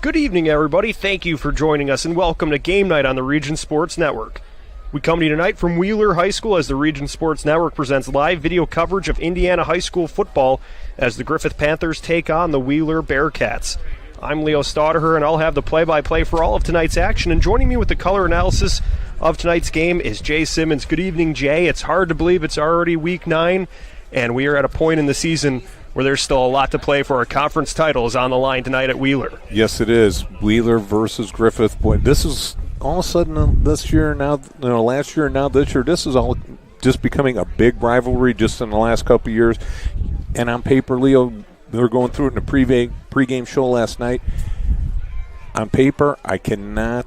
Good evening, everybody. Thank you for joining us, and welcome to Game Night on the Region Sports Network. We come to you tonight from Wheeler High School as the Region Sports Network presents live video coverage of Indiana high school football as the Griffith Panthers take on the Wheeler Bearcats. I'm Leo Staudeher, and I'll have the play-by-play for all of tonight's action. And joining me with the color analysis of tonight's game is Jay Simmons. Good evening, Jay. It's hard to believe it's already Week 9, and we are at a point in the season where there's still a lot to play for. Our conference title is on the line tonight at Wheeler. Yes, it is. Wheeler versus Griffith. Boy, this is all of a sudden this year now, last year and now this year, this is all just becoming a big rivalry just in the last couple of years. And on paper, Leo, we were going through it in the pregame show last night. On paper, I cannot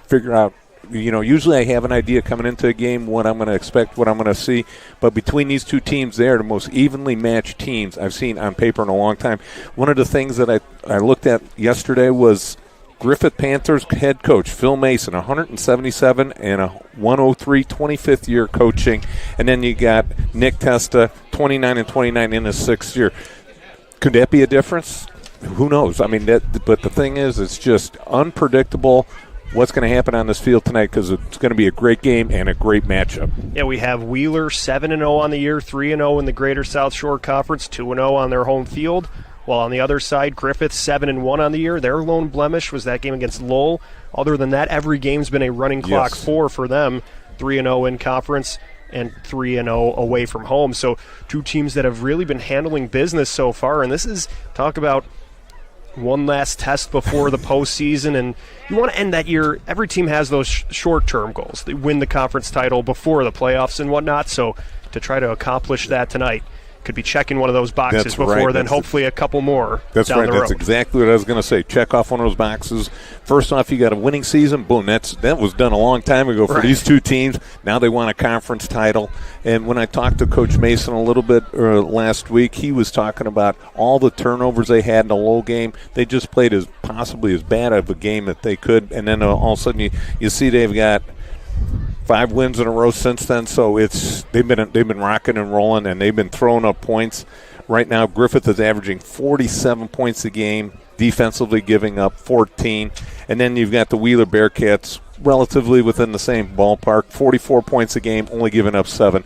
figure out. Usually I have an idea coming into a game what I'm going to expect, what I'm going to see. But between these two teams, they are the most evenly matched teams I've seen on paper in a long time. One of the things that I looked at yesterday was Griffith Panthers head coach Phil Mason, 177 and a 103, 25th year coaching. And then you got Nick Testa, 29 and 29 in his 6th year. Could that be a difference? Who knows? I mean, but the thing is, it's just unpredictable what's going to happen on this field tonight because it's going to be a great game and a great matchup. Yeah, we have Wheeler 7-0 on the year, 3-0 in the Greater South Shore Conference, 2-0 on their home field. While on the other side, Griffith 7-1 on the year. Their lone blemish was that game against Lowell. Other than that, every game's been a running clock for them. 3-0 in conference and 3-0 away from home. So two teams that have really been handling business so far. And this is, talk about one last test before the postseason, and you want to end that year. Every team has those short-term goals. They win the conference title before the playoffs and whatnot, so to try to accomplish that tonight could be checking one of those boxes before then hopefully a couple more That's down right. the road. That's exactly what I was going to say. Check off one of those boxes. First off, you got a winning season. Boom, that was done a long time ago for these two teams. Now they want a conference title. And when I talked to Coach Mason a little bit last week, he was talking about all the turnovers they had in the Lowell game. They just played as possibly as bad of a game that they could. And then all of a sudden you see they've got 5 wins in a row since then, so they've been rocking and rolling, and they've been throwing up points. Right now, Griffith is averaging 47 points a game, defensively giving up 14. And then you've got the Wheeler Bearcats relatively within the same ballpark, 44 points a game, only giving up 7.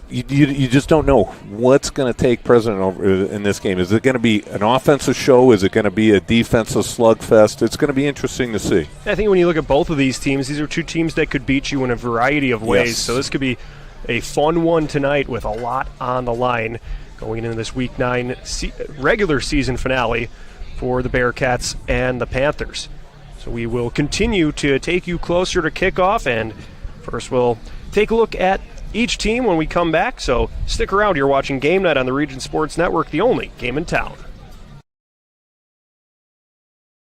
You just don't know what's going to take precedent over in this game. Is it going to be an offensive show? Is it going to be a defensive slugfest? It's going to be interesting to see. I think when you look at both of these teams, these are two teams that could beat you in a variety of ways. Yes. So this could be a fun one tonight with a lot on the line going into this Week 9 regular season finale for the Bearcats and the Panthers. So we will continue to take you closer to kickoff, and first we'll take a look at each team when we come back, so stick around. You're watching Game Night on the Region Sports Network, the only game in town.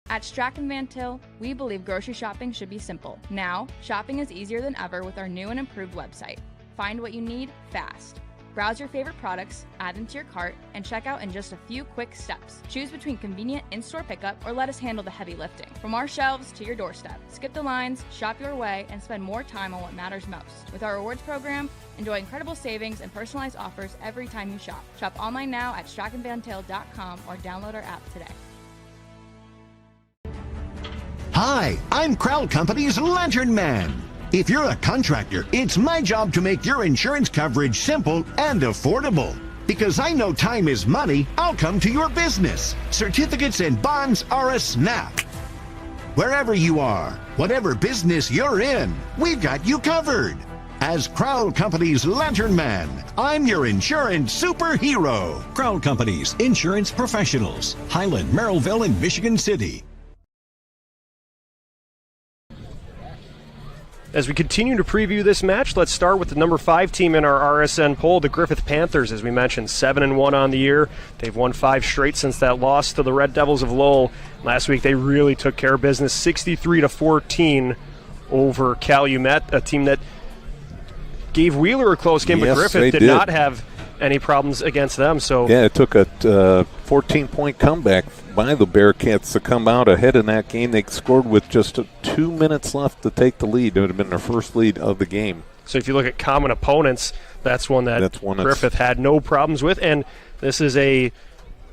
At Strachan Van Til, we believe grocery shopping should be simple. Now, shopping is easier than ever with our new and improved website. Find what you need fast. Browse your favorite products, add them to your cart, and check out in just a few quick steps. Choose between convenient in-store pickup or let us handle the heavy lifting. From our shelves to your doorstep, skip the lines, shop your way, and spend more time on what matters most. With our rewards program, enjoy incredible savings and personalized offers every time you shop. Shop online now at strachanvantil.com or download our app today. Hi, I'm Crowd Company's Lantern Man. If you're a contractor, it's my job to make your insurance coverage simple and affordable. Because I know time is money, I'll come to your business. Certificates and bonds are a snap. Wherever you are, whatever business you're in, we've got you covered. As Crowd Company's Lantern Man, I'm your insurance superhero. Crowd Companies, insurance professionals. Highland, Merrillville, and Michigan City. As we continue to preview this match, let's start with the number 5 team in our RSN poll, the Griffith Panthers. As we mentioned, 7-1 on the year. They've won 5 straight since that loss to the Red Devils of Lowell. Last week they really took care of business, 63-14 over Calumet, a team that gave Wheeler a close game, but Griffith did not have any problems against them. So yeah, it took a 14-point comeback by the Bearcats to come out ahead in that game. They scored with just 2 minutes left to take the lead. It would have been their first lead of the game. So if you look at common opponents, that's one that Griffith had no problems with. And this is a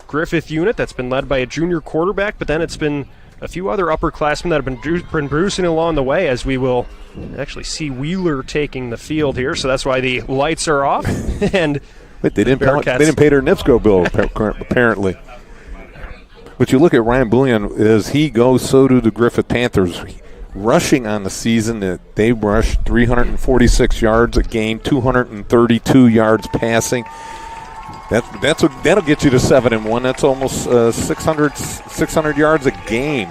Griffith unit that's been led by a junior quarterback, but then it's been a few other upperclassmen that have been bruising along the way, as we will actually see Wheeler taking the field here. So that's why the lights are off. And Wait, they didn't pay their NIPSCO bill, apparently. But you look at Ryan Bullion, as he goes, so do the Griffith Panthers. Rushing on the season, they rushed 346 yards a game, 232 yards passing. That'll get you to 7-1. That's almost 600 yards a game.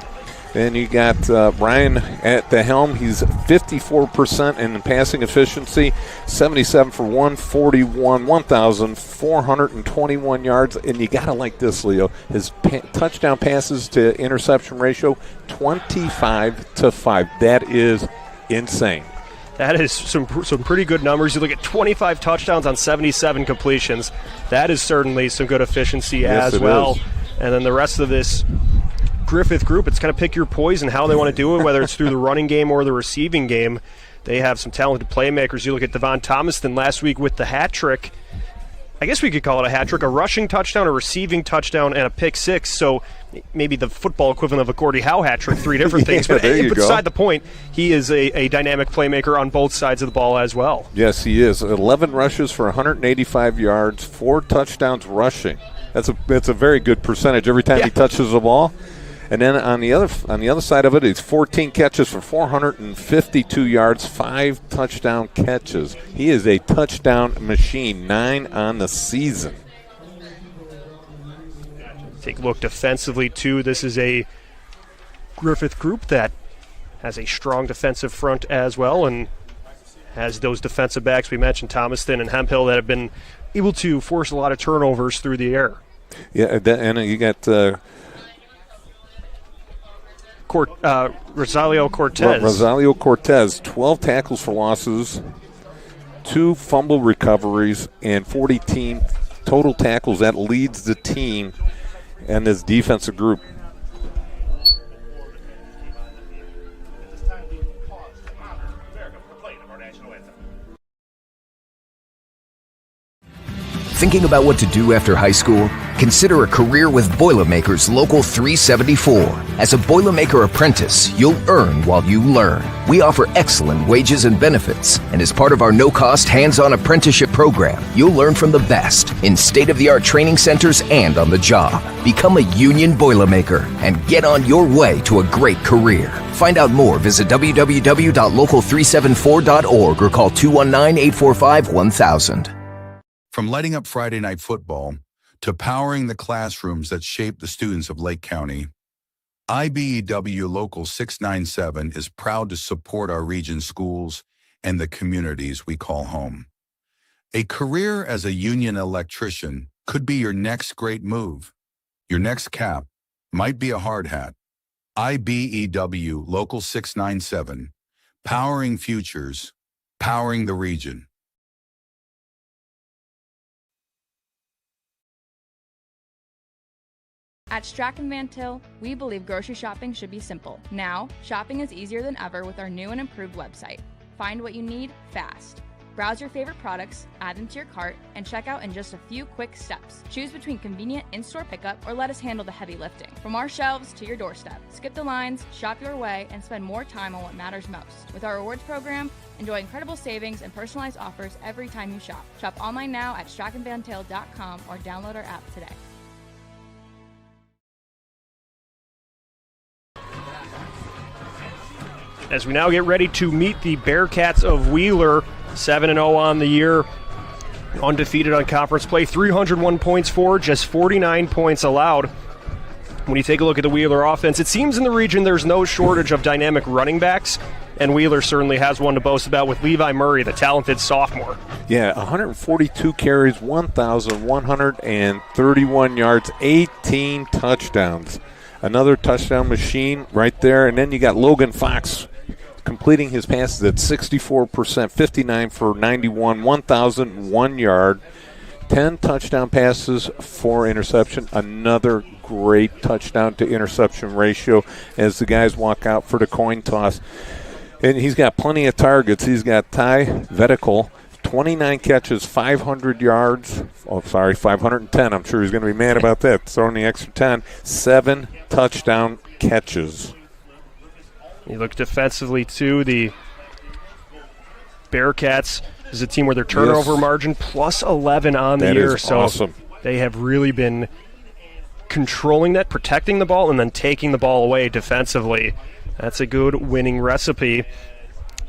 And you got Ryan at the helm. He's 54% in passing efficiency, 77 for 141, 1,421 yards. And you got to like this, Leo. His touchdown passes to interception ratio, 25-5. That is insane. That is some pretty good numbers. You look at 25 touchdowns on 77 completions. That is certainly some good efficiency as well. Is. And then the rest of this Griffith group, it's kind of pick your poison how they want to do it, whether it's through the running game or the receiving game. They have some talented playmakers. You look at Devon Thomaston last week with the hat trick. I guess we could call it a hat trick, a rushing touchdown, a receiving touchdown, and a pick six. So maybe the football equivalent of a Gordie Howe hat trick, three different things. But beside the point, he is a dynamic playmaker on both sides of the ball as well. Yes, he is. 11 rushes for 185 yards, 4 touchdowns rushing. That's a very good percentage every time he touches the ball. And then on the other side of it, it's 14 catches for 452 yards, 5 touchdown catches. He is a touchdown machine, 9 on the season. Take a look defensively, too. This is a Griffith group that has a strong defensive front as well and has those defensive backs we mentioned, Thomaston and Hemphill, that have been able to force a lot of turnovers through the air. Yeah, and you got Rosalio Cortez. Rosalio Cortez, 12 tackles for losses, 2 fumble recoveries, and 40 team total tackles. That leads the team and this defensive group. Thinking about what to do after high school? Consider a career with Boilermakers Local 374. As a Boilermaker apprentice, you'll earn while you learn. We offer excellent wages and benefits, and as part of our no-cost hands-on apprenticeship program, you'll learn from the best in state-of-the-art training centers and on the job. Become a union Boilermaker and get on your way to a great career. Find out more, visit www.local374.org or call 219-845-1000. From lighting up Friday Night Football to powering the classrooms that shape the students of Lake County, IBEW Local 697 is proud to support our region's schools and the communities we call home. A career as a union electrician could be your next great move. Your next cap might be a hard hat. IBEW Local 697, powering futures, powering the region. At Strachan Van Til, we believe grocery shopping should be simple. Now, shopping is easier than ever with our new and improved website. Find what you need fast. Browse your favorite products, add them to your cart, and check out in just a few quick steps. Choose between convenient in-store pickup or let us handle the heavy lifting. From our shelves to your doorstep, skip the lines, shop your way, and spend more time on what matters most. With our rewards program, enjoy incredible savings and personalized offers every time you shop. Shop online now at strachanvantil.com or download our app today. As we now get ready to meet the Bearcats of Wheeler, 7-0 on the year, undefeated on conference play, 301 points for, just 49 points allowed. When you take a look at the Wheeler offense, it seems in the region there's no shortage of dynamic running backs, and Wheeler certainly has one to boast about with Levi Murray, the talented sophomore. Yeah, 142 carries, 1,131 yards, 18 touchdowns. Another touchdown machine right there. And then you got Logan Fox completing his passes at 64%, 59 for 91, 1,001 yard, 10 touchdown passes, 4 interception. Another great touchdown to interception ratio as the guys walk out for the coin toss. And he's got plenty of targets. He's got Ty Vetical, 29 catches, 500 yards. Oh, sorry, 510. I'm sure he's going to be mad about that, throwing the extra 10. 7 touchdown catches. You look defensively, too. The Bearcats is a team where their turnover margin plus 11 on the year. So awesome. They have really been controlling that, protecting the ball, and then taking the ball away defensively. That's a good winning recipe.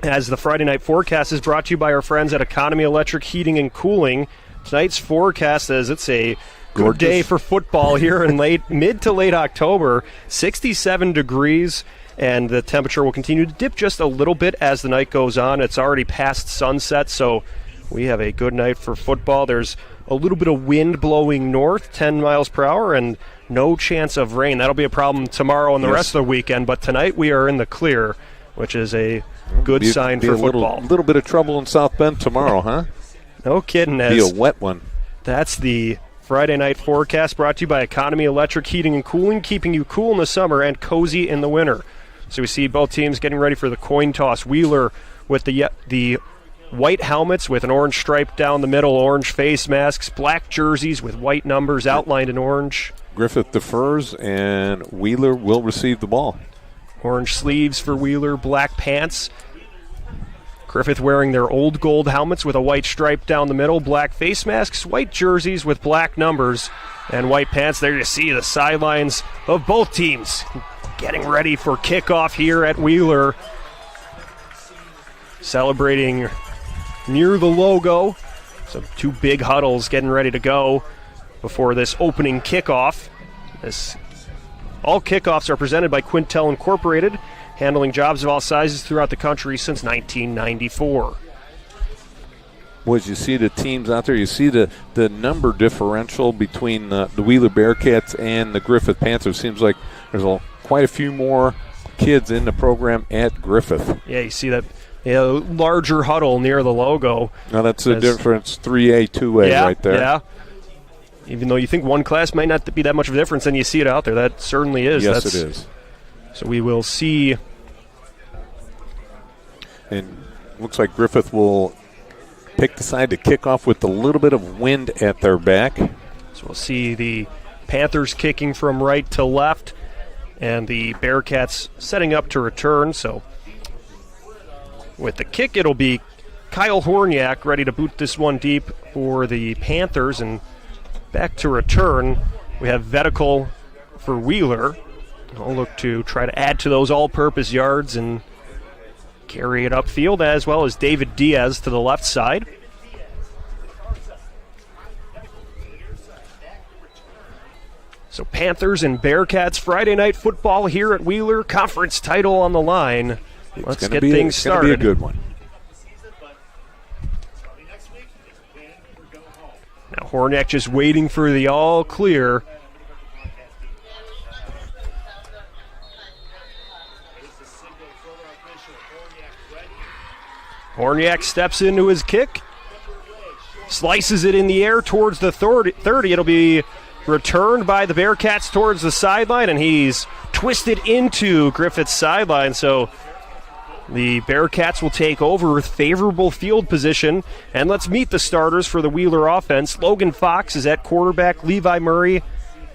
As the Friday night forecast is brought to you by our friends at Economy Electric Heating and Cooling. Tonight's forecast says it's a good day for football here in mid to late October. 67 degrees, and the temperature will continue to dip just a little bit as the night goes on. It's already past sunset, so we have a good night for football. There's a little bit of wind blowing north, 10 miles per hour, and no chance of rain. That'll be a problem tomorrow and the rest of the weekend, but tonight we are in the clear, which is a good sign for football. A little bit of trouble in South Bend tomorrow, huh? No kidding. Be a wet one. That's the Friday night forecast brought to you by Economy Electric Heating and Cooling, keeping you cool in the summer and cozy in the winter. So we see both teams getting ready for the coin toss. Wheeler with the white helmets with an orange stripe down the middle, orange face masks, black jerseys with white numbers outlined in orange. Griffith defers, and Wheeler will receive the ball. Orange sleeves for Wheeler, black pants. Griffith wearing their old gold helmets with a white stripe down the middle, black face masks, white jerseys with black numbers, and white pants. There you see the sidelines of both teams getting ready for kickoff here at Wheeler. Celebrating near the logo. So 2 big huddles getting ready to go before this opening kickoff. All kickoffs are presented by Quintel Incorporated, handling jobs of all sizes throughout the country since 1994. As you see the teams out there, you see the number differential between the Wheeler Bearcats and the Griffith Panthers. Seems like there's quite a few more kids in the program at Griffith. Yeah, you see that larger huddle near the logo. Now that's the difference, 3A, 2A right there. Yeah. Even though you think one class might not be that much of a difference, then you see it out there. That certainly is. Yes, it is. So we will see. And looks like Griffith will pick the side to kick off with a little bit of wind at their back. So we'll see the Panthers kicking from right to left, and the Bearcats setting up to return. So with the kick, it'll be Kyle Horniak ready to boot this one deep for the Panthers, and back to return, we have Vetical for Wheeler. I'll look to try to add to those all-purpose yards and carry it upfield, as well as David Diaz to the left side. So Panthers and Bearcats Friday night football here at Wheeler. Conference title on the line. Let's get things started. It's going to be a good one. Now Horniak just waiting for the all clear. Horniak steps into his kick, slices it in the air towards the 30. It'll be returned by the Bearcats towards the sideline, and he's twisted into Griffith's sideline. So the Bearcats will take over with favorable field position. And let's meet the starters for the Wheeler offense. Logan Fox is at quarterback. Levi Murray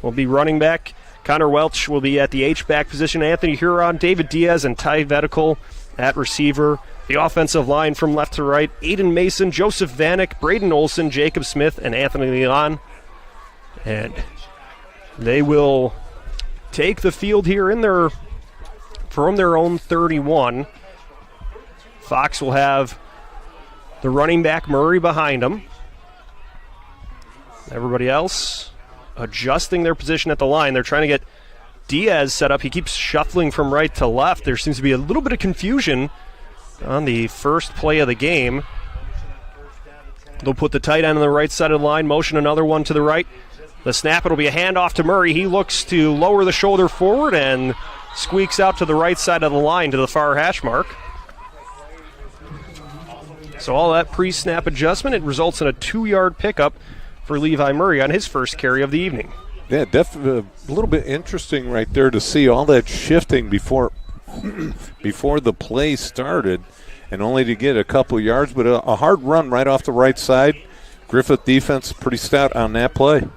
will be running back. Connor Welch will be at the H-back position. Anthony Huron, David Diaz, and Ty Vetical at receiver. The offensive line from left to right: Aiden Mason, Joseph Vanek, Braden Olson, Jacob Smith, and Anthony Leon. And they will take the field here from their own 31. Fox will have the running back Murray behind him. Everybody else adjusting their position at the line. They're trying to get Diaz set up. He keeps shuffling from right to left. There seems to be a little bit of confusion on the first play of the game. They'll put the tight end on the right side of the line, motion another one to the right. The snap, it'll be a handoff to Murray. He looks to lower the shoulder forward and squeaks out to the right side of the line to the far hash mark. So all that pre-snap adjustment, it results in a 2-yard pickup for Levi Murray on his first carry of the evening. Yeah, definitely a little bit interesting right there to see all that shifting before the play started. and only to get a couple yards, but a hard run right off the right side. Griffith defense pretty stout on that play.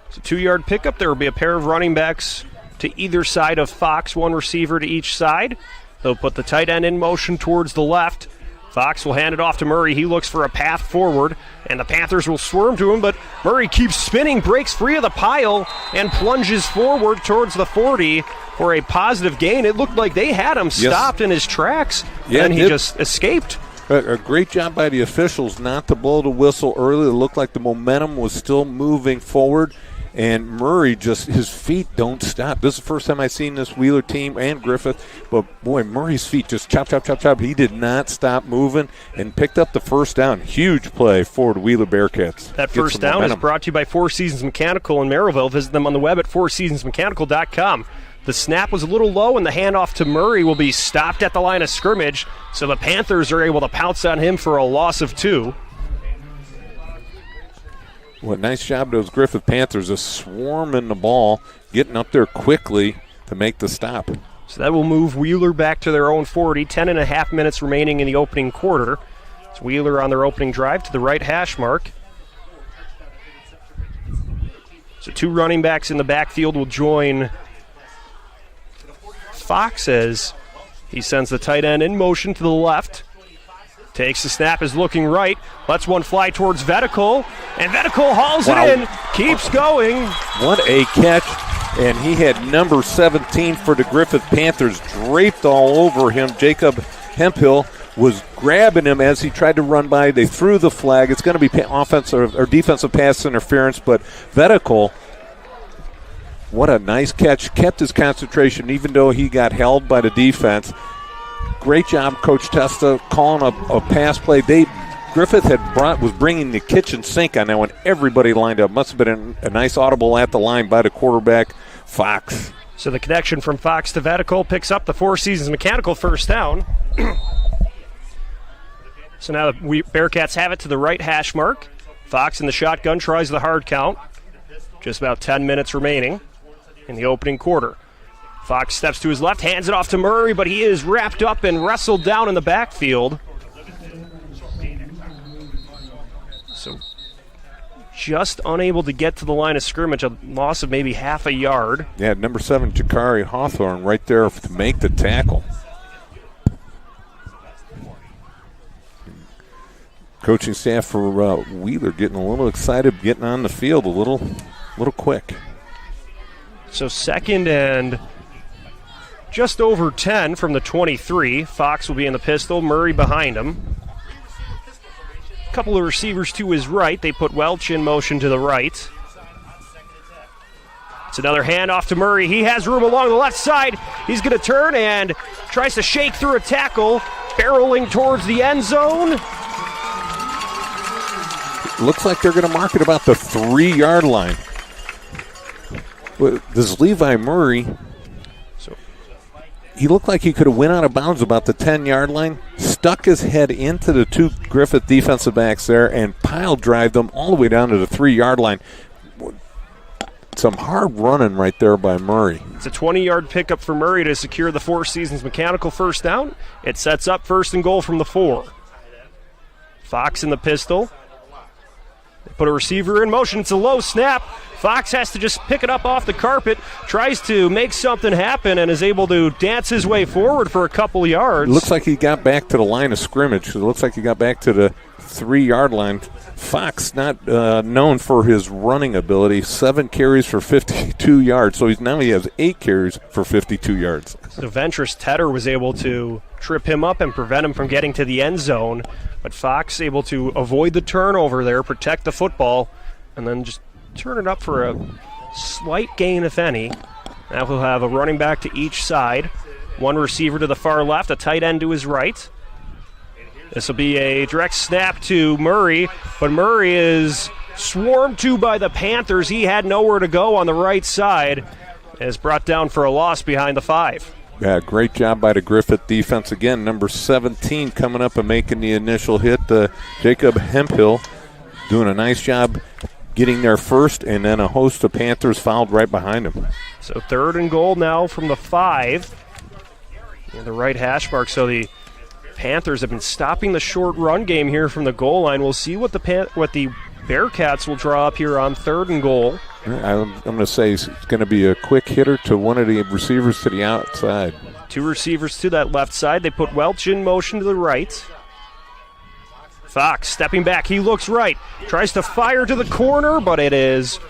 It's a 2-yard pickup. There will be a pair of running backs to either side of Fox, one receiver to each side. They'll put the tight end in motion towards the left. Fox will hand it off to Murray. He looks for a path forward, and the Panthers will swerve to him, but Murray keeps spinning, breaks free of the pile, and plunges forward towards the 40 for a positive gain. It looked like they had him stopped in his tracks, and he just escaped. A great job by the officials not to blow the whistle early. It looked like the momentum was still moving forward, and Murray his feet don't stop. This is the first time I've seen this Wheeler team and Griffith, but boy, Murray's feet just chop, chop, chop, chop. He did not stop moving and picked up the first down. Huge play for the Wheeler Bearcats. That first down is brought to you by Four Seasons Mechanical in Merrillville. Visit them on the web at fourseasonsmechanical.com. The snap was a little low, and the handoff to Murray will be stopped at the line of scrimmage, so the Panthers are able to pounce on him for a loss of 2. What nice job those Griffith Panthers of swarming the ball, getting up there quickly to make the stop. So that will move Wheeler back to their own 40. 10.5 minutes remaining in the opening quarter. It's Wheeler on their opening drive to the right hash mark. So 2 running backs in the backfield will join Fox as he sends the tight end in motion to the left. Takes the snap, is looking right, lets one fly towards Vetical, and Vetical hauls it in, keeps going. What a catch, and he had number 17 for the Griffith Panthers draped all over him. Jacob Hemphill was grabbing him as he tried to run by. They threw the flag. It's going to be offensive or defensive pass interference, but Vetical, what a nice catch, kept his concentration even though he got held by the defense. Great job, Coach Testa, calling a pass play. Griffith was bringing the kitchen sink on that one. Everybody lined up. Must have been a nice audible at the line by the quarterback, Fox. So the connection from Fox to Vetical picks up the Four Seasons Mechanical first down. So now the Bearcats have it to the right hash mark. Fox in the shotgun tries the hard count. Just about 10 minutes remaining in the opening quarter. Fox steps to his left, hands it off to Murray, but he is wrapped up and wrestled down in the backfield. So just unable to get to the line of scrimmage, a loss of maybe half a yard. Yeah, number 7, Jakari Hawthorne right there to make the tackle. Coaching staff for Wheeler getting a little excited, getting on the field a little quick. So second and just over 10 from the 23. Fox will be in the pistol, Murray behind him. A couple of receivers to his right. They put Welch in motion to the right. It's another handoff to Murray. He has room along the left side. He's going to turn and tries to shake through a tackle, barreling towards the end zone. Looks like they're going to mark it about the 3-yard line. This Levi Murray, he looked like he could have went out of bounds about the 10-yard line, stuck his head into the 2 Griffith defensive backs there, and pile drive them all the way down to the 3-yard line. Some hard running right there by Murray. It's a 20-yard pickup for Murray to secure the Four Seasons Mechanical first down. It sets up first and goal from the 4. Fox in the pistol. They put a receiver in motion. It's a low snap. Fox has to just pick it up off the carpet, tries to make something happen, and is able to dance his way forward for a couple yards. Looks like he got back to the line of scrimmage. It looks like he got back to the 3-yard line. Fox not known for his running ability. 7 carries for 52 yards. So now he has 8 carries for 52 yards. So Ventress Tedder was able to trip him up and prevent him from getting to the end zone. But Fox able to avoid the turnover there, protect the football, and then just turn it up for a slight gain, if any. Now we'll have a running back to each side. One receiver to the far left, a tight end to his right. This will be a direct snap to Murray, but Murray is swarmed to by the Panthers. He had nowhere to go on the right side. Is brought down for a loss behind the 5. Yeah, great job by the Griffith defense. Again, number 17 coming up and making the initial hit. Jacob Hemphill doing a nice job getting there first, and then a host of Panthers fouled right behind him. So third and goal now from the 5. And the right hash mark. So the Panthers have been stopping the short run game here from the goal line. We'll see what the Bearcats will draw up here on 3rd and goal. I'm going to say it's going to be a quick hitter to one of the receivers to the outside. 2 receivers to that left side. They put Welch in motion to the right. Fox stepping back. He looks right. Tries to fire to the corner, but it is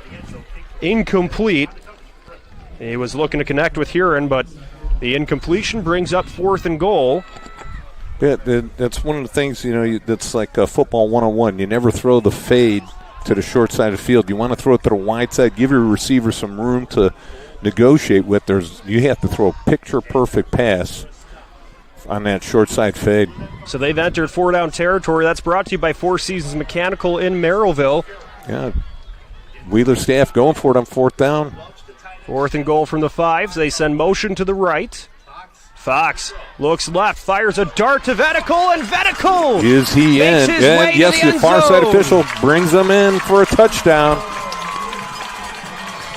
incomplete. He was looking to connect with Huron, but the incompletion brings up 4th and goal. Yeah, that's one of the things, that's like football 101. You never throw the fade to the short side of the field. You want to throw it to the wide side. Give your receiver some room to negotiate with. You have to throw a picture-perfect pass on that short side fade. So they've entered 4-down territory. That's brought to you by Four Seasons Mechanical in Merrillville. Yeah, Wheeler staff going for it on 4th down. 4th and goal from the 5s. They send motion to the right. Fox looks left, fires a dart to Vetical, and Vetical is he makes in? His way yes, to the the far end side zone. official brings him in for a touchdown.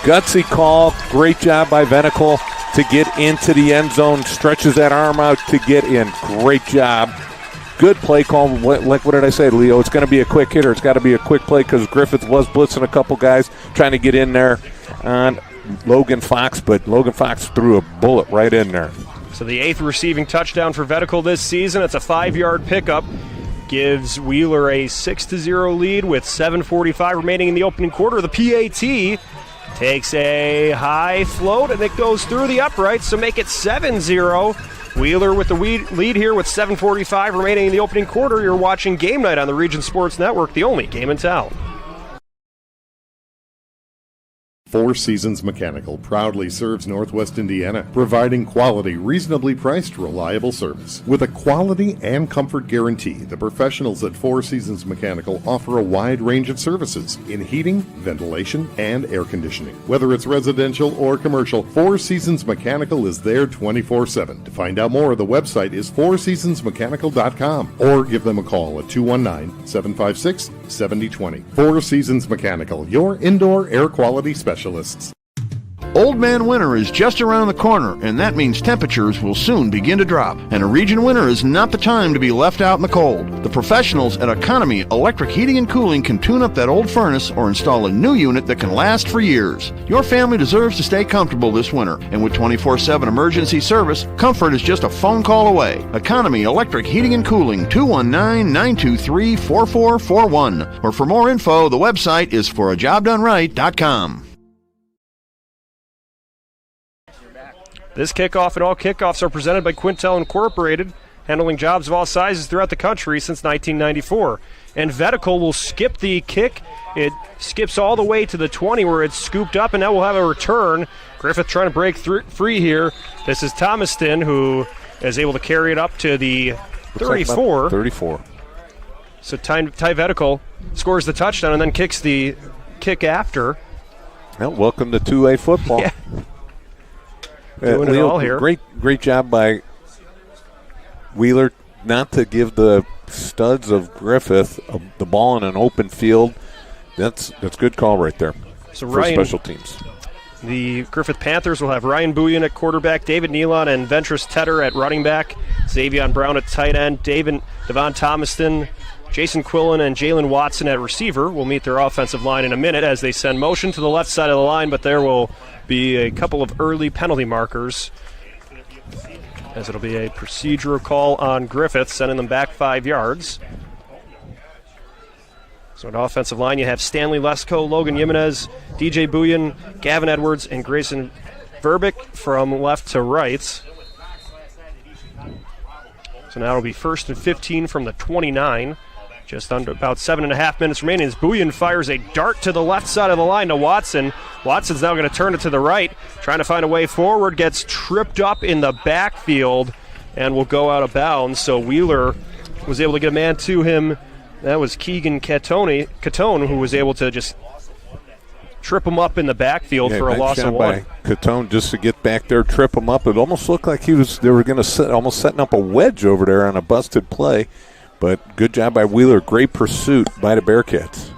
Gutsy call. Great job by Vetical to get into the end zone. Stretches that arm out to get in. Great job. Good play call. What did I say, Leo? It's going to be a quick hitter. It's got to be a quick play because Griffith was blitzing a couple guys trying to get in there on Logan Fox, but Logan Fox threw a bullet right in there. So the 8th receiving touchdown for Vetical this season. It's a 5-yard pickup. Gives Wheeler a 6-0 lead with 7:45 remaining in the opening quarter. The PAT takes a high float, and it goes through the uprights, so make it 7-0. Wheeler with the lead here with 7:45 remaining in the opening quarter. You're watching Game Night on the Region Sports Network, the only game in town. Four Seasons Mechanical proudly serves Northwest Indiana, providing quality, reasonably priced, reliable service. With a quality and comfort guarantee, the professionals at Four Seasons Mechanical offer a wide range of services in heating, ventilation, and air conditioning. Whether it's residential or commercial, Four Seasons Mechanical is there 24/7. To find out more, the website is fourseasonsmechanical.com or give them a call at 219-756-7020. Four Seasons Mechanical, your indoor air quality specialist. Old Man Winter is just around the corner, and that means temperatures will soon begin to drop. And a region winter is not the time to be left out in the cold. The professionals at Economy Electric Heating and Cooling can tune up that old furnace or install a new unit that can last for years. Your family deserves to stay comfortable this winter, and with 24/7 emergency service, comfort is just a phone call away. Economy Electric Heating and Cooling, 219-923-4441. Or for more info, the website is forajobdoneright.com. This kickoff and all kickoffs are presented by Quintel Incorporated, handling jobs of all sizes throughout the country since 1994. And Vetical will skip the kick. It skips all the way to the 20 where it's scooped up, and now we'll have a return. Griffith trying to break free here. This is Thomaston, who is able to carry it up to the 34. 34. So Ty Vetical scores the touchdown and then kicks the kick after. Well, welcome to 2A football. Yeah. Doing Leo, it all here. Great job by Wheeler not to give the studs of Griffith the ball in an open field. That's good call right there for special teams. The Griffith Panthers will have Ryan Bouillon at quarterback, David Nealon and Ventress Tedder at running back, Xavion Brown at tight end, Devon Thomaston, Jason Quillen and Jalen Watson at receiver. Will meet their offensive line in a minute as they send motion to the left side of the line, but there will be a couple of early penalty markers as it'll be a procedural call on Griffith, sending them back 5 yards. So at offensive line, you have Stanley Lesko, Logan Jimenez, DJ Bouillon, Gavin Edwards, and Grayson Verbick from left to right. So now it'll be 1st and 15 from the 29. Just under about 7.5 minutes remaining as Bouillon fires a dart to the left side of the line to Watson. Watson's now going to turn it to the right, trying to find a way forward, gets tripped up in the backfield and will go out of bounds. So Wheeler was able to get a man to him. That was Keegan Catone, who was able to just trip him up in the backfield for a loss of 1. Catone just to get back there, trip him up. It almost looked like they were going to almost setting up a wedge over there on a busted play. But good job by Wheeler. Great pursuit by the Bearcats.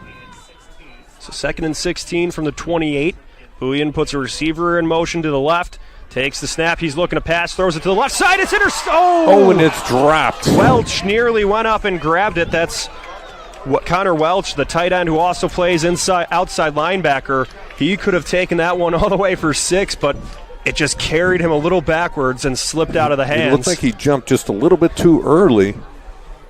So 2nd and 16 from the 28. Bouillon puts a receiver in motion to the left, Takes the snap. He's looking to pass. Throws it to the left side. It's intercepted. And it's dropped. Welch nearly went up and grabbed it. That's what Connor Welch, the tight end who also plays outside linebacker. He could have taken that one all the way for 6, but it just carried him a little backwards and slipped out of the hands. It looked like he jumped just a little bit too early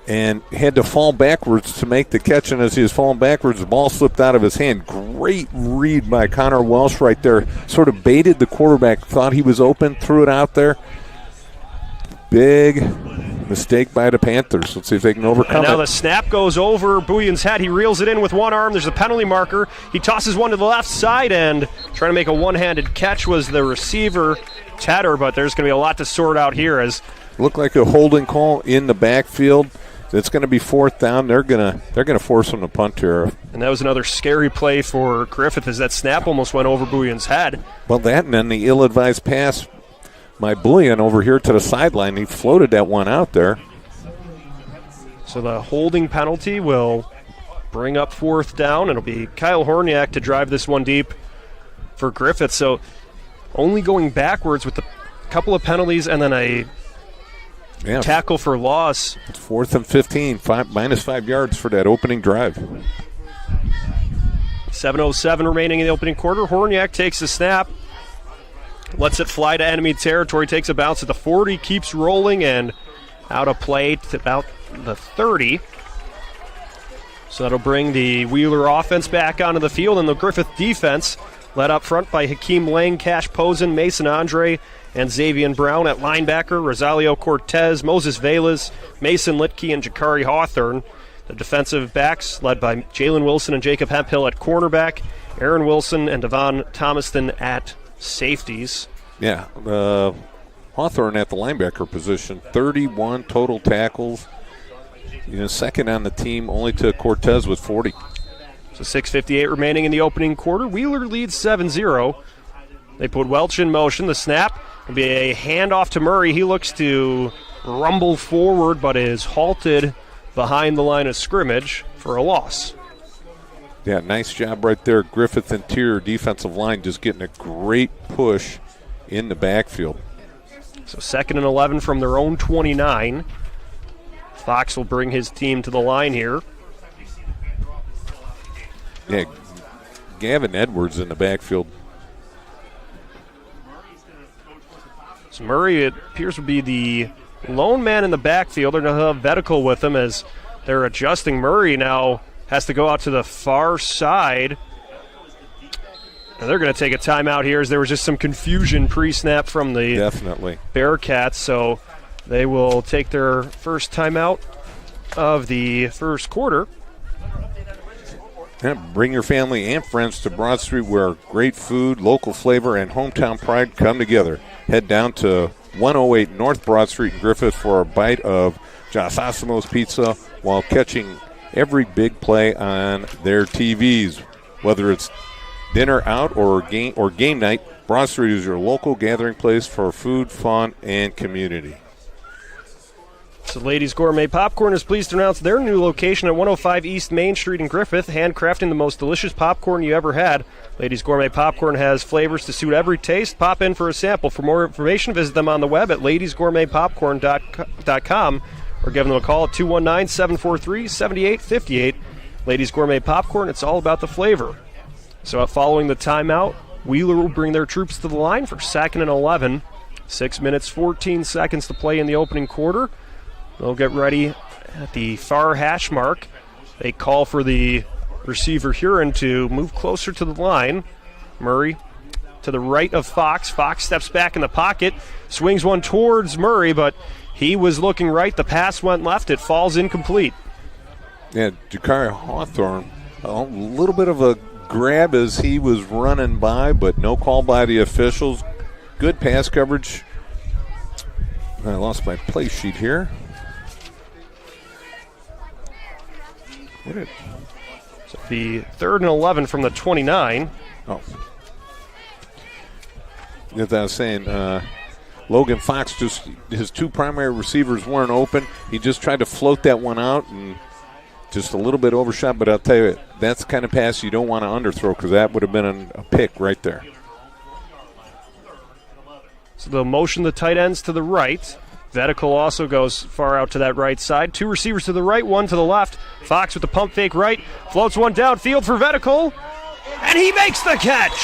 and had to fall backwards to make the catch, and as he was falling backwards, the ball slipped out of his hand. Great read by Connor Welsh right there. Sort of baited the quarterback, thought he was open, threw it out there. Big mistake by the Panthers. Let's see if they can overcome it. Now the snap goes over Bouillon's head. He reels it in with one arm. There's a penalty marker. He tosses one to the left side, and trying to make a one-handed catch was the receiver, Tedder, but there's going to be a lot to sort out here. As looked like a holding call in the backfield. It's going to be 4th down. They're going to force him to punt here. And that was another scary play for Griffith as that snap almost went over Bouillon's head. Well, that and then the ill-advised pass by Bouillon over here to the sideline. He floated that one out there. So the holding penalty will bring up 4th down. It'll be Kyle Horniak to drive this one deep for Griffith. So only going backwards with a couple of penalties and then a tackle for loss. It's 4th and 15, minus 5 yards for that opening drive. 7:07 remaining in the opening quarter. Horniak takes the snap, lets it fly to enemy territory, takes a bounce at the 40, keeps rolling, and out of play to about the 30. So that'll bring the Wheeler offense back onto the field, and the Griffith defense led up front by Hakeem Lang, Cash Posen, Mason Andre, and Xavier Brown. At linebacker, Rosalio Cortez, Moses Velas, Mason Litke, and Jakari Hawthorne. The defensive backs led by Jalen Wilson and Jacob Hemphill at cornerback, Aaron Wilson and Devon Thomaston at safeties. Yeah, Hawthorne at the linebacker position, 31 total tackles. Second on the team, only to Cortez with 40. So 6:58 remaining in the opening quarter. Wheeler leads 7-0. They put Welch in motion. The snap will be a handoff to Murray. He looks to rumble forward, but is halted behind the line of scrimmage for a loss. Yeah, nice job right there. Griffith interior defensive line just getting a great push in the backfield. So 2nd and 11 from their own 29. Fox will bring his team to the line here. Yeah, Gavin Edwards in the backfield. So Murray, it appears to be the lone man in the backfield. They're going to have Vetical with him as they're adjusting. Murray now has to go out to the far side. And they're going to take a timeout here as there was just some confusion pre-snap from the Bearcats. So they will take their first timeout of the first quarter. Yeah, bring your family and friends to Broad Street where great food, local flavor, and hometown pride come together. Head down to 108 North Broad Street in Griffith for a bite of Jos Asimo's Pizza while catching every big play on their TVs. Whether it's dinner out or game night, Broad Street is your local gathering place for food, fun, and community. So Ladies Gourmet Popcorn is pleased to announce their new location at 105 East Main Street in Griffith, handcrafting the most delicious popcorn you ever had. Ladies Gourmet Popcorn has flavors to suit every taste. Pop in for a sample. For more information, visit them on the web at ladiesgourmetpopcorn.com or give them a call at 219-743-7858. Ladies Gourmet Popcorn, it's all about the flavor. So following the timeout, Wheeler will bring their troops to the line for 2nd and 11. 6 minutes, 14 seconds to play in the opening quarter. They'll get ready at the far hash mark. They call for the receiver Huron to move closer to the line. Murray to the right of Fox. Fox steps back in the pocket, swings one towards Murray, but he was looking right. The pass went left. It falls incomplete. Yeah, Jakari Hawthorne, a little bit of a grab as he was running by, but no call by the officials. Good pass coverage. I lost my play sheet here. So the 3rd and 11 from the 29. Oh. As I was saying, Logan Fox, just his two primary receivers weren't open. He just tried to float that one out and just a little bit overshot. But I'll tell you, that's the kind of pass you don't want to underthrow because that would have been a pick right there. So they'll motion the tight ends to the right. Vetical also goes far out to that right side. 2 receivers to the right, 1 to the left. Fox with the pump fake right. Floats one downfield for Vetical. And he makes the catch.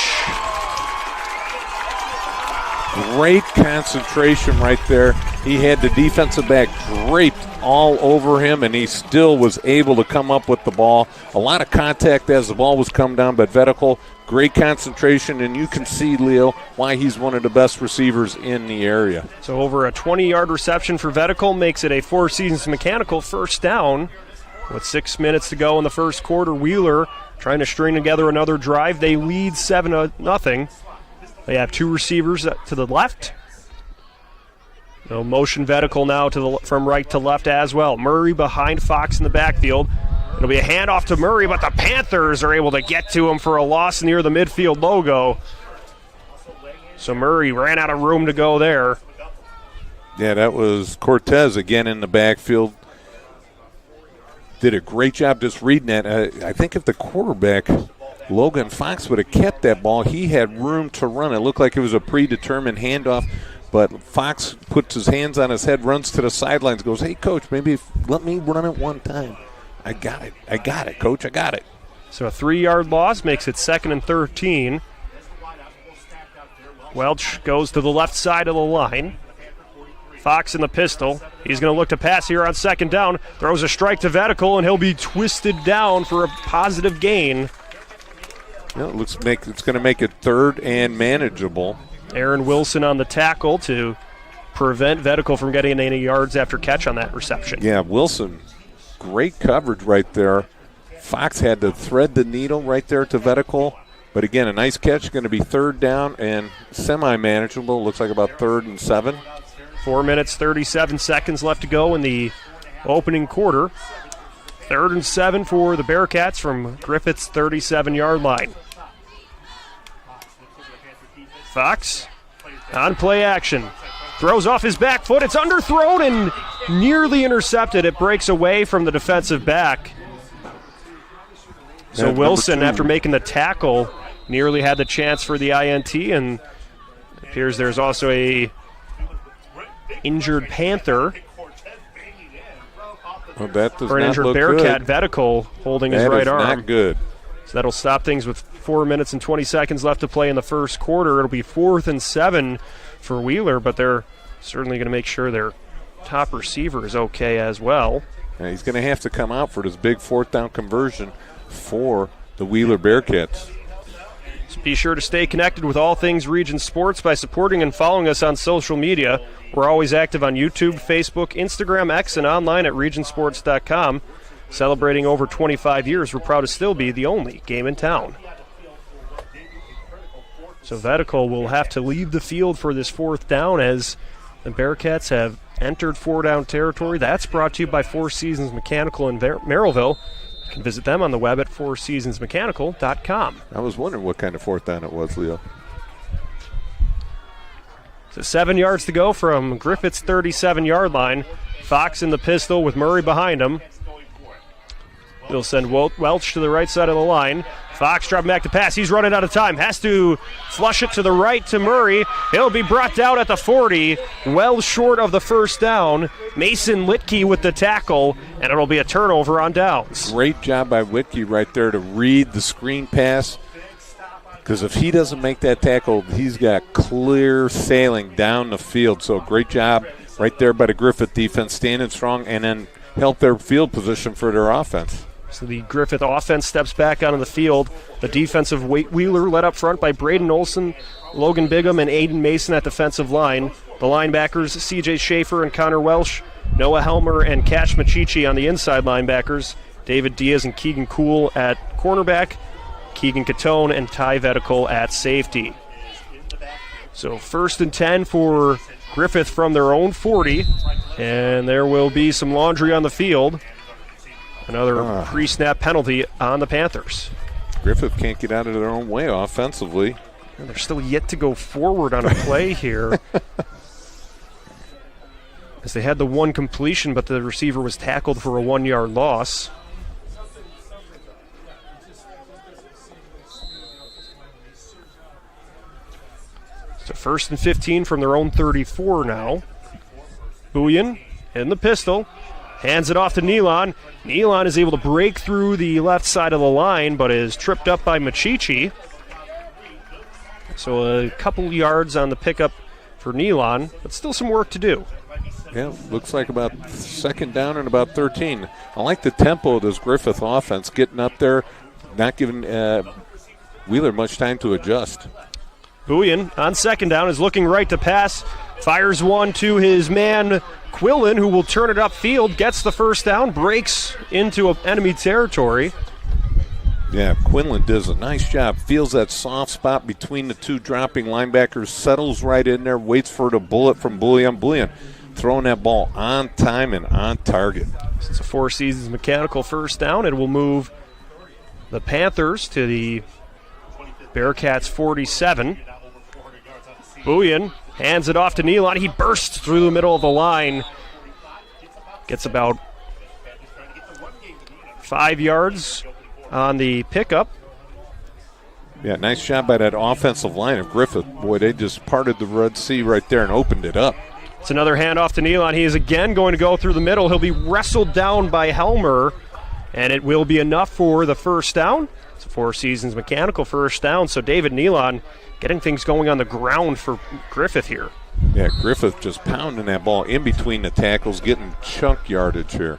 Great concentration right there. He had the defensive back draped all over him, and he still was able to come up with the ball. A lot of contact as the ball was coming down, but Vetical, great concentration, and you can see, Leo, why he's one of the best receivers in the area. So over a 20-yard reception for Vetical makes it a Four Seasons Mechanical first down. With 6 minutes to go in the first quarter, Wheeler trying to string together another drive. They lead 7-0. They have 2 receivers to the left. No motion Vetical now from right to left as well. Murray behind Fox in the backfield. It'll be a handoff to Murray, but the Panthers are able to get to him for a loss near the midfield logo. So Murray ran out of room to go there. Yeah, that was Cortez again in the backfield. Did a great job just reading that. I think if the quarterback, Logan Fox, would have kept that ball, he had room to run. It looked like it was a predetermined handoff, but Fox puts his hands on his head, runs to the sidelines, goes, "Hey, Coach, maybe let me run it one time." I got it, Coach, I got it. So a 3-yard loss makes it 2nd and 13. Welch goes to the left side of the line. Fox in the pistol. He's going to look to pass here on 2nd down. Throws a strike to Vetical, and he'll be twisted down for a positive gain. Yeah, it's going to make it 3rd and manageable. Aaron Wilson on the tackle to prevent Vetical from getting any yards after catch on that reception. Yeah, Wilson, great coverage right there. Fox had to thread the needle right there to Vetical. But again, a nice catch, going to be 3rd down and semi-manageable. Looks like about 3rd and 7. 4 minutes, 37 seconds left to go in the opening quarter. 3rd and 7 for the Bearcats from Griffith's 37-yard line. Fox on play action. Throws off his back foot. It's underthrown and nearly intercepted. It breaks away from the defensive back. So Wilson, after making the tackle, nearly had the chance for the INT, and it appears there's also a injured Panther. Well, that does or an not injured look Bearcat, good. Vetical holding his right arm. That is not good. So that'll stop things with 4 minutes and 20 seconds left to play in the first quarter. It'll be 4th and 7 for Wheeler, but they're certainly going to make sure their top receiver is okay as well. Yeah, he's going to have to come out for this big 4th down conversion for the Wheeler Bearcats. So be sure to stay connected with all things Region Sports by supporting and following us on social media. We're always active on YouTube, Facebook, Instagram, X, and online at regionsports.com. Celebrating over 25 years, we're proud to still be the only game in town. So Vetical will have to leave the field for this 4th down as the Bearcats have entered 4-down territory. That's brought to you by Four Seasons Mechanical in Merrillville. You can visit them on the web at fourseasonsmechanical.com. I was wondering what kind of 4th down it was, Leo. So 7 yards to go from Griffith's 37-yard line. Fox in the pistol with Murray behind him. They'll send Welch to the right side of the line. Fox dropping back to pass. He's running out of time. Has to flush it to the right to Murray. He'll be brought down at the 40, well short of the first down. Mason Litke with the tackle, and it'll be a turnover on downs. Great job by Litke right there to read the screen pass, because if he doesn't make that tackle, he's got clear sailing down the field. So great job right there by the Griffith defense, standing strong, and then help their field position for their offense. So the Griffith offense steps back onto the field. The defensive Wheeler led up front by Braden Olson, Logan Bigham, and Aiden Mason at defensive line. The linebackers, C.J. Schaefer and Connor Welsh, Noah Helmer and Cash Machichi on the inside linebackers, David Diaz and Keegan Kuhl at cornerback, Keegan Catone and Ty Vetical at safety. So 1st and 10 for Griffith from their own 40, and there will be some laundry on the field. Another pre-snap penalty on the Panthers. Griffith can't get out of their own way offensively. And they're still yet to go forward on a play here. As they had the one completion, but the receiver was tackled for a 1-yard loss. So 1st and 15 from their own 34 now. Buyan in the pistol. Hands it off to Nealon. Nealon is able to break through the left side of the line, but is tripped up by Machichi. So a couple yards on the pickup for Nealon, but still some work to do. Yeah, looks like about 2nd down and about 13. I like the tempo of this Griffith offense, getting up there, not giving Wheeler much time to adjust. Buyan on 2nd down is looking right to pass. Fires one to his man Quillen, who will turn it upfield, gets the 1st down, breaks into enemy territory. Yeah, Quinlan does a nice job. Feels that soft spot between the two dropping linebackers, settles right in there, waits for the bullet from Buyan. Buyan throwing that ball on time and on target. It's a Four Seasons mechanical 1st down. It will move the Panthers to the Bearcats 47. Buyan hands it off to Nealon. He bursts through the middle of the line. Gets about 5 yards on the pickup. Yeah, nice job by that offensive line of Griffith. Boy, they just parted the Red Sea right there and opened it up. It's another handoff to Nealon. He is again going to go through the middle. He'll be wrestled down by Helmer, and it will be enough for the 1st down. It's a Four Seasons mechanical 1st down, so David Nealon getting things going on the ground for Griffith here. Yeah, Griffith just pounding that ball in between the tackles, getting chunk yardage here.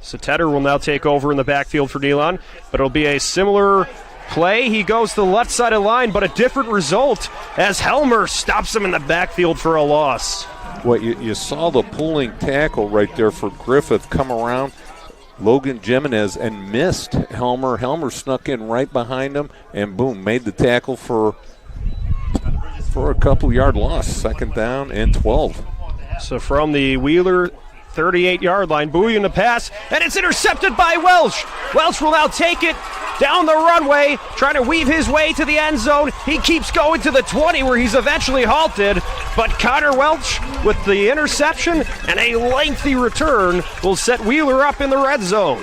So Tedder will now take over in the backfield for Nealon, but it'll be a similar play. He goes to the left side of the line, but a different result as Helmer stops him in the backfield for a loss. Well, you saw the pulling tackle right there for Griffith come around Logan Jimenez and missed Helmer. Helmer snuck in right behind him and boom, made the tackle for a couple-yard loss. 2nd down and 12. So from the Wheeler 38-yard line, Buyan to pass, and it's intercepted by Welch. Welch will now take it down the runway, trying to weave his way to the end zone. He keeps going to the 20 where he's eventually halted, but Connor Welch with the interception and a lengthy return will set Wheeler up in the red zone.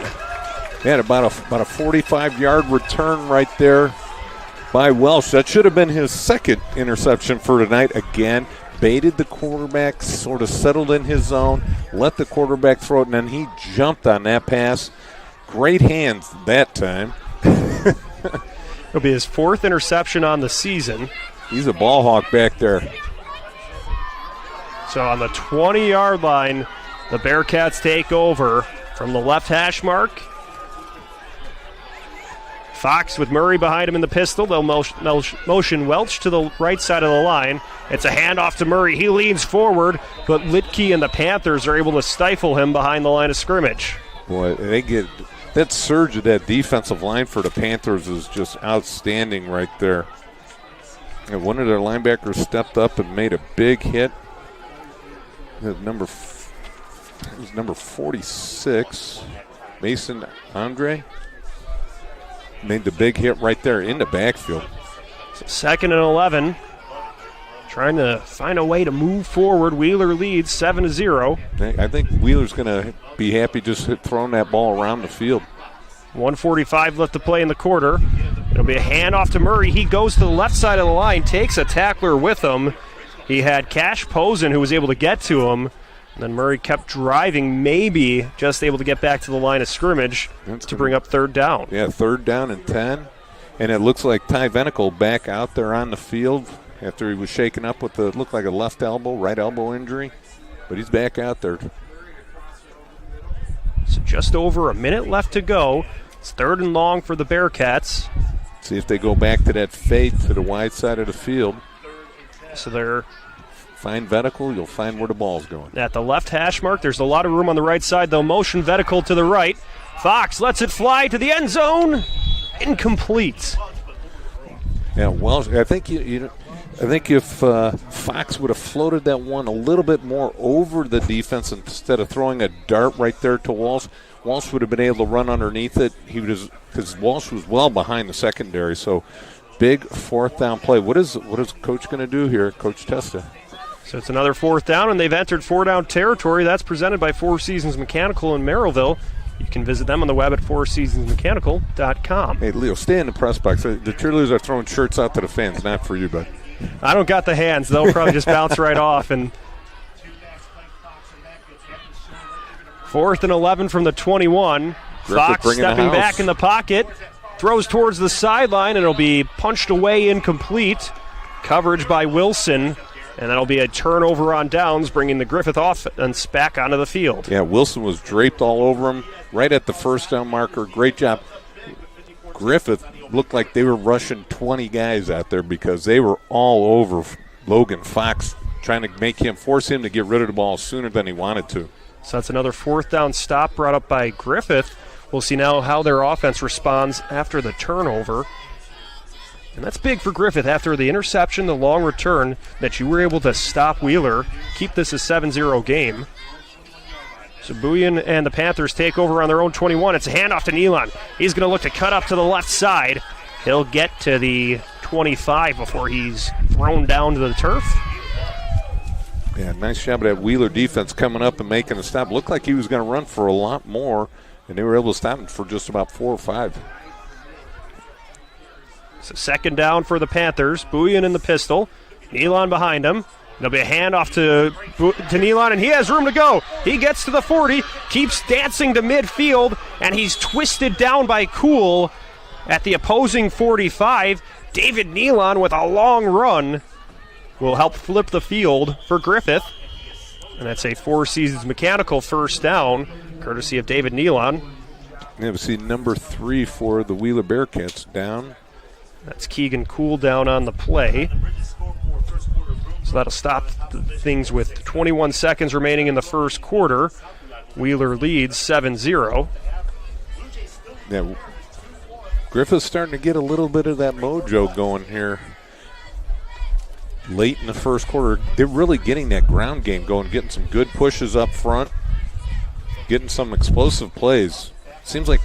Yeah, about a 45-yard return right there by Welch. That should have been his 2nd interception for tonight. Again, baited the quarterback, sort of settled in his zone, let the quarterback throw it, and then he jumped on that pass. Great hands that time. It'll be his 4th interception on the season. He's a ball hawk back there. So on the 20-yard line, the Bearcats take over from the left hash mark. Fox with Murray behind him in the pistol. They'll motion Welch to the right side of the line. It's a handoff to Murray. He leans forward, but Litke and the Panthers are able to stifle him behind the line of scrimmage. Boy, they get that surge of that defensive line for the Panthers is just outstanding right there. And one of their linebackers stepped up and made a big hit. Number 46, Mason Andre. Made the big hit right there in the backfield. So 2nd and 11. Trying to find a way to move forward. Wheeler leads 7-0. I think Wheeler's going to be happy just throwing that ball around the field. 1:45 left to play in the quarter. It'll be a handoff to Murray. He goes to the left side of the line, takes a tackler with him. He had Cash Posen who was able to get to him. And then Murray kept driving, maybe just able to get back to the line of scrimmage to bring up 3rd down. Yeah, 3rd down and 10. And it looks like Ty Venical back out there on the field after he was shaken up with looked like a left elbow, right elbow injury. But he's back out there. So just over a minute left to go. It's 3rd and long for the Bearcats. See if they go back to that fade to the wide side of the field. So they're find Vetical, you'll find where the ball's going. At the left hash mark, there's a lot of room on the right side. They'll motion Vetical to the right. Fox lets it fly to the end zone. Incomplete. Yeah, well, I think if Fox would have floated that one a little bit more over the defense instead of throwing a dart right there to Walsh, Walsh would have been able to run underneath it. Because Walsh was well behind the secondary. So big 4th down play. What is Coach going to do here, Coach Testa? So it's another 4th down, and they've entered 4-down territory. That's presented by Four Seasons Mechanical in Merrillville. You can visit them on the web at fourseasonsmechanical.com. Hey, Leo, stay in the press box. The cheerleaders are throwing shirts out to the fans, not for you, but I don't got the hands. They'll probably just bounce right off. And 4th and 11 from the 21. Fox stepping back in the pocket. Throws towards the sideline, and it'll be punched away incomplete. Coverage by Wilson. And that'll be a turnover on downs, bringing the Griffith offense back onto the field. Yeah, Wilson was draped all over him right at the first down marker. Great job. Griffith looked like they were rushing 20 guys out there because they were all over Logan Fox, trying to force him to get rid of the ball sooner than he wanted to. So that's another 4th down stop brought up by Griffith. We'll see now how their offense responds after the turnover. And that's big for Griffith after the interception, the long return, that you were able to stop Wheeler, keep this a 7-0 game. So Buyan and the Panthers take over on their own 21. It's a handoff to Nealon. He's going to look to cut up to the left side. He'll get to the 25 before he's thrown down to the turf. Yeah, nice job of that Wheeler defense coming up and making a stop. Looked like he was going to run for a lot more, and they were able to stop him for just about 4 or 5. So 2nd down for the Panthers. Buyan in the pistol. Nealon behind him. There'll be a handoff to Nealon, and he has room to go. He gets to the 40, keeps dancing to midfield, and he's twisted down by Kuhl at the opposing 45. David Nealon with a long run will help flip the field for Griffith. And that's a Four Seasons Mechanical first down, courtesy of David Nealon. Yeah, we see number 3 for the Wheeler Bearcats down. That's Keegan Kuhl down on the play. So that'll stop things with 21 seconds remaining in the first quarter. Wheeler leads 7-0. Yeah, Griffith's starting to get a little bit of that mojo going here. Late in the first quarter, they're really getting that ground game going, getting some good pushes up front, getting some explosive plays. Seems like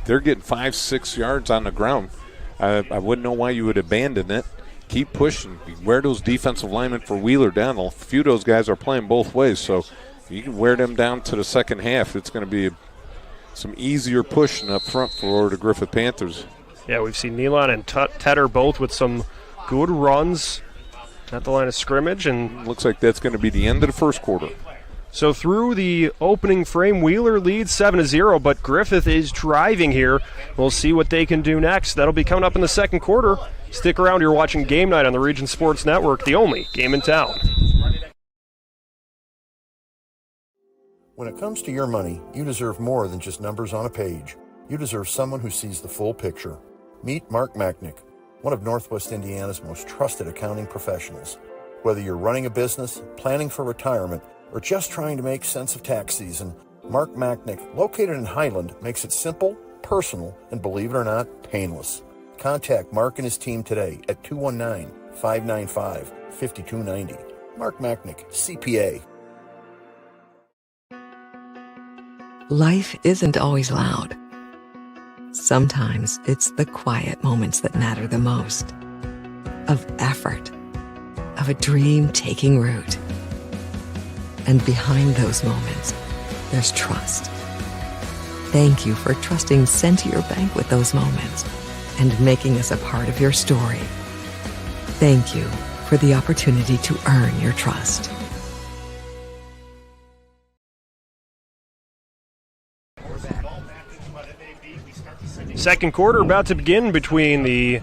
they're getting 5-6 yards on the ground. I wouldn't know why you would abandon it. Keep pushing. Wear those defensive linemen for Wheeler down. A few of those guys are playing both ways, so you can wear them down to the second half. It's going to be some easier pushing up front for the Griffith Panthers. Yeah, we've seen Nealon and Tedder both with some good runs at the line of scrimmage. And looks like that's going to be the end of the first quarter. So through the opening frame, Wheeler leads 7-0, but Griffith is driving here. We'll see what they can do next. That'll be coming up in the second quarter. Stick around. You're watching Game Night on the Region Sports Network, the only game in town. When it comes to your money, you deserve more than just numbers on a page. You deserve someone who sees the full picture. Meet Mark Machnick, one of Northwest Indiana's most trusted accounting professionals. Whether you're running a business, planning for retirement, or just trying to make sense of tax season, Mark Machnick, located in Highland, makes it simple, personal, and believe it or not, painless. Contact Mark and his team today at 219-595-5290. Mark Machnick, CPA. Life isn't always loud. Sometimes it's the quiet moments that matter the most. Of effort, of a dream taking root. And behind those moments, there's trust. Thank you for trusting Centier Bank with those moments and making us a part of your story. Thank you for the opportunity to earn your trust. Second quarter about to begin between the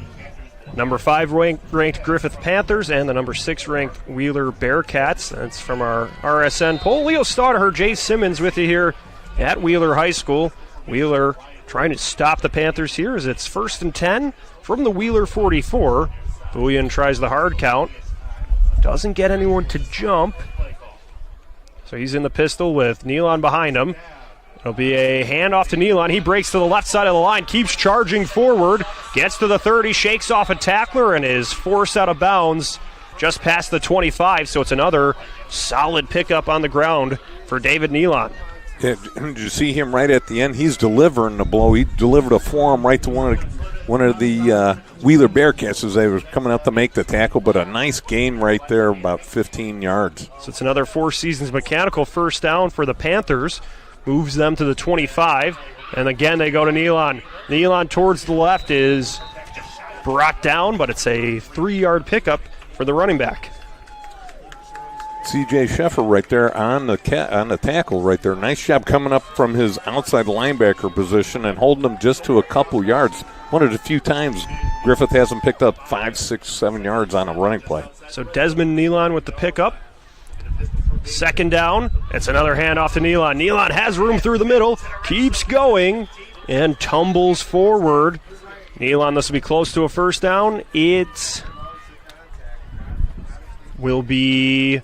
number 5 ranked Griffith Panthers and the number 6 ranked Wheeler Bearcats. That's from our RSN poll. Leo Staudaher, Jay Simmons with you here at Wheeler High School. Wheeler trying to stop the Panthers here as it's 1st and 10 from the Wheeler 44. Buyan tries the hard count. Doesn't get anyone to jump. So he's in the pistol with Nealon behind him. It'll be a handoff to Nealon. He breaks to the left side of the line, keeps charging forward, gets to the 30, shakes off a tackler, and is forced out of bounds just past the 25. So it's another solid pickup on the ground for David Nealon. Yeah, did you see him right at the end? He's delivering the blow. He delivered a forearm right to one of the Wheeler Bearcats as they were coming out to make the tackle, but a nice gain right there, about 15 yards. So it's another Four Seasons Mechanical first down for the Panthers. Moves them to the 25, and again they go to Nealon. Nealon towards the left is brought down, but it's a 3-yard pickup for the running back. C.J. Sheffer right there on the tackle right there. Nice job coming up from his outside linebacker position and holding him just to a couple yards. One of the few times Griffith hasn't picked up 5, 6, 7 yards on a running play. So Desmond Nealon with the pickup. Second down. It's another handoff to Nealon. Nealon has room through the middle, keeps going, and tumbles forward. Nealon, this will be close to a first down. It will be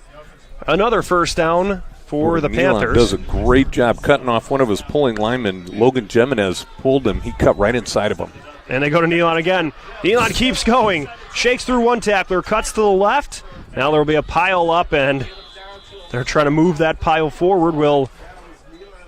another first down for the Nealon Panthers. Does a great job cutting off one of his pulling linemen. Logan Jimenez pulled him. He cut right inside of him. And they go to Nealon again. Nealon keeps going. Shakes through one tackler, cuts to the left. Now there will be a pile up, and they're trying to move that pile forward. We'll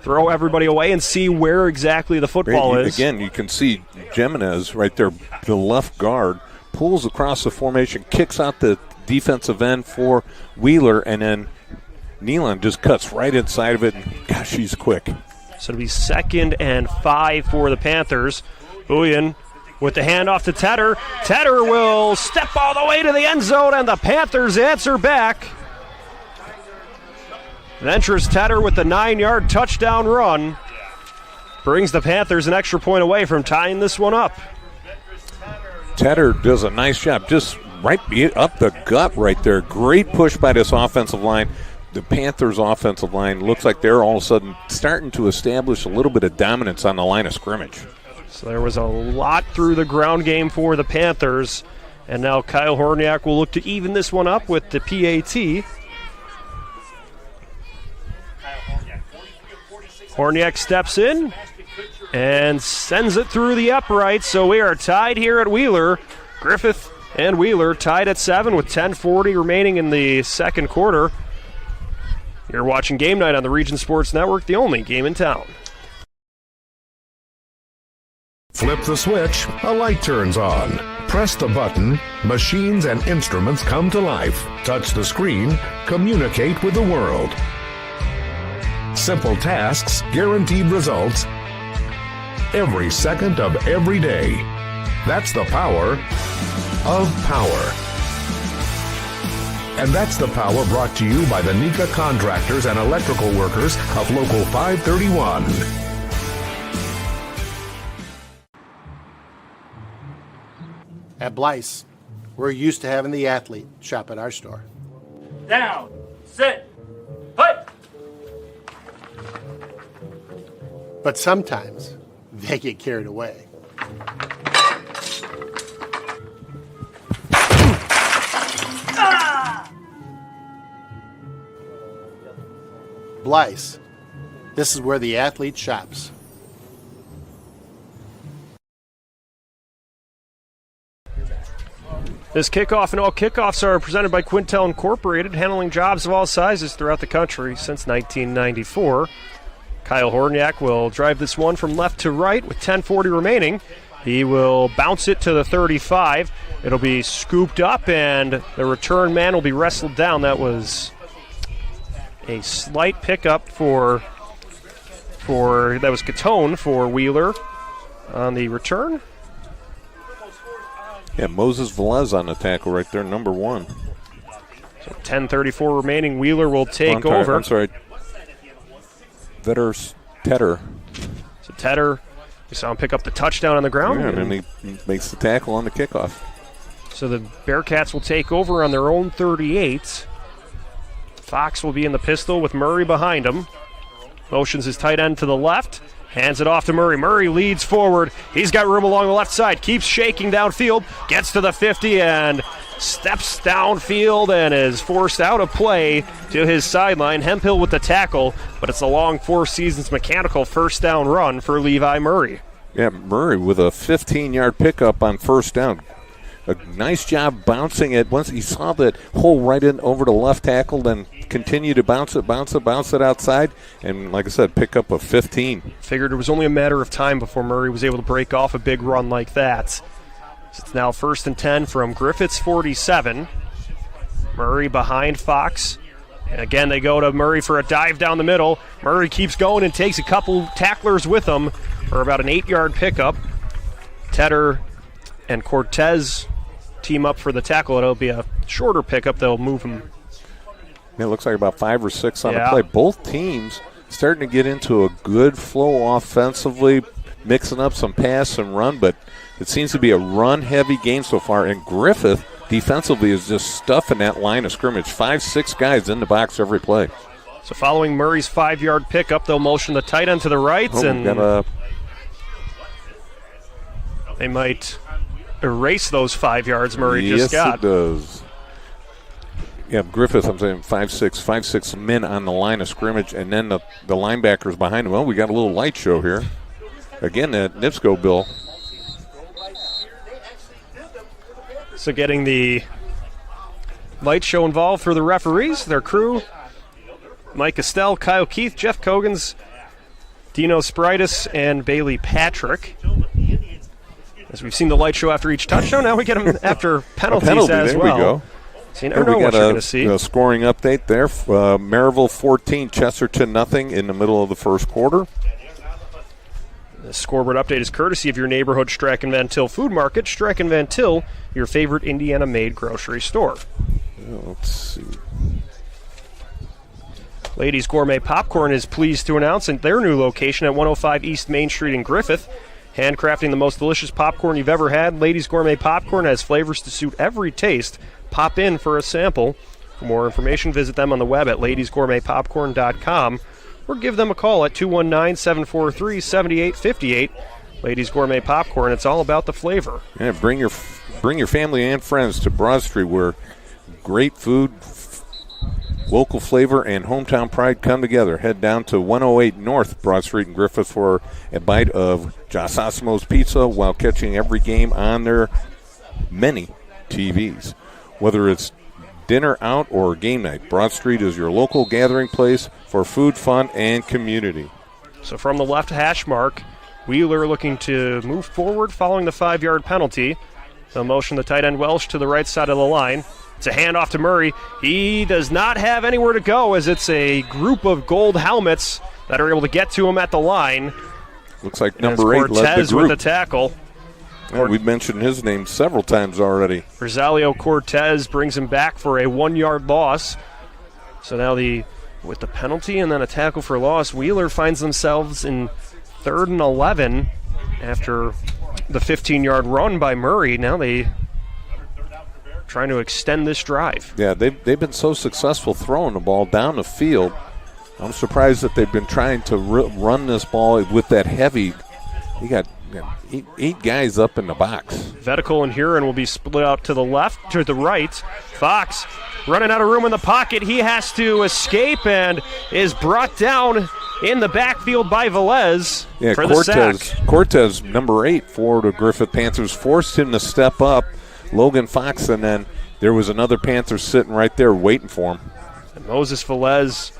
throw everybody away and see where exactly the football is. Again, you can see Jimenez right there, the left guard, pulls across the formation, kicks out the defensive end for Wheeler, and then Nealon just cuts right inside of it. And gosh, he's quick. So it'll be 2nd and 5 for the Panthers. Bouillon with the handoff to Tedder. Tedder will step all the way to the end zone, and the Panthers answer back. Ventures Tedder with the 9-yard touchdown run. Brings the Panthers an extra point away from tying this one up. Tedder does a nice job, just right up the gut right there. Great push by this offensive line. The Panthers' offensive line looks like they're all of a sudden starting to establish a little bit of dominance on the line of scrimmage. So there was a lot through the ground game for the Panthers. And now Kyle Horniak will look to even this one up with the PAT. Horniak steps in and sends it through the uprights. So we are tied here at Wheeler. Griffith and Wheeler tied at 7 with 10:40 remaining in the second quarter. You're watching Game Night on the Region Sports Network, the only game in town. Flip the switch, a light turns on. Press the button, machines and instruments come to life. Touch the screen, communicate with the world. Simple tasks, guaranteed results, every second of every day. That's the power of power. And that's the power brought to you by the Nika Contractors and Electrical Workers of Local 531. At Blyce, we're used to having the athlete shop at our store. Down, sit, put. But sometimes they get carried away. Blyce, this is where the athlete shops. This kickoff and all kickoffs are presented by Quintel Incorporated, handling jobs of all sizes throughout the country since 1994. Kyle Horniak will drive this one from left to right with 10:40 remaining. He will bounce it to the 35. It'll be scooped up, and the return man will be wrestled down. That was a slight pickup that was Catone for Wheeler on the return. Yeah, Moses Velez on the tackle right there, number 1. So 10:34 remaining. Wheeler will take over. I'm sorry. Tedder. So Tedder, we saw him pick up the touchdown on the ground. Yeah, and he makes the tackle on the kickoff. So the Bearcats will take over on their own 38. Fox will be in the pistol with Murray behind him. Motions his tight end to the left. Hands it off to Murray. Murray leads forward. He's got room along the left side. Keeps shaking downfield. Gets to the 50 and steps downfield and is forced out of play to his sideline. Hemphill with the tackle, but it's a long Four Seasons mechanical first down run for Levi Murray. Yeah, Murray with a 15-yard pickup on first down. A nice job bouncing it. Once he saw that hole right in over the left tackle, then continue to bounce it outside, and like I said, pick up a 15. Figured it was only a matter of time before Murray was able to break off a big run like that. So it's now 1st and 10 from Griffith's 47. Murray behind Fox. And again, they go to Murray for a dive down the middle. Murray keeps going and takes a couple tacklers with him for about an 8-yard pickup. Tedder and Cortez team up for the tackle. It'll be a shorter pickup. They'll move him. It looks like about 5 or 6 on the play. Both teams starting to get into a good flow offensively, mixing up some pass and run, but it seems to be a run-heavy game so far. And Griffith defensively is just stuffing that line of scrimmage. 5-6 guys in the box every play. So following Murray's 5-yard pickup, they'll motion the tight end to the right, and they might erase those 5 yards Murray just got. Yes, it does. Yeah, Griffith, I'm saying 5-6 men on the line of scrimmage, and then the linebackers behind him. Well, we got a little light show here. Again, that NIPSCO bill. So getting the light show involved for the referees, their crew, Mike Estelle, Kyle Keith, Jeff Cogans, Dino Spritis, and Bailey Patrick. As we've seen the light show after each touchdown, now we get them after penalties as well. There we go. So you never know what you're going to see. A scoring update there. Maryville 14, Chesterton nothing in the middle of the first quarter. The scoreboard update is courtesy of your neighborhood Strachan Van Til Food Market. Strachan Van Til, your favorite Indiana-made grocery store. Let's see. Ladies Gourmet Popcorn is pleased to announce their new location at 105 East Main Street in Griffith. Handcrafting the most delicious popcorn you've ever had, Ladies Gourmet Popcorn has flavors to suit every taste. Pop in for a sample. For more information, visit them on the web at ladiesgourmetpopcorn.com or give them a call at 219-743-7858. Ladies Gourmet Popcorn, it's all about the flavor. Yeah, bring your family and friends to Broad Street where great food, local flavor, and hometown pride come together. Head down to 108 North Broad Street in Griffith for a bite of Jos Asimo's Pizza while catching every game on their many TVs. Whether it's dinner out or game night, Broad Street is your local gathering place for food, fun, and community. So from the left hash mark, Wheeler looking to move forward following the 5-yard penalty. They'll motion the tight end Welsh to the right side of the line. It's a handoff to Murray. He does not have anywhere to go as it's a group of gold helmets that are able to get to him at the line. Looks like number 8 led the group. Cortez with the tackle. Yeah, we've mentioned his name several times already. Rosalio Cortez brings him back for a 1-yard loss. So now with the penalty and then a tackle for loss, Wheeler finds themselves in 3rd and 11 after the 15-yard run by Murray. Now they trying to extend this drive. Yeah, they've been so successful throwing the ball down the field. I'm surprised that they've been trying to run this ball with that heavy. You got 8 guys up in the box. Vetical and Huron will be split out to the left, to the right. Fox running out of room in the pocket. He has to escape and is brought down in the backfield by Velez for the sack. Cortez, number 8 for the Griffith Panthers, forced him to step up. Logan Fox, and then there was another Panther sitting right there waiting for him. And Moses Velez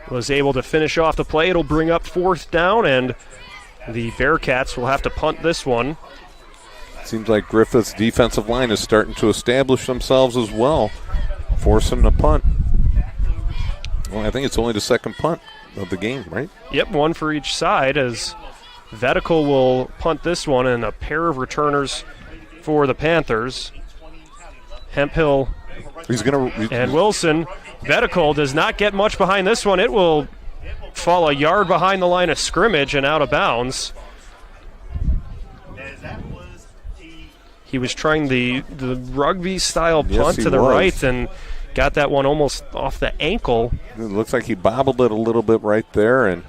was able to finish off the play. It'll bring up 4th down, and the Bearcats will have to punt this one. Seems like Griffith's defensive line is starting to establish themselves as well, forcing the punt. Well, I think it's only the second punt of the game, right? Yep, one for each side as Vetical will punt this one, and a pair of returners for the Panthers. Hemphill and Wilson. Vetical does not get much behind this one. It will fall a yard behind the line of scrimmage and out of bounds. He was trying the rugby-style punt to the right and got that one almost off the ankle. It looks like he bobbled it a little bit right there, and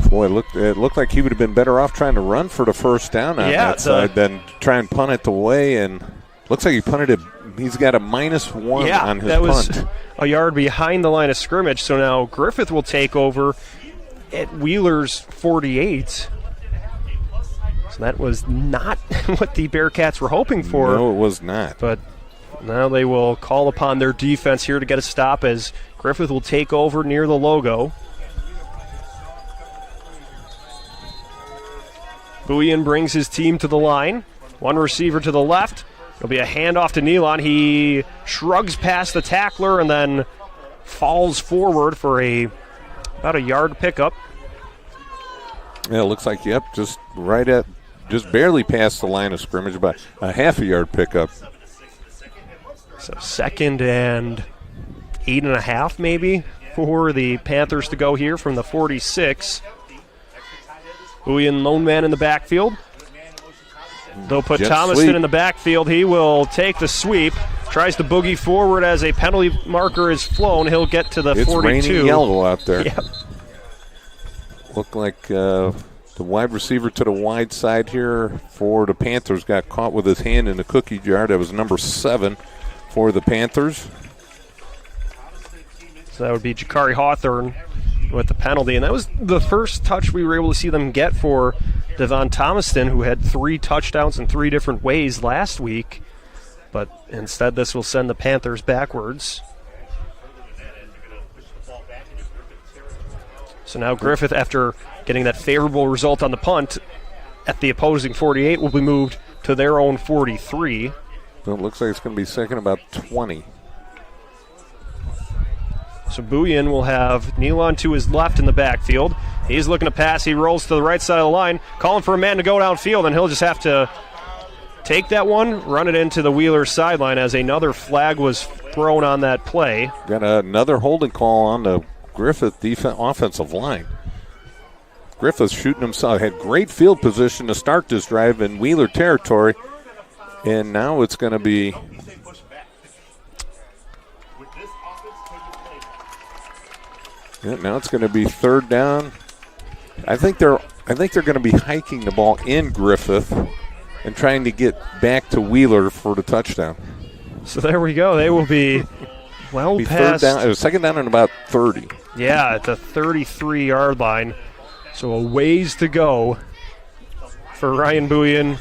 boy, it looked like he would have been better off trying to run for the first down on that side than try and punt it away. And looks like he punted it. He's got a -1 on his punt. That was a yard behind the line of scrimmage. So now Griffith will take over at Wheeler's 48. So that was not what the Bearcats were hoping for. No, it was not. But now they will call upon their defense here to get a stop as Griffith will take over near the logo. Buian brings his team to the line. One receiver to the left. It'll be a handoff to Nealon. He shrugs past the tackler and then falls forward for about a yard pickup. Yeah, it looks like, just right at just barely past the line of scrimmage, about a half a yard pickup. So 2nd and 8.5 maybe for the Panthers to go here from the 46. Buien lone man in the backfield. They'll put Thomaston in the backfield. He will take the sweep. Tries to boogie forward as a penalty marker is flown. He'll get to the 42. It's raining yellow out there. Yep. Looked like the wide receiver to the wide side here for the Panthers got caught with his hand in the cookie jar. That was number 7 for the Panthers. So that would be Jakari Hawthorne with the penalty. And that was the first touch we were able to see them get for Devon Thomaston, who had 3 touchdowns in 3 different ways last week. But instead, this will send the Panthers backwards. So now Griffith, after getting that favorable result on the punt at the opposing 48, will be moved to their own 43. Well, it looks like it's going to be second about 20. So Buien will have Nealon to his left in the backfield. He's looking to pass. He rolls to the right side of the line, calling for a man to go downfield, and he'll just have to take that one, run it into the Wheeler sideline as another flag was thrown on that play. Got another holding call on the Griffith offensive line. Griffith shooting himself, had great field position to start this drive in Wheeler territory, and now it's going to be now it's going to be 3rd down. I think they're going to be hiking the ball in Griffith and trying to get back to Wheeler for the touchdown. So there we go. They will be well past. 2nd down and about 30. Yeah, at the 33-yard line. So a ways to go for Ryan Buien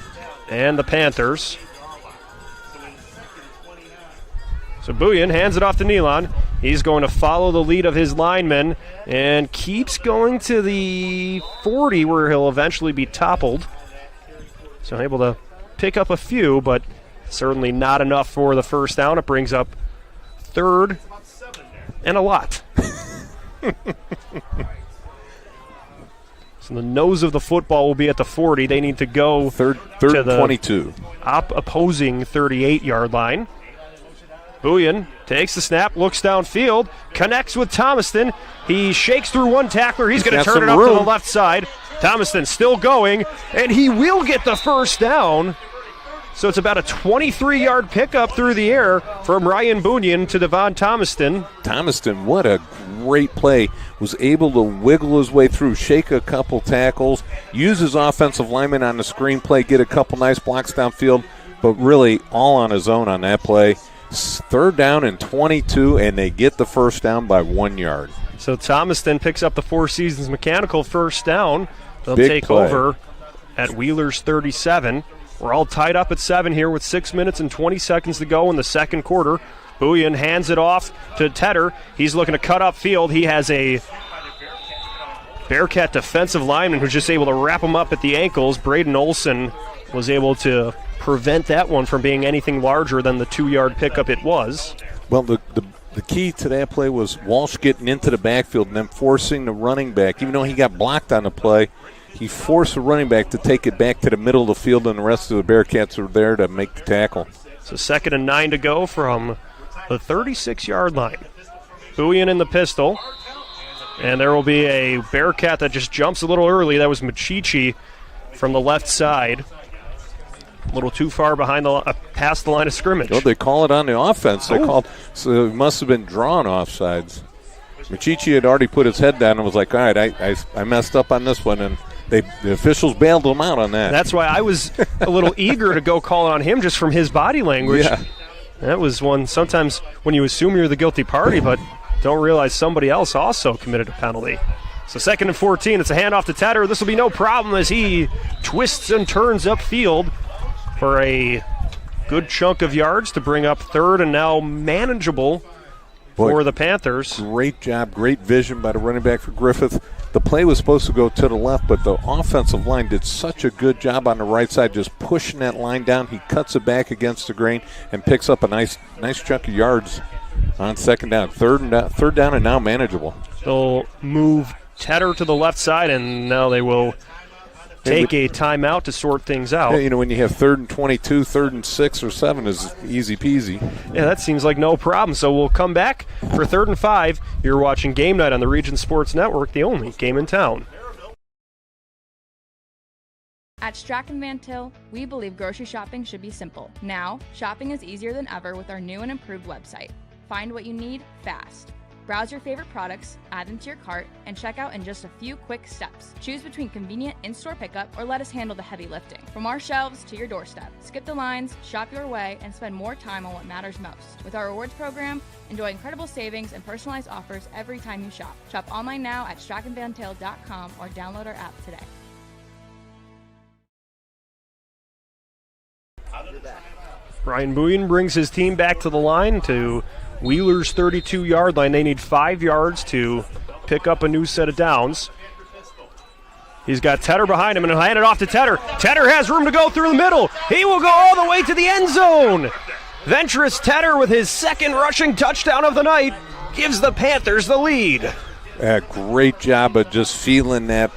and the Panthers. So Buien hands it off to Nealon. He's going to follow the lead of his linemen and keeps going to the 40 where he'll eventually be toppled. So able to pick up a few, but certainly not enough for the first down. It brings up 3rd and a lot. So the nose of the football will be at the 40. They need to go third to the 22. Opposing 38-yard line. Buien takes the snap, looks downfield, connects with Thomaston. He shakes through one tackler. He's going to turn it up to the left side. Thomaston still going, and he will get the first down. So it's about a 23-yard pickup through the air from Ryan Buien to Devon Thomaston. Thomaston, what a great play. Was able to wiggle his way through, shake a couple tackles, use his offensive lineman on the screen play, get a couple nice blocks downfield, but really all on his own on that play. 3rd down and 22, and they get the first down by 1 yard. So Thomaston picks up the Four Seasons Mechanical first down. They'll Big take play. over at Wheeler's 37. We're all tied up at 7 here with 6 minutes and 20 seconds to go in the second quarter. Buien hands it off to Tedder. He's looking to cut up field. He has a Bearcat defensive lineman who's just able to wrap him up at the ankles. Braden Olson was able to prevent that one from being anything larger than the 2-yard pickup it was. Well, the key to that play was Walsh getting into the backfield and then forcing the running back. Even though he got blocked on the play, he forced the running back to take it back to the middle of the field, and the rest of the Bearcats were there to make the tackle. So 2nd and 9 to go from the 36-yard line. Buien in the pistol. And there will be a Bearcat that just jumps a little early. That was Machichi from the left side. A little too far behind past the line of scrimmage. Oh, they call it on the offense. So it must have been drawn offsides. Machichi had already put his head down and was like, all right, I messed up on this one, and the officials bailed him out on that. That's why I was a little eager to go call it on him just from his body language. Yeah. That was one sometimes when you assume you're the guilty party, but don't realize somebody else also committed a penalty. So 2nd and 14, it's a handoff to Tedder. This will be no problem as he twists and turns upfield for a good chunk of yards to bring up 3rd and now manageable for the Panthers. Great job, great vision by the running back for Griffith. The play was supposed to go to the left, but the offensive line did such a good job on the right side just pushing that line down. He cuts it back against the grain and picks up a nice chunk of yards on 2nd down. 3rd down and now manageable. They'll move Tedder to the left side, and now they will take a timeout to sort things out. Yeah, when you have 3rd and 22, 3rd and 6 or 7 is easy peasy. Yeah, that seems like no problem. So we'll come back for 3rd and 5. You're watching Game Night on the Region Sports Network, the only game in town. At Strachan Van Til, we believe grocery shopping should be simple. Now, shopping is easier than ever with our new and improved website. Find what you need fast. Browse your favorite products, add them to your cart, and check out in just a few quick steps. Choose between convenient in-store pickup or let us handle the heavy lifting. From our shelves to your doorstep. Skip the lines, shop your way, and spend more time on what matters most. With our rewards program, enjoy incredible savings and personalized offers every time you shop. Shop online now at strachanvantil.com or download our app today. Ryan Bouillon brings his team back to the line to Wheeler's 32-yard line. They need 5 yards to pick up a new set of downs. He's got Tedder behind him, and he'll hand it off to Tedder. Tedder has room to go through the middle. He will go all the way to the end zone. Venturous Tedder with his 2nd rushing touchdown of the night gives the Panthers the lead. Great job of just feeling that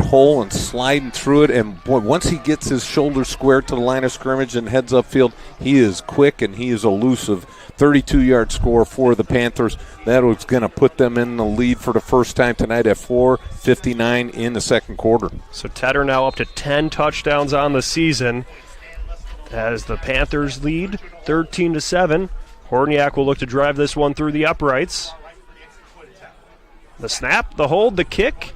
hole and sliding through it, and boy, once he gets his shoulder square to the line of scrimmage and heads upfield, he is quick and he is elusive. 32-yard score for the Panthers. That was going to put them in the lead for the first time tonight at 4:59 in the second quarter. So Tedder now up to 10 touchdowns on the season as the Panthers lead 13-7. Horniak will look to drive this one through the uprights. The snap, the hold, the kick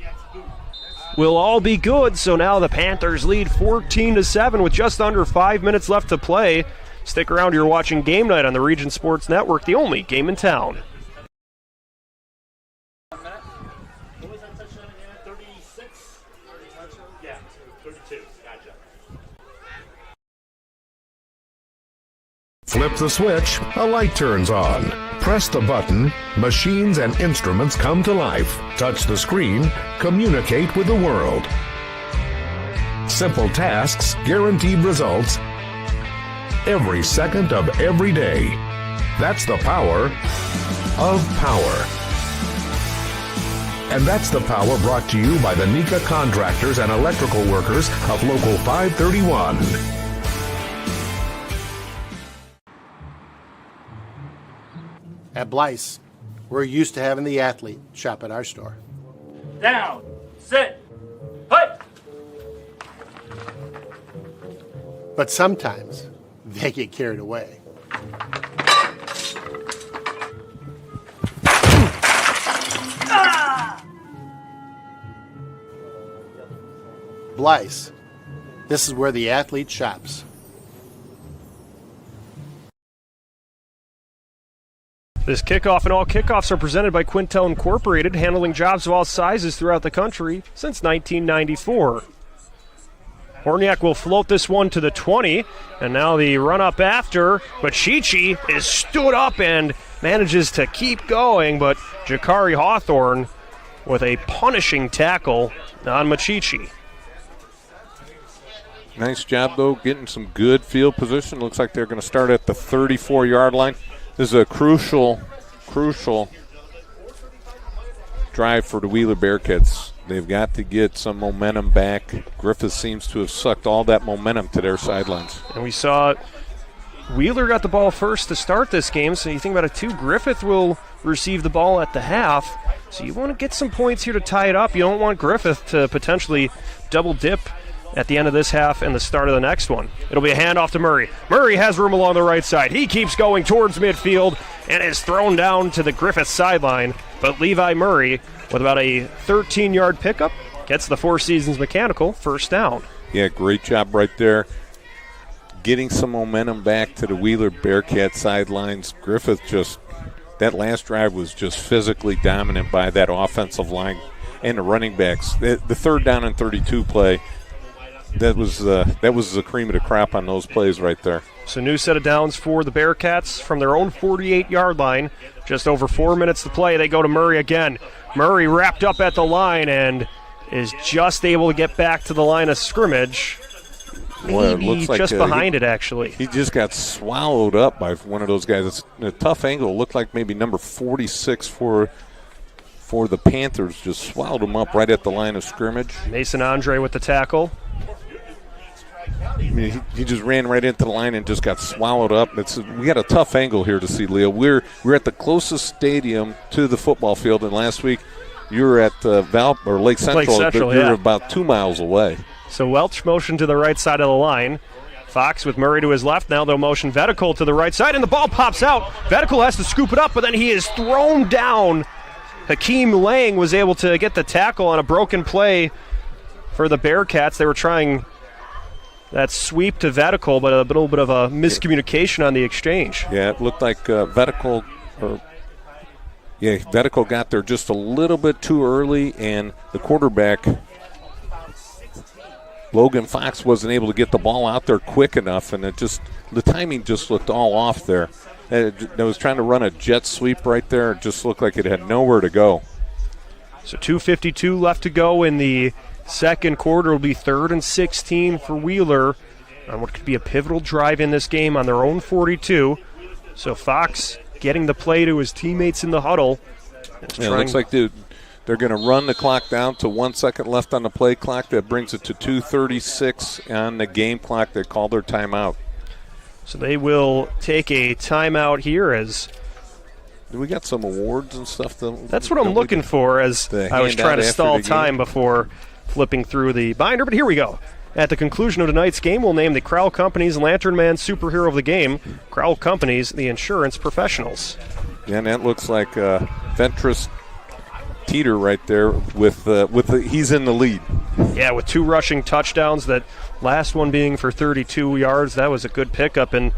will all be good. So now the Panthers lead 14-7 with just under 5 minutes left to play. Stick around, you're watching Game Night on the Region Sports Network, the only game in town. Flip the switch, a light turns on. Press the button, machines and instruments come to life. Touch the screen, communicate with the world. Simple tasks, guaranteed results, every second of every day. That's the power of power. And that's the power brought to you by the Nika contractors and electrical workers of Local 531. At Blyce, we're used to having the athlete shop at our store. Down, sit, put. But sometimes they get carried away. Blyce, this is where the athlete shops. This kickoff and all kickoffs are presented by Quintel Incorporated, handling jobs of all sizes throughout the country since 1994. Horniak will float this one to the 20, and now the run up after, but Chichi is stood up and manages to keep going, but Jakari Hawthorne with a punishing tackle on Machichi. Nice job, though, getting some good field position. Looks like they're going to start at the 34-yard line. This is a crucial drive for the Wheeler Bearcats. They've got to get some momentum back. Griffith seems to have sucked all that momentum to their sidelines. And we saw Wheeler got the ball first to start this game, so you think about it too. Griffith will receive the ball at the half, so you want to get some points here to tie it up. You don't want Griffith to potentially double dip at the end of this half and the start of the next one. It'll be a handoff to Murray. Murray has room along the right side. He keeps going towards midfield and is thrown down to the Griffith sideline. But Levi Murray, with about a 13-yard pickup, gets the Four Seasons Mechanical first down. Yeah, great job right there. Getting some momentum back to the Wheeler Bearcat sidelines. Griffith that last drive was just physically dominant by that offensive line and the running backs. The 3rd down and 32 play, that was the cream of the crop on those plays right there. So new set of downs for the Bearcats from their own 48-yard line. Just over 4 minutes to play. They go to Murray again. Murray wrapped up at the line and is just able to get back to the line of scrimmage. Well, Maybe it looks like just behind it, actually. He just got swallowed up by one of those guys. It's a tough angle. It looked like maybe number 46 for for the Panthers just swallowed him up right at the line of scrimmage. Mason Andre with the tackle. I mean, he just ran right into the line and just got swallowed up. We got a tough angle here to see, Leo. We're at the closest stadium to the football field, and last week you were at Lake Central. You're about 2 miles away. So Welch motioned to the right side of the line. Fox with Murray to his left. Now they'll motion Vetical to the right side, and the ball pops out. Vetical has to scoop it up, but then he is thrown down. Hakeem Lang was able to get the tackle on a broken play for the Bearcats. They were trying that sweep to Vetical, but a little bit of a miscommunication on the exchange. Yeah, it looked like Vetical got there just a little bit too early, and the quarterback, Logan Fox, wasn't able to get the ball out there quick enough, and the timing just looked all off there. It was trying to run a jet sweep right there. It just looked like it had nowhere to go. So 2:52 left to go in the second quarter. Will be 3rd and 16 for Wheeler on what could be a pivotal drive in this game on their own 42. So Fox getting the play to his teammates in the huddle. It looks like they're going to run the clock down to 1 second left on the play clock. That brings it to 2:36 on the game clock. They call their timeout. So they will take a timeout here as... Do we got some awards and stuff? That's what I'm looking for as I was trying to stall time before flipping through the binder. But here we go. At the conclusion of tonight's game, we'll name the Crowell Companies Lantern Man Superhero of the Game. Crowell Companies, the insurance professionals. Yeah, and that looks like Ventress Teeter right there he's in the lead. Yeah, with 2 rushing touchdowns, that last one being for 32 yards. That was a good pickup, and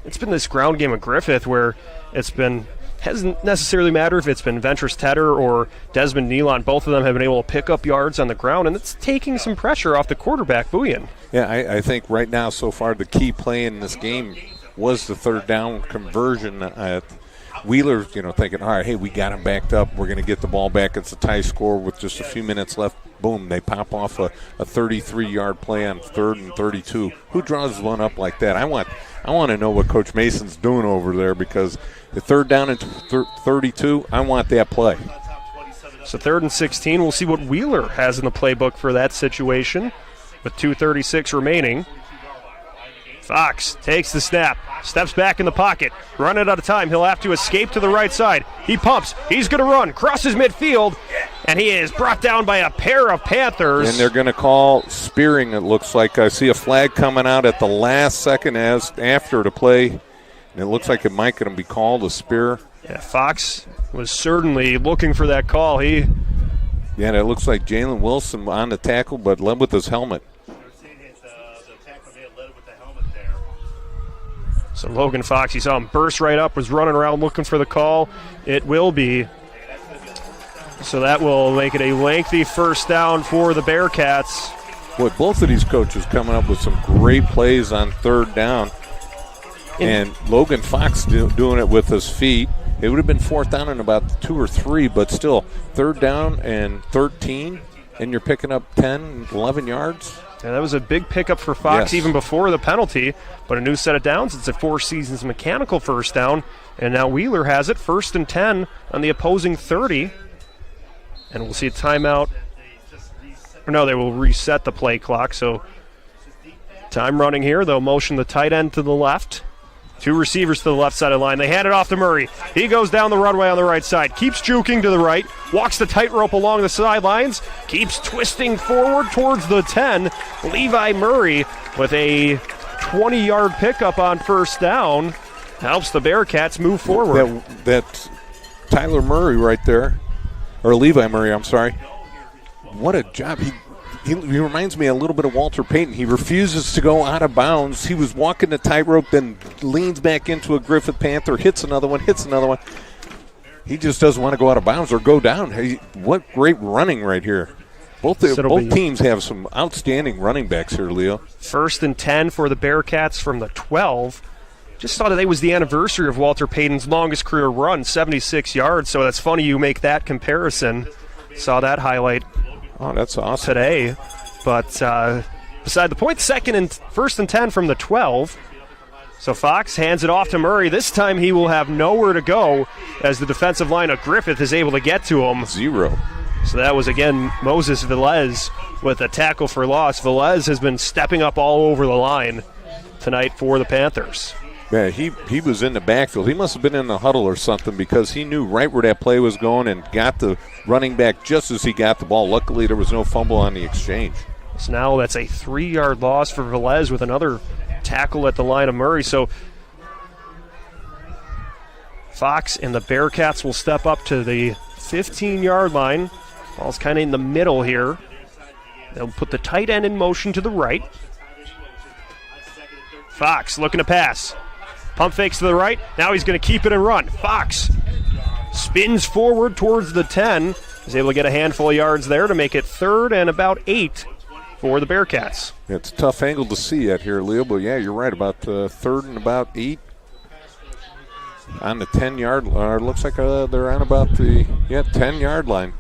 it's been this ground game of Griffith where hasn't necessarily mattered if it's been Ventress Tedder or Desmond Nealon. Both of them have been able to pick up yards on the ground, and it's taking some pressure off the quarterback, Buyan. Yeah, I think right now so far the key play in this game was the 3rd down conversion. Wheeler, thinking, all right, hey, we got him backed up. We're going to get the ball back. It's a tie score with just a few minutes left. Boom, they pop off a 33-yard play on 3rd and 32. Who draws one up like that? I want to know what Coach Mason's doing over there, because the 3rd down and 32, I want that play. So 3rd and 16, we'll see what Wheeler has in the playbook for that situation with 2:36 remaining. Fox takes the snap, steps back in the pocket, running out of time. He'll have to escape to the right side. He pumps, he's going to run, crosses midfield, and he is brought down by a pair of Panthers. And they're going to call spearing, it looks like. I see a flag coming out at the last second after the play, and it looks like it might going to be called a spear. Yeah, Fox was certainly looking for that call. Yeah, and it looks like Jalen Wilson on the tackle, but led with his helmet. So Logan Fox, you saw him burst right up, was running around looking for the call. It will be. So that will make it a lengthy 1st down for the Bearcats. Boy, both of these coaches coming up with some great plays on 3rd down. And Logan Fox doing it with his feet. It would have been 4th down in about 2 or 3, but still 3rd down and 13, and you're picking up 10, 11 yards. Yeah, that was a big pickup for Fox even before the penalty, but a new set of downs. It's a 4 seasons mechanical 1st down, and now Wheeler has it, 1st and 10 on the opposing 30. And we'll see a timeout. No, they will reset the play clock, so time running here. They'll motion the tight end to the left. 2 receivers to the left side of the line. They hand it off to Murray. He goes down the runway on the right side, keeps juking to the right, walks the tightrope along the sidelines, keeps twisting forward towards the 10. Levi Murray with a 20-yard pickup on 1st down helps the Bearcats move forward. That Tyler Murray right there, or Levi Murray, I'm sorry. What a job. He reminds me a little bit of Walter Payton. He refuses to go out of bounds. He was walking the tightrope, then leans back into a Griffith Panther, hits another one. He just doesn't want to go out of bounds or go down. Hey, what great running right here. Both teams have some outstanding running backs here, Leo. 1st and 10 for the Bearcats from the 12. Just thought today was the anniversary of Walter Payton's longest career run, 76 yards. So that's funny you make that comparison. Saw that highlight. Oh, that's awesome. Today. But beside the point, 1st and 10 from the 12. So Fox hands it off to Murray. This time he will have nowhere to go as the defensive line of Griffith is able to get to him. 0. So that was, again, Moses Velez with a tackle for loss. Velez has been stepping up all over the line tonight for the Panthers. Yeah, he was in the backfield. He must have been in the huddle or something because he knew right where that play was going and got the running back just as he got the ball. Luckily, there was no fumble on the exchange. So now that's a 3-yard loss for Velez with another tackle at the line of Murray. So Fox and the Bearcats will step up to the 15-yard line. Ball's kind of in the middle here. They'll put the tight end in motion to the right. Fox looking to pass. Pump fakes to the right. Now he's going to keep it and run. Fox spins forward towards the 10. He's able to get a handful of yards there to make it 3rd and about 8 for the Bearcats. It's a tough angle to see at here, Leo, but yeah, you're right. About 3rd and about 8 on the 10-yard line. Looks like they're on about the 10-yard line.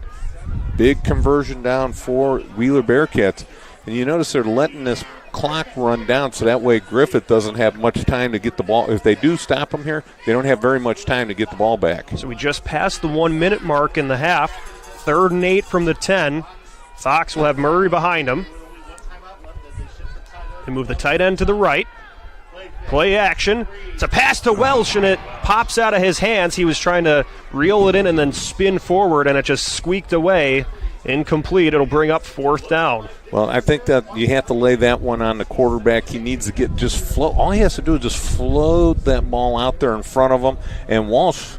Big conversion down for Wheeler Bearcats. And you notice they're letting this clock run down so that way Griffith doesn't have much time to get the ball. If they do stop him here, they don't have very much time to get the ball back. So we just passed the 1-minute mark in the half. 3rd and 8 from the 10. Fox will have Murray behind him. They move the tight end to the right. Play action. It's a pass to Welsh, and it pops out of his hands. He was trying to reel it in and then spin forward, and it just squeaked away. Incomplete. It'll bring up 4th down. Well, I think that you have to lay that one on the quarterback. He needs to get just float. All he has to do is just float that ball out there in front of him. And Walsh,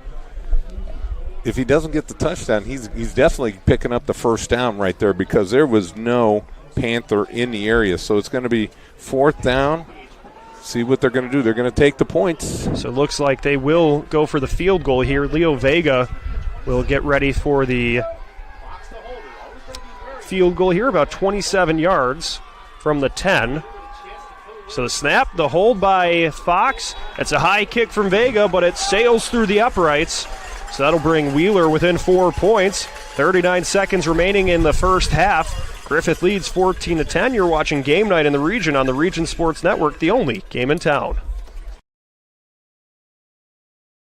if he doesn't get the touchdown, he's definitely picking up the 1st down right there because there was no Panther in the area. So it's going to be 4th down. See what they're going to do. They're going to take the points. So it looks like they will go for the field goal here. Leo Vega will get ready for the field goal here, about 27 yards from the 10. So the snap, the hold by Fox. It's a high kick from Vega, but it sails through the uprights. So that'll bring Wheeler within 4 points. 39 seconds remaining in the first half. Griffith leads 14-10. You're watching Game Night in the Region on the Region Sports Network, the only game in town.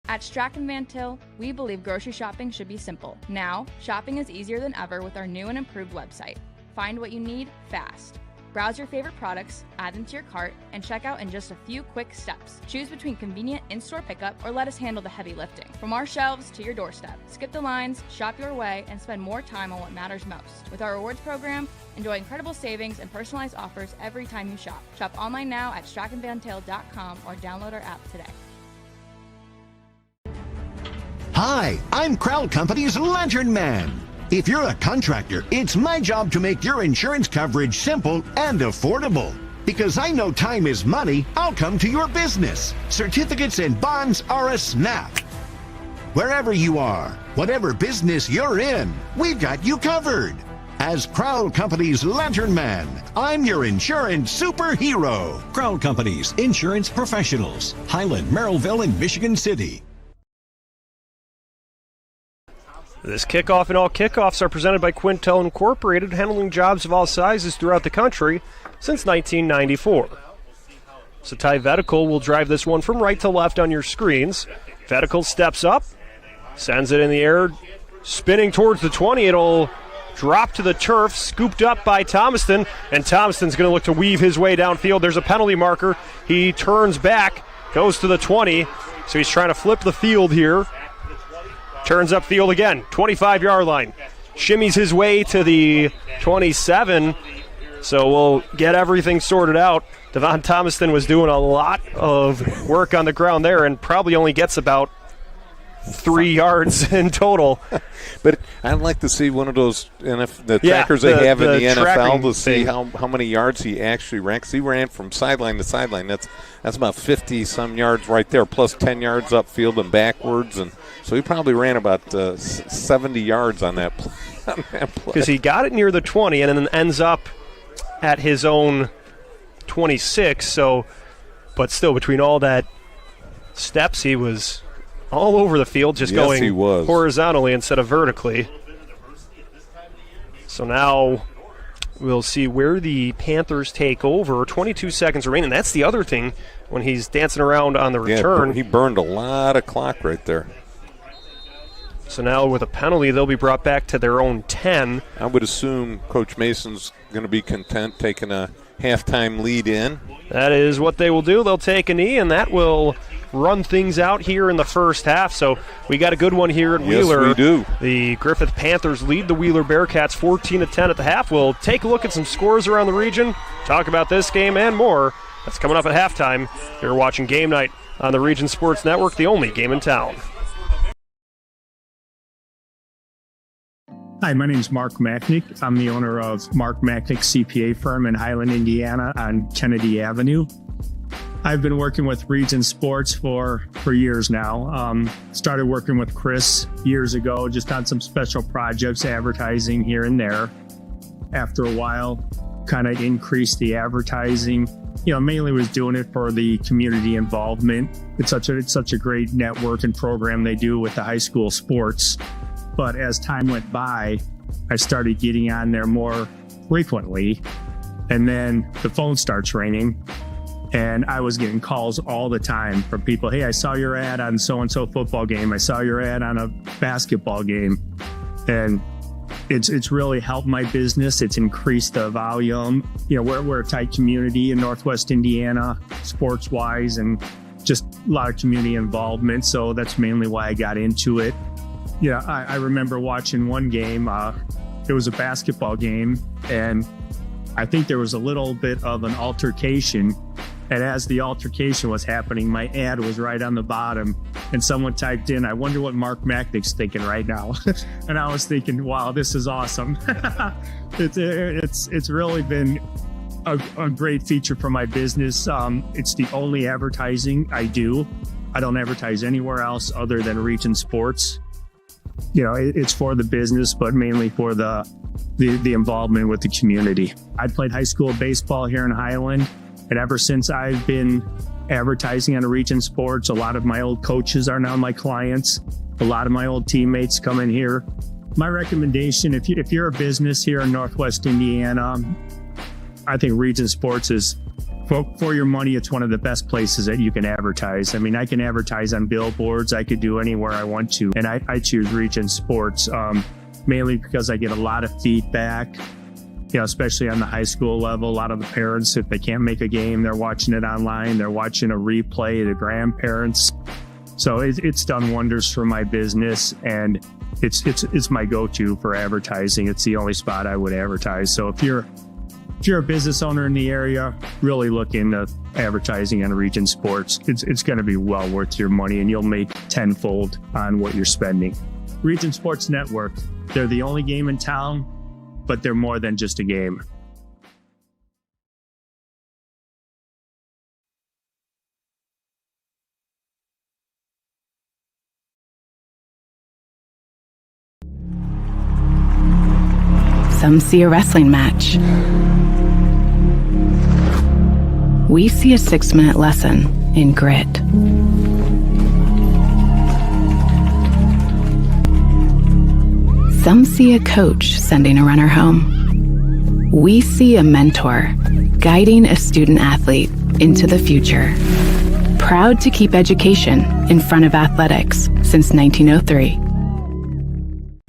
At Strachan Van Til, we believe grocery shopping should be simple. Now, shopping is easier than ever with our new and improved website. Find what you need fast. Browse your favorite products, add them to your cart, and check out in just a few quick steps. Choose between convenient in-store pickup or let us handle the heavy lifting. From our shelves to your doorstep. Skip the lines, shop your way, and spend more time on what matters most. With our rewards program, enjoy incredible savings and personalized offers every time you shop. Shop online now at strachanvantil.com or download our app today. Hi, I'm Crowd Company's Lantern Man. If you're a contractor, it's my job to make your insurance coverage simple and affordable. Because I know time is money, I'll come to your business. Certificates and bonds are a snap. Wherever you are, whatever business you're in, we've got you covered. As Crowd Company's Lantern Man, I'm your insurance superhero. Crowd Companies, insurance professionals. Highland, Merrillville, and Michigan City. This kickoff and all kickoffs are presented by Quintel Incorporated, handling jobs of all sizes throughout the country since 1994. So Ty Vetical will drive this one from right to left on your screens. Vetical steps up, sends it in the air, spinning towards the 20. It'll drop to the turf, scooped up by Thomaston, and Thomaston's going to look to weave his way downfield. There's a penalty marker. He turns back, goes to the 20, so he's trying to flip the field here. Turns upfield again, 25-yard line. Shimmies his way to the 27. So we'll get everything sorted out. Devon Thomaston was doing a lot of work on the ground there and probably only gets about 3 yards in total. But I'd like to see one of those the trackers they have in the NFL to see how many yards he actually ran. 'Cause he ran from sideline to sideline. That's about 50-some yards right there, plus 10 yards upfield and backwards. And so he probably ran about 70 yards on that play. Because he got it near the 20 and then ends up at his own 26. So, but still, between all that steps, he was all over the field, just going horizontally instead of vertically. So now We'll see where the Panthers take over. 22 seconds remaining. That's the other thing when he's dancing around on the return. Yeah, he burned a lot of clock right there. So now with a penalty, they'll be brought back to their own 10. I would assume Coach Mason's going to be content taking a halftime lead in. That is what they will do. They'll take a knee, and that will run things out here in the first half. So we got a good one here at Wheeler. Yes, we do. The Griffith Panthers lead the Wheeler Bearcats 14-10 at the half. We'll take a look at some scores around the region, talk about this game and more. That's coming up at halftime. You're watching Game Night on the Region Sports Network, the only game in town. Hi, my name is Mark Machnick. I'm the owner of Mark Machnick CPA firm in Highland, Indiana on Kennedy Avenue. I've been working with Region Sports for years now. Started working with Chris years ago, just on some special projects, advertising here and there. After a while, kind of increased the advertising. Mainly was doing it for the community involvement. It's such a great network and program they do with the high school sports. But as time went by, I started getting on there more frequently. And then the phone starts ringing. And I was getting calls all the time from people. Hey, I saw your ad on so-and-so football game. I saw your ad on a basketball game. And it's really helped my business. It's increased the volume. We're a tight community in Northwest Indiana, sports-wise, and just a lot of community involvement. So that's mainly why I got into it. I remember watching one game. It was a basketball game, and I think there was a little bit of an altercation. And as the altercation was happening, my ad was right on the bottom, and someone typed in, "I wonder what Mark Machnick's thinking right now." And I was thinking, "Wow, this is awesome." It's really been a great feature for my business. It's the only advertising I do. I don't advertise anywhere else other than Region Sports. It's for the business, but mainly for the involvement with the community. I played high school baseball here in Highland, and ever since I've been advertising on Region Sports, a lot of my old coaches are now my clients. A lot of my old teammates come in here. My recommendation, if you're a business here in Northwest Indiana, I think Region Sports is, for your money, it's one of the best places that you can advertise. I mean, I can advertise on billboards. I could do anywhere I want to. And I choose Region Sports, mainly because I get a lot of feedback, especially on the high school level. A lot of the parents, if they can't make a game, they're watching it online. They're watching a replay, the grandparents. So it's done wonders for my business, and it's my go-to for advertising. It's the only spot I would advertise. So if you're a business owner in the area, really look into advertising on Region Sports. It's going to be well worth your money, and you'll make tenfold on what you're spending. Region Sports Network, they're the only game in town, but they're more than just a game. Some see a wrestling match. We see a 6-minute lesson in grit. Some see a coach sending a runner home. We see a mentor guiding a student athlete into the future. Proud to keep education in front of athletics since 1903.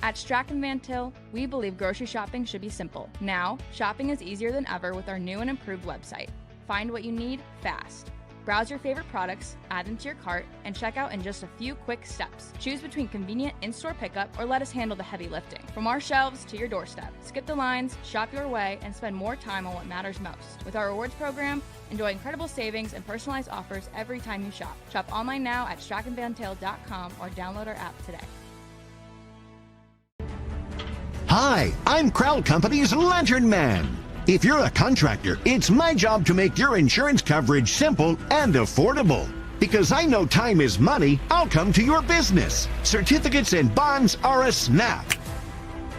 At Strachan Van Til, we believe grocery shopping should be simple. Now, shopping is easier than ever with our new and improved website. Find what you need fast. Browse your favorite products, add them to your cart, and check out in just a few quick steps. Choose between convenient in-store pickup or let us handle the heavy lifting. From our shelves to your doorstep, skip the lines, shop your way, and spend more time on what matters most. With our rewards program, enjoy incredible savings and personalized offers every time you shop. Shop online now at strachanvantil.com or download our app today. Hi, I'm Crowd Company's Lantern Man. If you're a contractor, it's my job to make your insurance coverage simple and affordable. Because I know time is money, I'll come to your business. Certificates and bonds are a snap.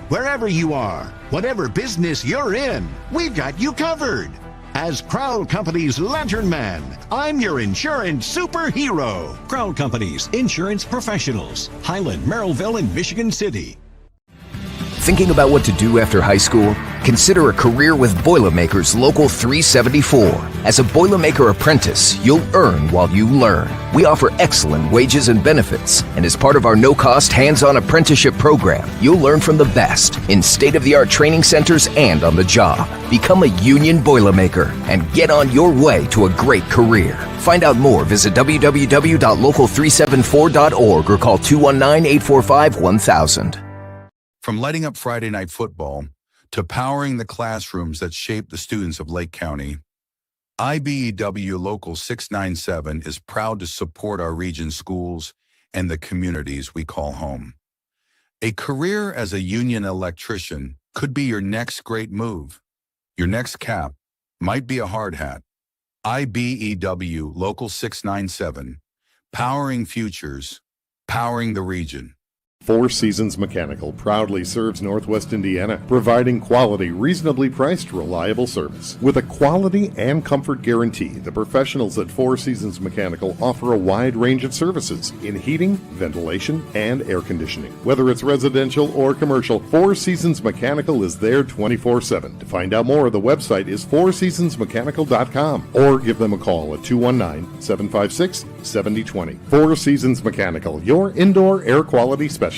Wherever you are, whatever business you're in, we've got you covered. As Crowd Company's Lantern Man, I'm your insurance superhero. Crowd Company's insurance professionals. Highland, Merrillville, and Michigan City. Thinking about what to do after high school? Consider a career with Boilermakers Local 374. As a Boilermaker apprentice, you'll earn while you learn. We offer excellent wages and benefits, and as part of our no-cost hands-on apprenticeship program, you'll learn from the best in state-of-the-art training centers and on the job. Become a union Boilermaker and get on your way to a great career. Find out more, visit www.local374.org or call 219-845-1000. From lighting up Friday night football to powering the classrooms that shape the students of Lake County, IBEW Local 697 is proud to support our region's schools and the communities we call home. A career as a union electrician could be your next great move. Your next cap might be a hard hat. IBEW Local 697, powering futures, powering the region. Four Seasons Mechanical proudly serves Northwest Indiana, providing quality, reasonably priced, reliable service. With a quality and comfort guarantee, the professionals at Four Seasons Mechanical offer a wide range of services in heating, ventilation, and air conditioning. Whether it's residential or commercial, Four Seasons Mechanical is there 24/7. To find out more, the website is fourseasonsmechanical.com or give them a call at 219-756-7020. Four Seasons Mechanical, your indoor air quality specialist.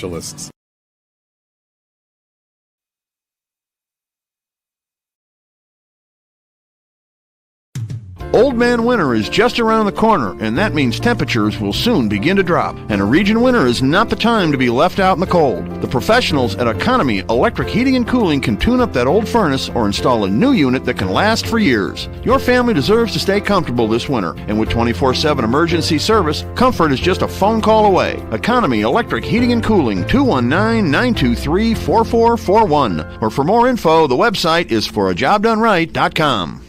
Old Man Winter is just around the corner, and that means temperatures will soon begin to drop. And a region winter is not the time to be left out in the cold. The professionals at Economy Electric Heating and Cooling can tune up that old furnace or install a new unit that can last for years. Your family deserves to stay comfortable this winter, and with 24/7 emergency service, comfort is just a phone call away. Economy Electric Heating and Cooling, 219-923-4441. Or for more info, the website is forajobdoneright.com.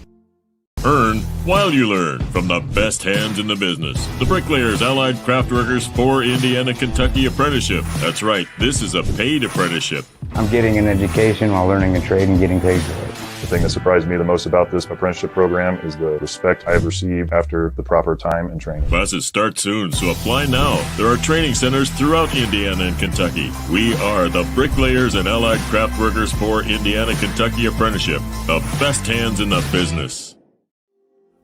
Earn while you learn from the best hands in the business. The Bricklayers Allied Craftworkers for Indiana, Kentucky Apprenticeship. That's right, this is a paid apprenticeship. I'm getting an education while learning a trade and getting paid for it. The thing that surprised me the most about this apprenticeship program is the respect I have received after the proper time and training. Classes start soon, so apply now. There are training centers throughout Indiana and Kentucky. We are the Bricklayers and Allied Craftworkers for Indiana, Kentucky Apprenticeship. The best hands in the business.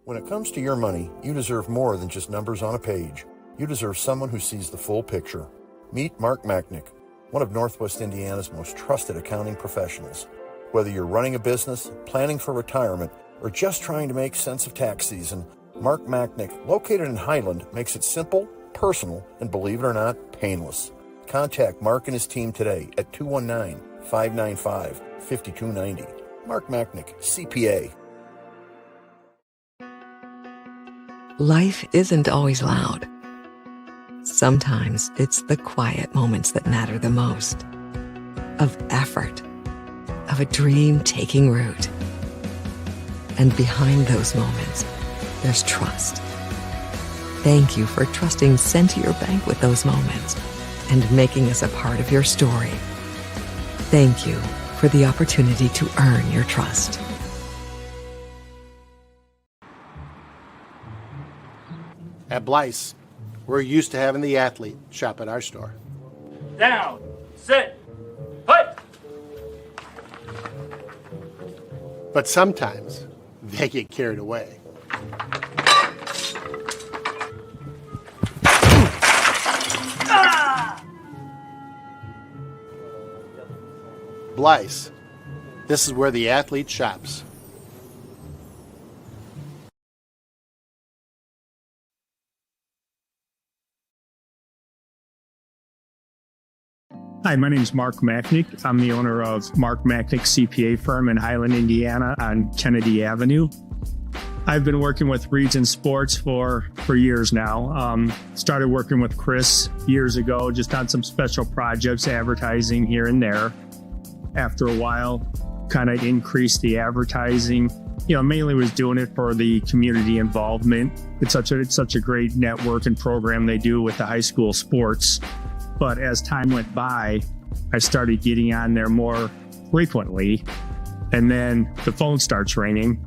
When it comes to your money, you deserve more than just numbers on a page. You deserve someone who sees the full picture. Meet Mark Machnick, one of Northwest Indiana's most trusted accounting professionals. Whether you're running a business, planning for retirement, or just trying to make sense of tax season, Mark Machnick, located in Highland, makes it simple, personal, and believe it or not, painless. Contact Mark and his team today at 219-595-5290. Mark Machnick, CPA. Life isn't always loud. Sometimes it's the quiet moments that matter the most. Of effort, of a dream taking root. And behind those moments, there's trust. Thank you for trusting Centier Bank with those moments and making us a part of your story. Thank you for the opportunity to earn your trust. At Blyce, we're used to having the athlete shop at our store. Down, sit, put. But sometimes they get carried away. Blyce, this is where the athlete shops. Hi, my name is Mark Machnick. I'm the owner of Mark Machnick CPA firm in Highland, Indiana on Kennedy Avenue. I've been working with Region Sports for years now. Started working with Chris years ago, just on some special projects, advertising here and there. After a while, kind of increased the advertising. Mainly was doing it for the community involvement. It's such a great network and program they do with the high school sports. But as time went by, I started getting on there more frequently. And then the phone starts ringing.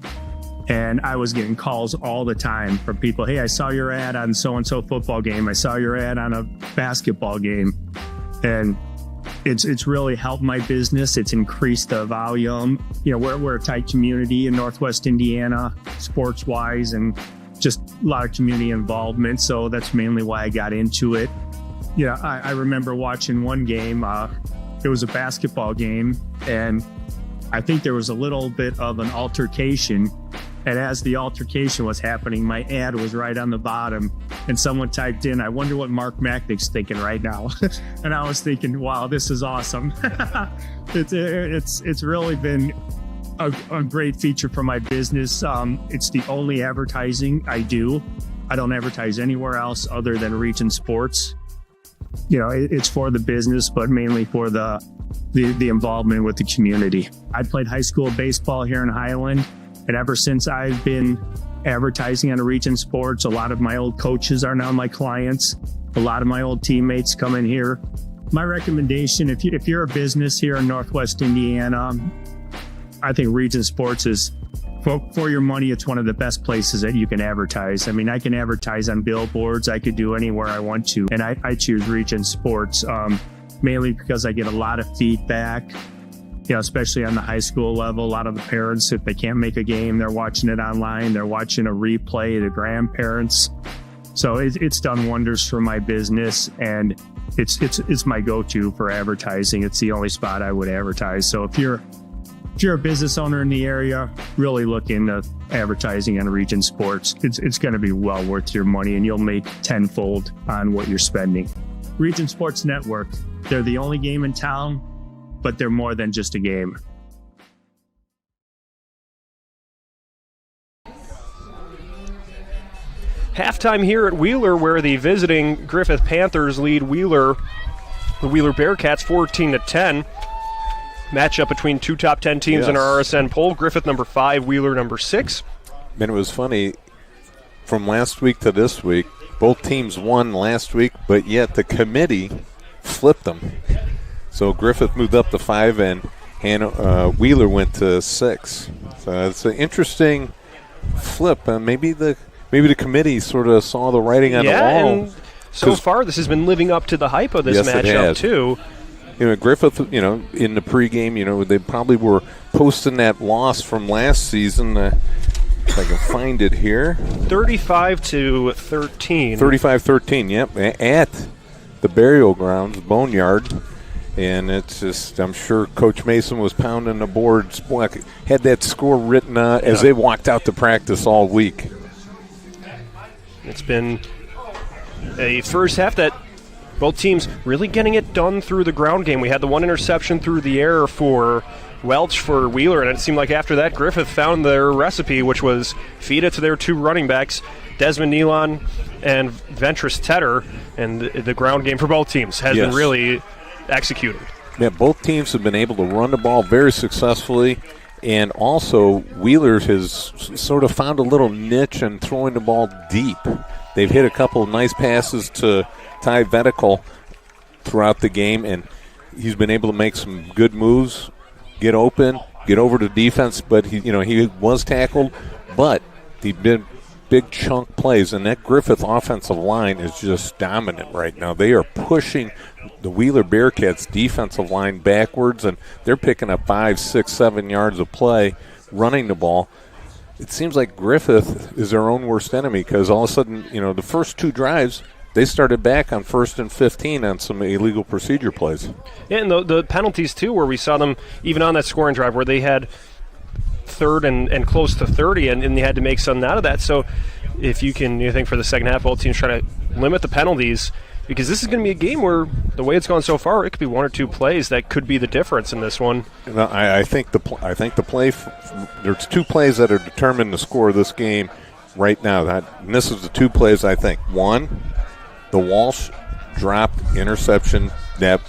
And I was getting calls all the time from people. Hey, I saw your ad on so-and-so football game. I saw your ad on a basketball game. And It's really helped my business. It's increased the volume. You know, we're a tight community in Northwest Indiana, sports-wise, and just a lot of community involvement. So that's mainly why I got into it. You know, I remember watching one game. It was a basketball game, and I think there was a little bit of an altercation. And as the altercation was happening, my ad was right on the bottom, and someone typed in, "I wonder what Mark Machnick's thinking right now." And I was thinking, wow, this is awesome. It's really been a great feature for my business. It's the only advertising I do. I don't advertise anywhere else other than Region Sports. You know, it's for the business, but mainly for the involvement with the community. I played high school baseball here in Highland, and ever since I've been advertising on Region Sports, a lot of my old coaches are now my clients. A lot of my old teammates come in here. My recommendation, if you're a business here in Northwest Indiana, I think Region Sports is, for your money, it's one of the best places that you can advertise. I mean, I can advertise on billboards. I could do anywhere I want to. And I choose Region Sports, mainly because I get a lot of feedback, you know, especially on the high school level. A lot of the parents, if they can't make a game, they're watching it online. They're watching a replay, the grandparents. So it's done wonders for my business, and it's my go-to for advertising. It's the only spot I would advertise. So if you're a business owner in the area, really look into advertising on Region Sports. It's going to be well worth your money, and you'll make tenfold on what you're spending. Region Sports Network, they're the only game in town, but they're more than just a game. Halftime here at Wheeler, where the visiting Griffith Panthers lead the Wheeler Bearcats 14-10. Matchup between two top 10 teams in our RSN poll. Griffith number 5, Wheeler number 6. Man, it was funny. From last week to this week, both teams won last week, but yet the committee flipped them. So Griffith moved up to 5, and Wheeler went to 6. So it's an interesting flip. Maybe the committee sort of saw the writing on the wall. And so far this has been living up to the hype of this matchup too. You know, Griffith, you know, in the pregame, you know, they probably were posting that loss from last season. If I can find it here. 35-13. 35-13, yep, at the burial grounds, Boneyard. And it's just, I'm sure Coach Mason was pounding the boards, had that score written as they walked out to practice all week. It's been a first half that both teams really getting it done through the ground game. We had the one interception through the air for Welch for Wheeler, and it seemed like after that Griffith found their recipe, which was feed it to their two running backs, Desmond Nealon and Ventress Tedder, and the ground game for both teams has been really executed. Yeah, both teams have been able to run the ball very successfully, and also Wheeler has sort of found a little niche in throwing the ball deep. They've hit a couple of nice passes to Ty Vetical throughout the game, and he's been able to make some good moves, get open, get over to defense, but he was tackled, but he did big chunk plays, and that Griffith offensive line is just dominant right now. They are pushing the Wheeler Bearcats defensive line backwards, and they're picking up 5, 6, 7 yards of play running the ball. It seems like Griffith is their own worst enemy, because all of a sudden, the first 2 drives, they started back on 1st and 15 on some illegal procedure plays. Yeah, and the penalties, too, where we saw them even on that scoring drive where they had 3rd and close to 30, and they had to make something out of that. So if you think for the second half, both teams try to limit the penalties, because this is going to be a game where the way it's gone so far, it could be 1 or 2 plays that could be the difference in this one. I think the play, there's 2 plays that are determining the score of this game right now. And this is the 2 plays, I think. One, the Walsh dropped interception that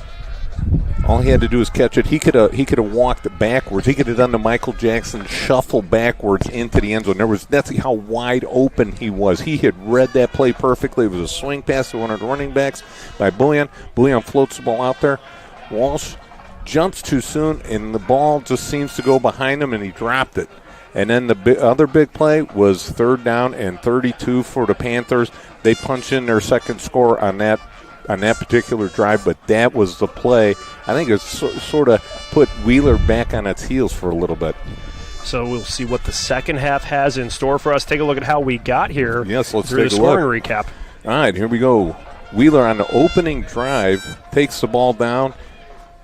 all he had to do is catch it. He could have walked backwards. He could have done the Michael Jackson shuffle backwards into the end zone. That's how wide open he was. He had read that play perfectly. It was a swing pass to one of the running backs by Bullion. Bullion floats the ball out there. Walsh jumps too soon, and the ball just seems to go behind him, and he dropped it. And then the other big play was 3rd down and 32 for the Panthers. They punched in their second score on that particular drive, but that was the play. I think it sort of put Wheeler back on its heels for a little bit. So we'll see what the second half has in store for us. Take a look at how we got here. Yes, let's through take the a scoring look. recap. All right, here we go. Wheeler on the opening drive takes the ball down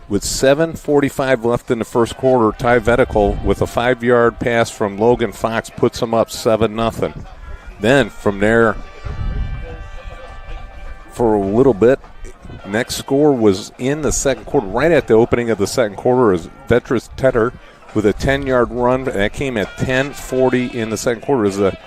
with 7:45 left in the first quarter. Ty Vetical with a 5-yard pass from Logan Fox puts them up 7-0. Then from there, for a little bit, next score was in the second quarter. Right at the opening of the second quarter is Vetris Tedder with a 10-yard run. That came at 10:40 in the second quarter. Is a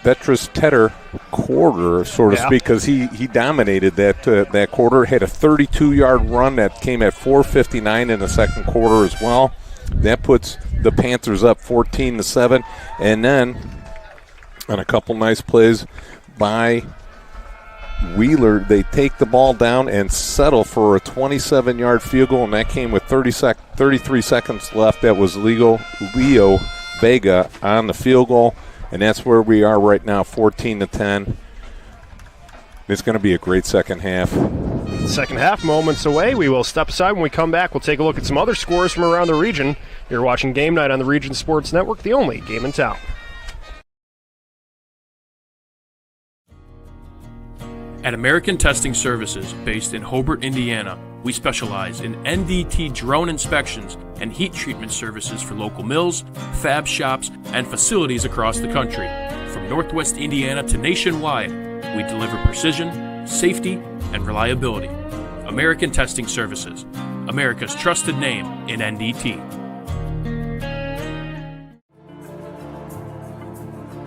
Vetris Tedder quarter, so to speak, because he dominated that quarter. Had a 32-yard run that came at 4:59 in the second quarter as well. That puts the Panthers up 14-7. And then on a couple nice plays by Wheeler, they take the ball down and settle for a 27-yard field goal, and that came with 33 seconds left. That was Leo Vega on the field goal, and that's where we are right now, 14-10. It's going to be a great second half. Second half moments away. We will step aside. When we come back, we'll take a look at some other scores from around the region. You're watching Game Night on the Region Sports Network, the only game in town. At American Testing Services, based in Hobart, Indiana, we specialize in NDT drone inspections and heat treatment services for local mills, fab shops, and facilities across the country. From Northwest Indiana to nationwide, we deliver precision, safety, and reliability. American Testing Services, America's trusted name in NDT.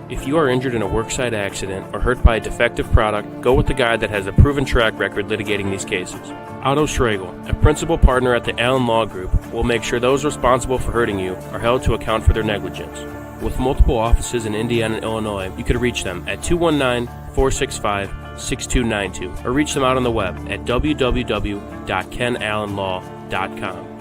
If you are injured in a worksite accident or hurt by a defective product, go with the guy that has a proven track record litigating these cases. Otto Schragle, a principal partner at the Allen Law Group, will make sure those responsible for hurting you are held to account for their negligence. With multiple offices in Indiana and Illinois, you could reach them at 219-465-6292 or reach them out on the web at www.kenallenlaw.com.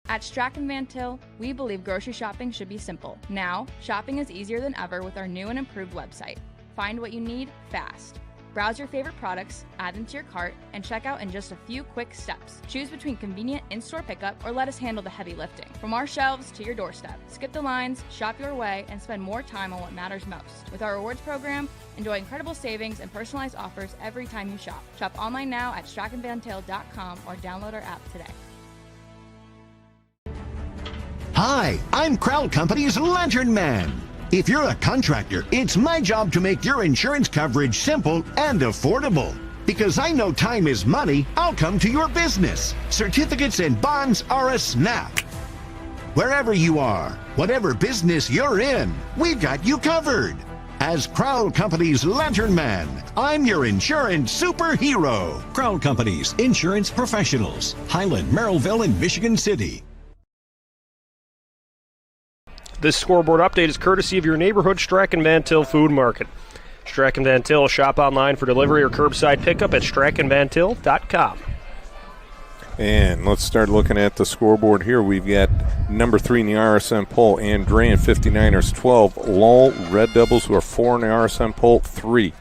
At Strachan Van Til, we believe grocery shopping should be simple. Now, shopping is easier than ever with our new and improved website. Find what you need fast. Browse your favorite products, add them to your cart, and check out in just a few quick steps. Choose between convenient in-store pickup or let us handle the heavy lifting. From our shelves to your doorstep. Skip the lines, shop your way, and spend more time on what matters most. With our rewards program, enjoy incredible savings and personalized offers every time you shop. Shop online now at strachanvantil.com or download our app today. Hi, I'm Crowd Company's Lantern Man. If you're a contractor, it's my job to make your insurance coverage simple and affordable. Because I know time is money, I'll come to your business. Certificates and bonds are a snap. Wherever you are, whatever business you're in, we've got you covered. As Crowd Company's Lantern Man, I'm your insurance superhero. Crowd Companies, insurance professionals. Highland, Merrillville, and Michigan City. This scoreboard update is courtesy of your neighborhood Strachan Van Til Food Market. Strachan Van Til, shop online for delivery or curbside pickup at strachanvantil.com. And let's start looking at the scoreboard here. We've got number 3 in the RSM poll, Andrean 59ers 12, Lowell Red Devils, who are 4 in the RSM poll 3.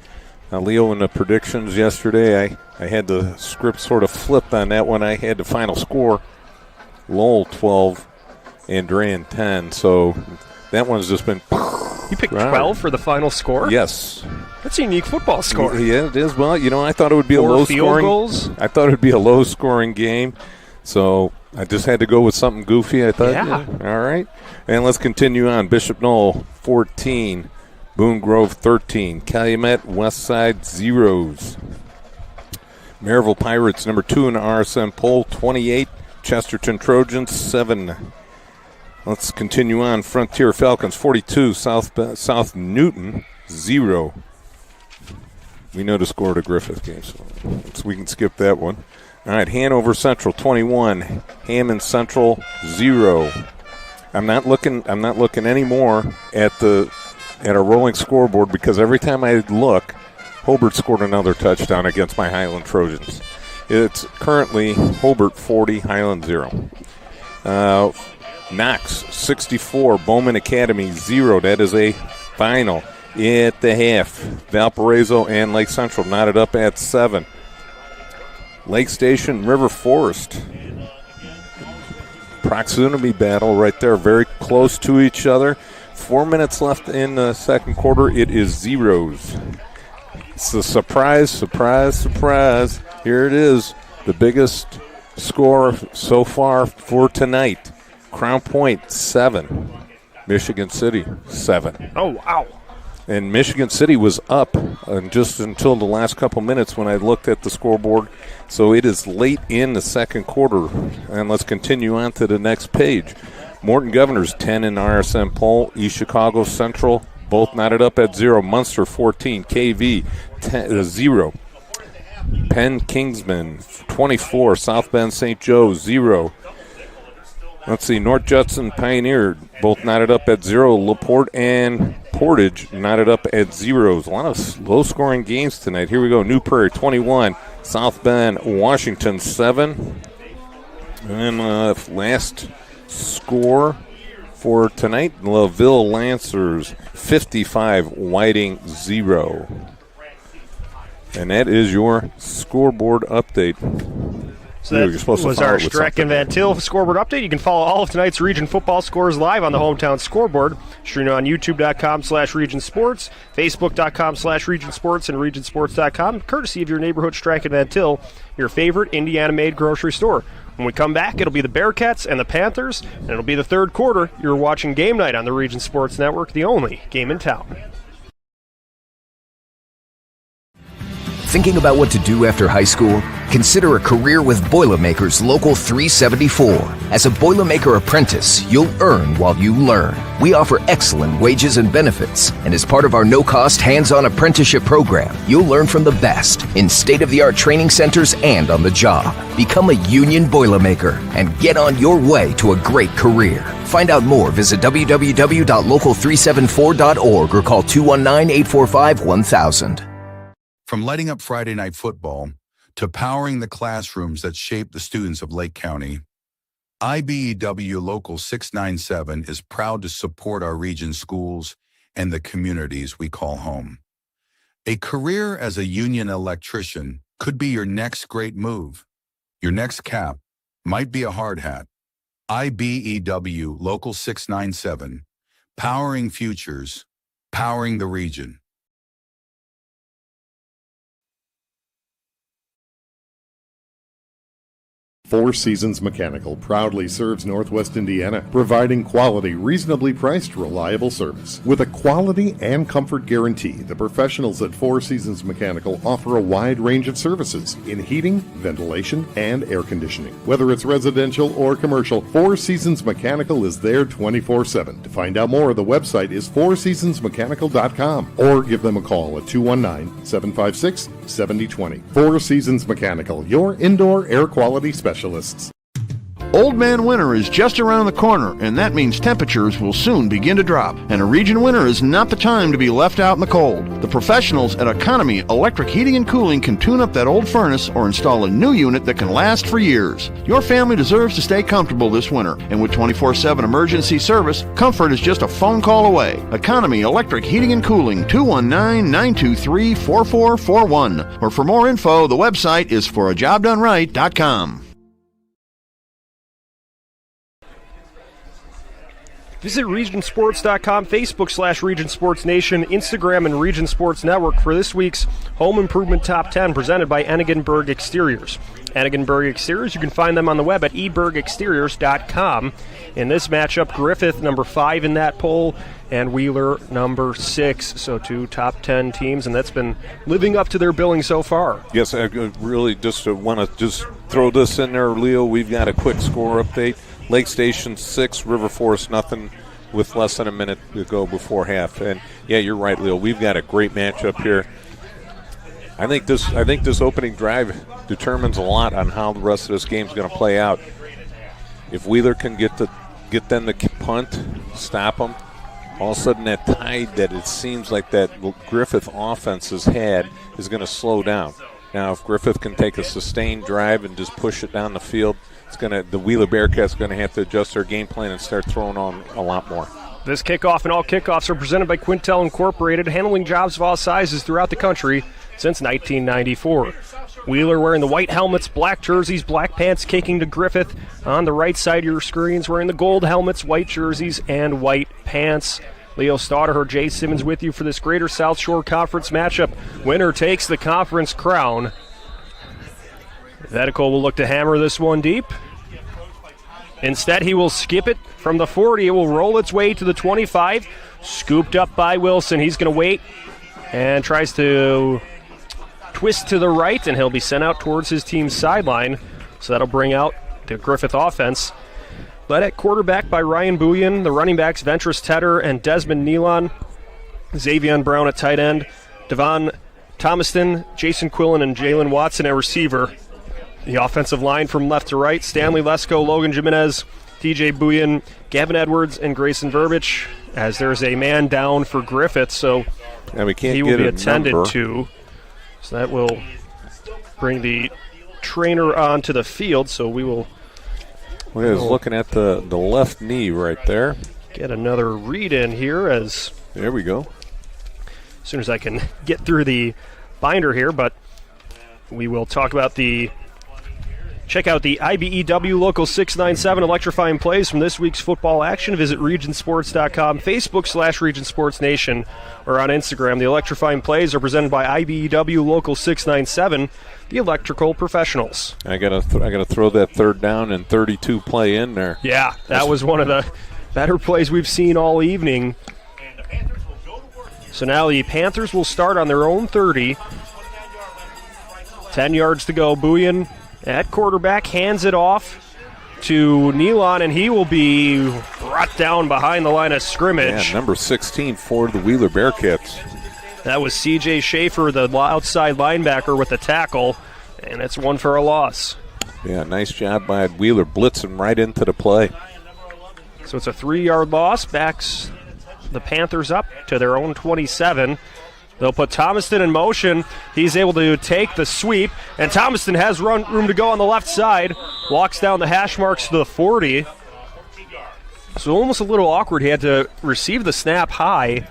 Now, Leo, in the predictions yesterday, I had the script sort of flipped on that one. I had the final score, Lowell 12, Andrean 10, so that one's just been... You picked 12 for the final score? Yes. That's a unique football score. Yeah, it is. Well, I thought it would be a low-scoring... goals? I thought it would be a low-scoring game, so I just had to go with something goofy, I thought. Yeah. All right. And let's continue on. Bishop Knoll, 14. Boone Grove, 13. Calumet, Westside, 0s. Maryville Pirates, number 2 in the RSM poll, 28. Chesterton Trojans, 7. Let's continue on. Frontier Falcons, 42. South Newton, 0. We know the score of the Griffith game, so we can skip that one. All right, Hanover Central, 21. Hammond Central, 0. I'm not looking anymore at a rolling scoreboard because every time I look, Hobart scored another touchdown against my Highland Trojans. It's currently Hobart 40, Highland 0. Knox 64, Bowman Academy 0. That is a final at the half. Valparaiso and Lake Central knotted up at 7. Lake Station, River Forest. Proximity battle right there, very close to each other. 4 minutes left in the second quarter. It is zeros. It's a surprise, surprise, surprise. Here it is, the biggest score so far for tonight. Crown Point 7, Michigan City 7. Oh, wow. And Michigan City was up just until the last couple minutes when I looked at the scoreboard. So it is late in the second quarter. And let's continue on to the next page. Morton Governors 10 in the RSM poll. East Chicago Central both knotted up at 0. Munster 14, KV 0. Penn Kingsman 24, South Bend St. Joe 0. Let's see, North Judson Pioneer both knotted up at 0. LaPorte and Portage knotted up at 0s. A lot of low-scoring games tonight. Here we go. New Prairie 21, South Bend Washington 7. And last score for tonight, LaVille Lancers 55, Whiting 0. And that is your scoreboard update. So that was our Streck and Van Til scoreboard update. You can follow all of tonight's region football scores live on the Hometown Scoreboard. Stream on youtube.com/Region Sports, facebook.com/Region Sports, and regionsports.com, courtesy of your neighborhood Streck and Van Til, your favorite Indiana-made grocery store. When we come back, it'll be the Bearcats and the Panthers, and it'll be the third quarter. You're watching Game Night on the Region Sports Network, the only game in town. Thinking about what to do after high school? Consider a career with Boilermakers Local 374. As a Boilermaker apprentice, you'll earn while you learn. We offer excellent wages and benefits, and as part of our no-cost hands-on apprenticeship program, you'll learn from the best in state-of-the-art training centers and on the job. Become a union Boilermaker and get on your way to a great career. Find out more, visit www.local374.org or call 219-845-1000. From lighting up Friday night football to powering the classrooms that shape the students of Lake County, IBEW Local 697 is proud to support our region's schools and the communities we call home. A career as a union electrician could be your next great move. Your next cap might be a hard hat. IBEW Local 697, powering futures, powering the region. Four Seasons Mechanical proudly serves Northwest Indiana, providing quality, reasonably priced, reliable service. With a quality and comfort guarantee, the professionals at Four Seasons Mechanical offer a wide range of services in heating, ventilation, and air conditioning. Whether it's residential or commercial, Four Seasons Mechanical is there 24/7. To find out more, the website is fourseasonsmechanical.com or give them a call at 219-756-7020. Four Seasons Mechanical, your indoor air quality specialist. Old Man Winter is just around the corner, and that means temperatures will soon begin to drop. And a region winter is not the time to be left out in the cold. The professionals at Economy Electric Heating and Cooling can tune up that old furnace or install a new unit that can last for years. Your family deserves to stay comfortable this winter, and with 24/7 emergency service, comfort is just a phone call away. Economy Electric Heating and Cooling, 219-923-4441. Or for more info, the website is forajobdoneright.com. Visit regionsports.com, Facebook/Region Sports Nation, Instagram, and Region Sports Network for this week's Home Improvement Top 10 presented by Enigenberg Exteriors. Enigenberg Exteriors, you can find them on the web at ebergexteriors.com. In this matchup, Griffith, number 5 in that poll, and Wheeler, number 6. So 2 top 10 teams, and that's been living up to their billing so far. Yes, I really just want to just throw this in there, Leo. We've got a quick score update. Lake Station 6, River Forest nothing, with less than a minute to go before half. And yeah, you're right, Leo. We've got a great matchup here. I think this opening drive determines a lot on how the rest of this game is going to play out. If Wheeler can get them to punt, stop them, all of a sudden that tide that it seems like that Griffith offense has had is going to slow down. Now, if Griffith can take a sustained drive and just push it down the field, the Wheeler Bearcats going to have to adjust their game plan and start throwing on a lot more. This kickoff and all kickoffs are presented by Quintel Incorporated, handling jobs of all sizes throughout the country since 1994. Wheeler wearing the white helmets, black jerseys, black pants, kicking to Griffith. On the right side of your screens, wearing the gold helmets, white jerseys, and white pants. Leo Stauder, Jay Simmons with you for this Greater South Shore Conference matchup. Winner takes the conference crown. Vedical will look to hammer this one deep. Instead, he will skip it from the 40. It will roll its way to the 25. Scooped up by Wilson. He's going to wait and tries to twist to the right, and he'll be sent out towards his team's sideline. So that'll bring out the Griffith offense. Led at quarterback by Ryan Bouillon, the running backs Ventress Tedder and Desmond Nealon. Xavier Brown at tight end. Devon Thomaston, Jason Quillen, and Jalen Watson at receiver. The offensive line from left to right, Stanley Lesko, Logan Jimenez, TJ Bouillon, Gavin Edwards, and Grayson Verbich, as there's a man down for Griffith, so we can't he will be attended to. So that will bring the trainer onto the field, so we will... We're looking at the left knee right there. Get another read in here as... There we go. As soon as I can get through the binder here, but we will talk about check out the IBEW Local 697 electrifying plays from this week's football action. Visit regionsports.com, Facebook/RegionSportsNation, or on Instagram. The electrifying plays are presented by IBEW Local 697, the electrical professionals. I gotta throw that third down and 32 play in there. Yeah, that was one of the better plays we've seen all evening. So now the Panthers will start on their own 30. 10 yards to go. Bouillon at quarterback hands it off to Nealon, and he will be brought down behind the line of scrimmage. Yeah, number 16 for the Wheeler Bearcats. That was C.J. Schaefer, the outside linebacker, with the tackle, and it's one for a loss. Yeah, nice job by Wheeler, blitzing right into the play. So it's a 3-yard loss, backs the Panthers up to their own 27. They'll put Thomaston in motion. He's able to take the sweep, and Thomaston has room to go on the left side. Walks down the hash marks to the 40. So almost a little awkward. He had to receive the snap high,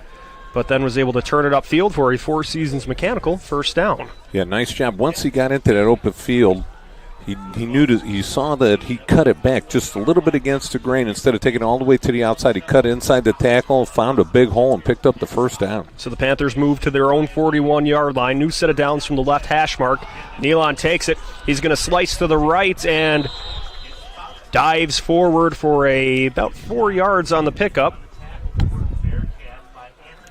but then was able to turn it upfield for a Four Seasons Mechanical first down. Yeah, nice job. Once he got into that open field, he saw that he cut it back just a little bit against the grain. Instead of taking it all the way to the outside, he cut inside the tackle, found a big hole, and picked up the first down. So the Panthers move to their own 41-yard line. New set of downs from the left hash mark. Nealon takes it. He's going to slice to the right and dives forward for about 4 yards on the pickup.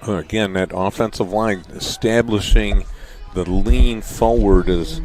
Again, that offensive line establishing the lean forward is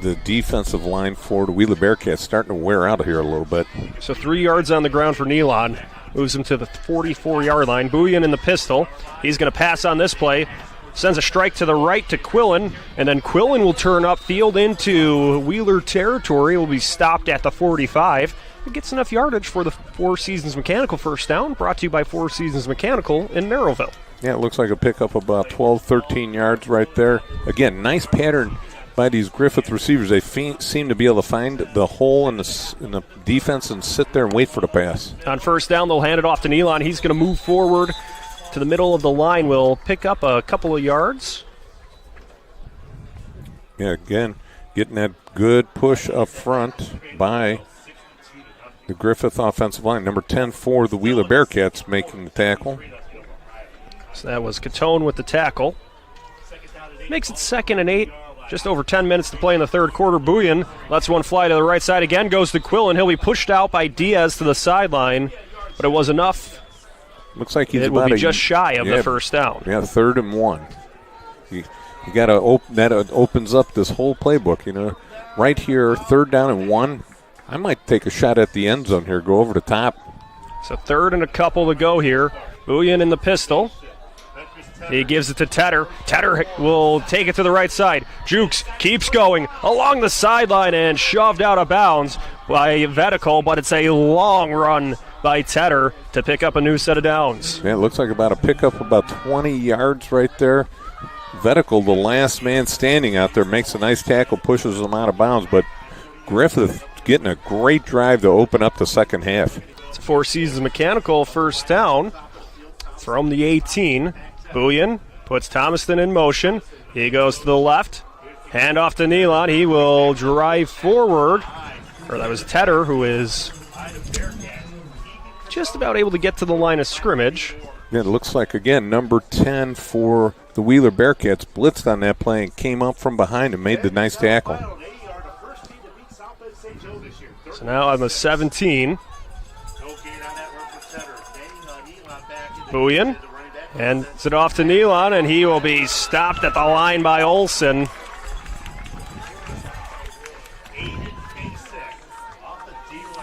the defensive line for the Wheeler Bearcats starting to wear out here a little bit. So 3 yards on the ground for Nealon. Moves him to the 44-yard line. Bouillon in the pistol. He's going to pass on this play. Sends a strike to the right to Quillen, and then Quillen will turn upfield into Wheeler territory. Will be stopped at the 45. It gets enough yardage for the Four Seasons Mechanical first down, brought to you by Four Seasons Mechanical in Merrillville. Yeah, it looks like a pickup about 12, 13 yards right there. Again, nice pattern by these Griffith receivers. They seem to be able to find the hole in the defense and sit there and wait for the pass. On first down, they'll hand it off to Nealon. He's going to move forward to the middle of the line. Will pick up a couple of yards. Yeah, again, getting that good push up front by the Griffith offensive line. Number 10 for the Wheeler Bearcats making the tackle. So that was Catone with the tackle. Makes it 2nd and 8. Just over 10 minutes to play in the third quarter. Bouillon lets one fly to the right side again. Goes to Quillen. He'll be pushed out by Diaz to the sideline, but it was enough. Looks like it will be just shy of the first down. Yeah, 3rd and 1. You got to open that. Opens up this whole playbook. You know, right here, 3rd down and 1. I might take a shot at the end zone here. Go over the top. So 3rd and a couple to go here. Bouillon in the pistol. He gives it to Tedder. Tedder will take it to the right side. Jukes keeps going along the sideline and shoved out of bounds by Vedical, but it's a long run by Tedder to pick up a new set of downs. Yeah, it looks like about a pickup about 20 yards right there. Vetical, the last man standing out there, makes a nice tackle, pushes him out of bounds, but Griffith getting a great drive to open up the second half. It's a Four Seasons Mechanical first down from the 18. Bouillon puts Thomaston in motion. He goes to the left. Hand off to Nealon. He will drive forward. Or that was Tedder, who is just about able to get to the line of scrimmage. Yeah, it looks like, again, number 10 for the Wheeler Bearcats blitzed on that play and came up from behind and made the nice tackle. So now on the 17. Bouillon hands it off to Nealon, and he will be stopped at the line by Olsen.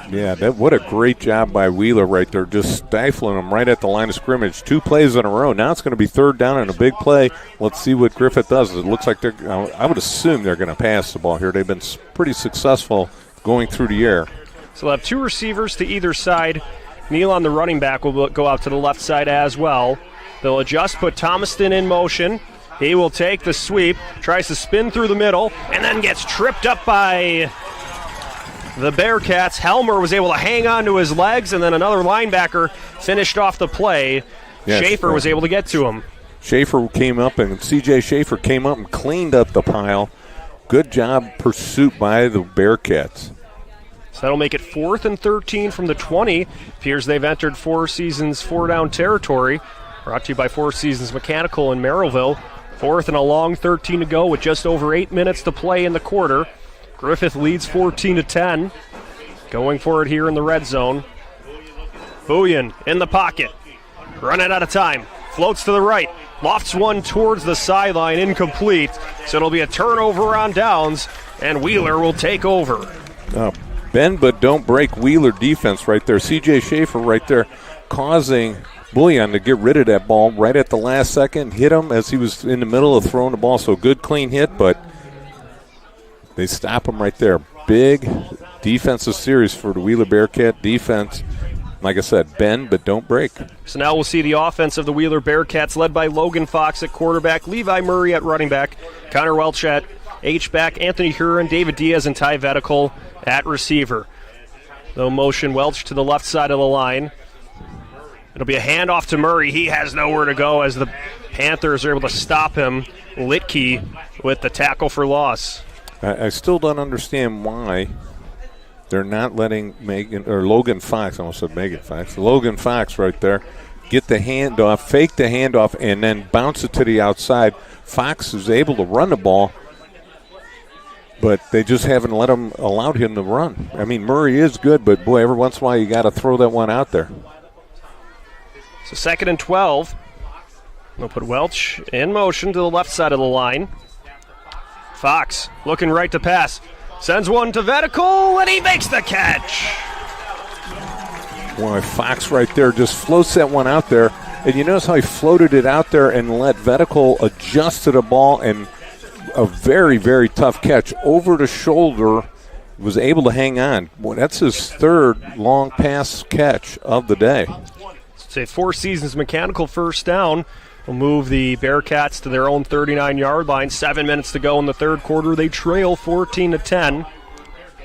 Yeah, what a great job by Wheeler right there, just stifling them right at the line of scrimmage. 2 plays in a row. Now it's going to be third down and a big play. Let's see what Griffith does. It looks like I would assume they're going to pass the ball here. They've been pretty successful going through the air. So they'll have 2 receivers to either side. Nealon, the running back, will go out to the left side as well. They'll adjust, put Thomaston in motion. He will take the sweep, tries to spin through the middle, and then gets tripped up by the Bearcats. Helmer was able to hang on to his legs, and then another linebacker finished off the play. Yes, Schaefer was able to get to him. Schaefer came up, and C.J. Schaefer came up and cleaned up the pile. Good job pursuit by the Bearcats. So that'll make it 4th and 13 from the 20. Appears they've entered Four Seasons 4-down territory. Brought to you by Four Seasons Mechanical in Merrillville. 4th and a long 13 to go with just over 8 minutes to play in the quarter. Griffith leads 14-10. Going for it here in the red zone. Bouillon in the pocket. Running out of time. Floats to the right. Lofts one towards the sideline. Incomplete. So it'll be a turnover on downs, and Wheeler will take over. Bend but don't break Wheeler defense right there. C.J. Schaefer right there causing Bouillon to get rid of that ball right at the last second. Hit him as he was in the middle of throwing the ball. So good, clean hit, but they stop him right there. Big defensive series for the Wheeler Bearcat defense. Like I said, bend but don't break. So now we'll see the offense of the Wheeler Bearcats led by Logan Fox at quarterback, Levi Murray at running back, Connor Welch at H-back, Anthony Huron, David Diaz, and Ty Vetical at receiver. They'll motion Welch to the left side of the line. It'll be a handoff to Murray. He has nowhere to go as the Panthers are able to stop him. Litke with the tackle for loss. I still don't understand why they're not letting Logan Fox, I almost said Megan Fox, Logan Fox right there, get the handoff, fake the handoff, and then bounce it to the outside. Fox is able to run the ball, but they just haven't allowed him to run. I mean, Murray is good, but boy, every once in a while you got to throw that one out there. So 2nd and 12. They'll put Welch in motion to the left side of the line. Fox looking right to pass. Sends one to Vetical, and he makes the catch. Boy, Fox right there just floats that one out there. And you notice how he floated it out there and let Vetical adjust to the ball, and a very, very tough catch over the shoulder. Was able to hang on. Boy, that's his 3rd long pass catch of the day. It's a Four Seasons Mechanical first down. We'll move the Bearcats to their own 39-yard line. 7 minutes to go in the third quarter. They trail 14-10.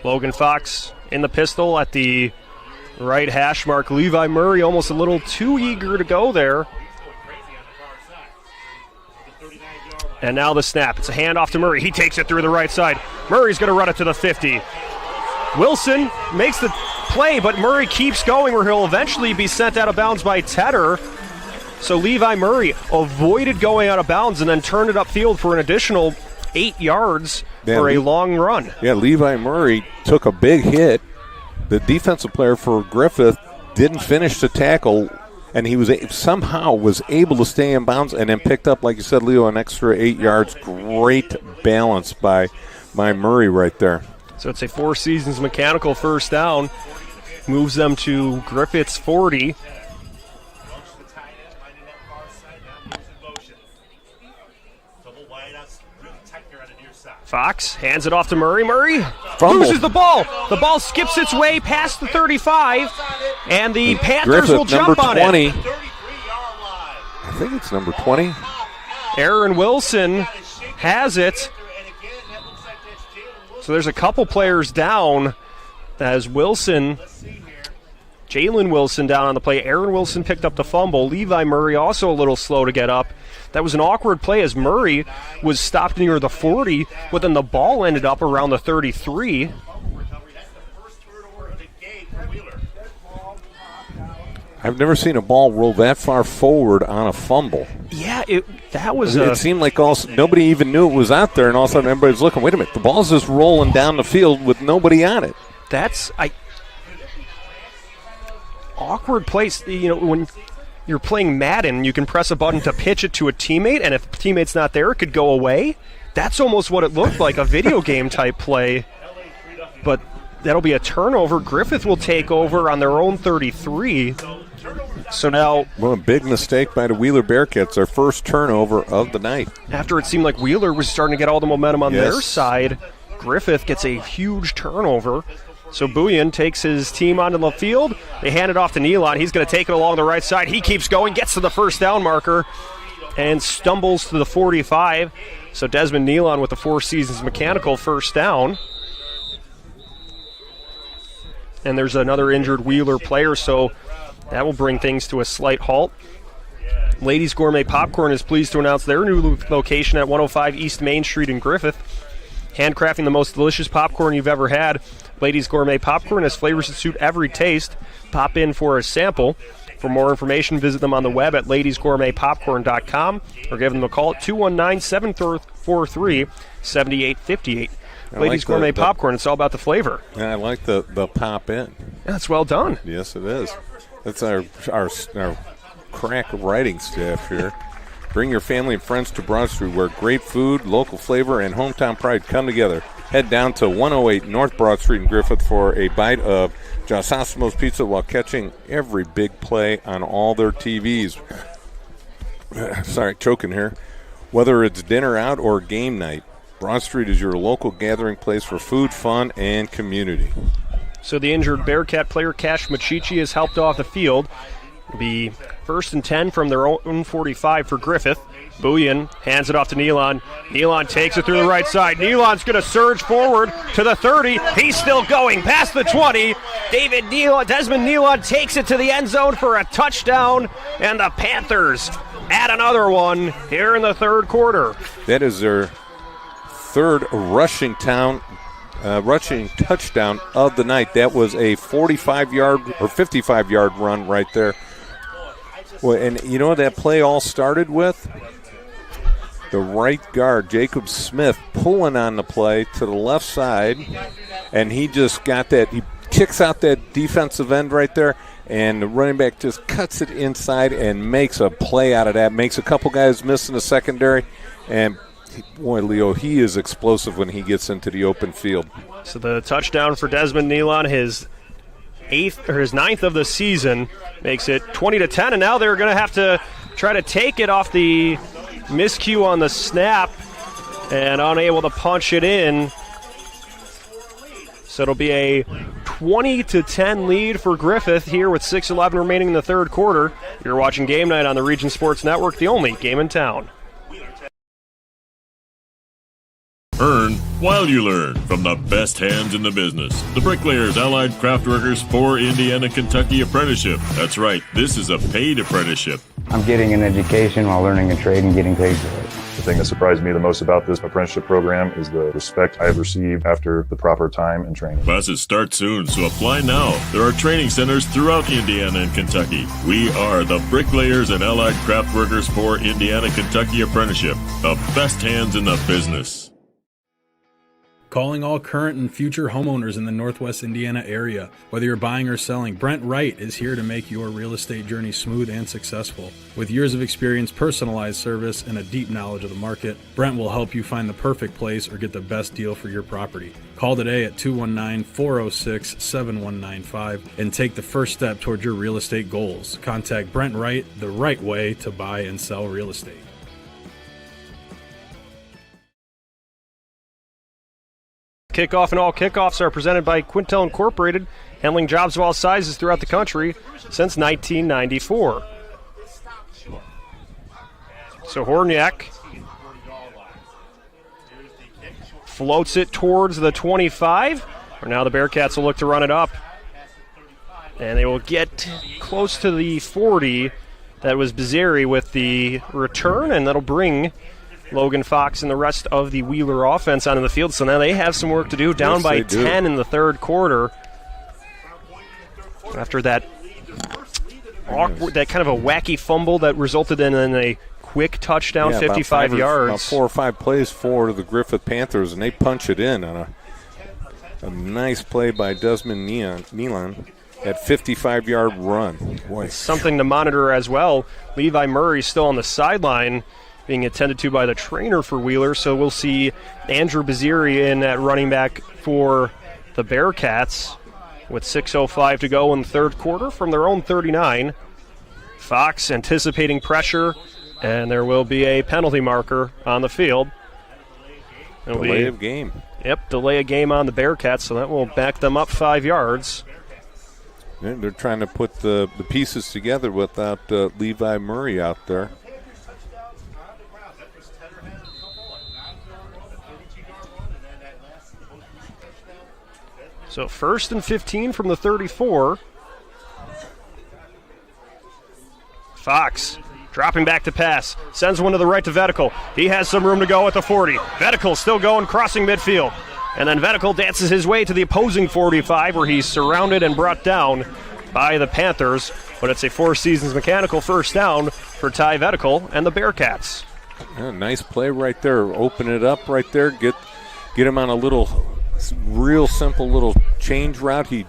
Logan Fox in the pistol at the right hash mark. Levi Murray almost a little too eager to go there. And now the snap. It's a handoff to Murray. He takes it through the right side. Murray's going to run it to the 50. Wilson makes the play, but Murray keeps going where he'll eventually be sent out of bounds by Tedder. So Levi Murray avoided going out of bounds and then turned it upfield for an additional 8 yards for a long run. Yeah, Levi Murray took a big hit. The defensive player for Griffith didn't finish the tackle, and he was somehow was able to stay in bounds and then picked up, like you said, Leo, an extra 8 yards. Great balance by Murray right there. So it's a Four Seasons Mechanical first down. Moves them to Griffith's 40. Fox hands it off to Murray. Murray loses the ball. The ball skips its way past the 35, and the Panthers Griffith, will jump on 20. it. I think it's number 20. Aaron Wilson has it. So there's a couple players down as Jalen Wilson down on the play. Aaron Wilson picked up the fumble. Levi Murray also a little slow to get up. That was an awkward play as Murray was stopped near the 40, but then the ball ended up around the 33. I've never seen a ball roll that far forward on a fumble. Yeah, it seemed like nobody even knew it was out there, and all of a sudden everybody's looking, wait a minute, the ball's just rolling down the field with nobody on it. Awkward place. When you're playing Madden, you can press a button to pitch it to a teammate, and if the teammate's not there, it could go away. That's almost what it looked like, a video game type play. But that'll be a turnover. Griffith will take over on their own 33. So now... Well, a big mistake by the Wheeler Bearcats, their first turnover of the night. After it seemed like Wheeler was starting to get all the momentum on their side, Griffith gets a huge turnover. So Buyan takes his team onto the field. They hand it off to Nealon. He's going to take it along the right side. He keeps going, gets to the first down marker, and stumbles to the 45. So Desmond Nealon with the Four Seasons Mechanical first down. And there's another injured Wheeler player, so that will bring things to a slight halt. Ladies Gourmet Popcorn is pleased to announce their new location at 105 East Main Street in Griffith. Handcrafting the most delicious popcorn you've ever had. Ladies Gourmet Popcorn has flavors that suit every taste. Pop in for a sample. For more information, visit them on the web at ladiesgourmetpopcorn.com or give them a call at 219-743-7858. Ladies Gourmet Popcorn, it's all about the flavor. Yeah, I like the pop in. That's well done. Yes, it is. That's our crack writing staff here. Bring your family and friends to Broad Street where great food, local flavor, and hometown pride come together. Head down to 108 North Broad Street in Griffith for a bite of Giacomo's Pizza while catching every big play on all their TVs. Sorry, choking here. Whether it's dinner out or game night, Broad Street is your local gathering place for food, fun, and community. So the injured Bearcat player, Cash Machichi, is helped off the field. It'll be 1st and 10 from their own 45 for Griffith. Buyan hands it off to Nealon. Nealon takes it through the right side. Nealon's going to surge forward to the 30. He's still going past the 20. Desmond Nealon takes it to the end zone for a touchdown, and the Panthers add another one here in the third quarter. That is their third rushing touchdown of the night. That was a 45-yard or 55-yard run right there. Well, and you know what that play all started with? The right guard, Jacob Smith, pulling on the play to the left side, and he just got that. He kicks out that defensive end right there, and the running back just cuts it inside and makes a play out of that. Makes a couple guys miss in the secondary, and boy, Leo, he is explosive when he gets into the open field. So the touchdown for Desmond Nealon, his ninth of the season, makes it 20-10, and now they're going to have to try to take it off the miscue on the snap and unable to punch it in. So it'll be a 20-10 lead for Griffith here with 6:11 remaining in the third quarter. You're watching Game Night on the Region Sports Network, the only game in town. Earn while you learn from the best hands in the business. The Bricklayers Allied Craft Workers for Indiana, Kentucky Apprenticeship. That's right, this is a paid apprenticeship. I'm getting an education while learning a trade and getting paid for it. The thing that surprised me the most about this apprenticeship program is the respect I have received after the proper time and training. Classes start soon, so apply now. There are training centers throughout Indiana and Kentucky. We are the Bricklayers and Allied Craft Workers for Indiana, Kentucky Apprenticeship. The best hands in the business. Calling all current and future homeowners in the Northwest Indiana area. Whether you're buying or selling, Brent Wright is here to make your real estate journey smooth and successful. With years of experience, personalized service, and a deep knowledge of the market, Brent will help you find the perfect place or get the best deal for your property. Call today at 219-406-7195 and take the first step toward your real estate goals. Contact Brent Wright, the right way to buy and sell real estate. Kickoff and all kickoffs are presented by Quintel Incorporated, handling jobs of all sizes throughout the country since 1994. So Horniak floats it towards the 25. Now the Bearcats will look to run it up. And they will get close to the 40. That was Bizzeri with the return, and that'll bring Logan Fox and the rest of the Wheeler offense onto the field. So now they have some work to do, down by 10 in the third quarter. After that awkward, that kind of a wacky fumble that resulted in a quick touchdown, 55 yards. About 4 or 5 plays for the Griffith Panthers, and they punch it in on a nice play by Desmond Nealon at 55-yard run. Boy. Something to monitor as well. Levi Murray still on the sideline being attended to by the trainer for Wheeler, so we'll see Andrew Bizzeri in at running back for the Bearcats with 6:05 to go in the third quarter from their own 39. Fox anticipating pressure, and there will be a penalty marker on the field. Delay of game. Yep, delay of game on the Bearcats, so that will back them up 5 yards. They're trying to put the pieces together without Levi Murray out there. So 1st and 15 from the 34. Fox dropping back to pass. Sends one to the right to Vetical. He has some room to go at the 40. Vetical still going, crossing midfield. And then Vetical dances his way to the opposing 45 where he's surrounded and brought down by the Panthers. But it's a Four Seasons Mechanical first down for Ty Vetical and the Bearcats. Yeah, nice play right there. Open it up right there. Get him on a little, real simple little change route. He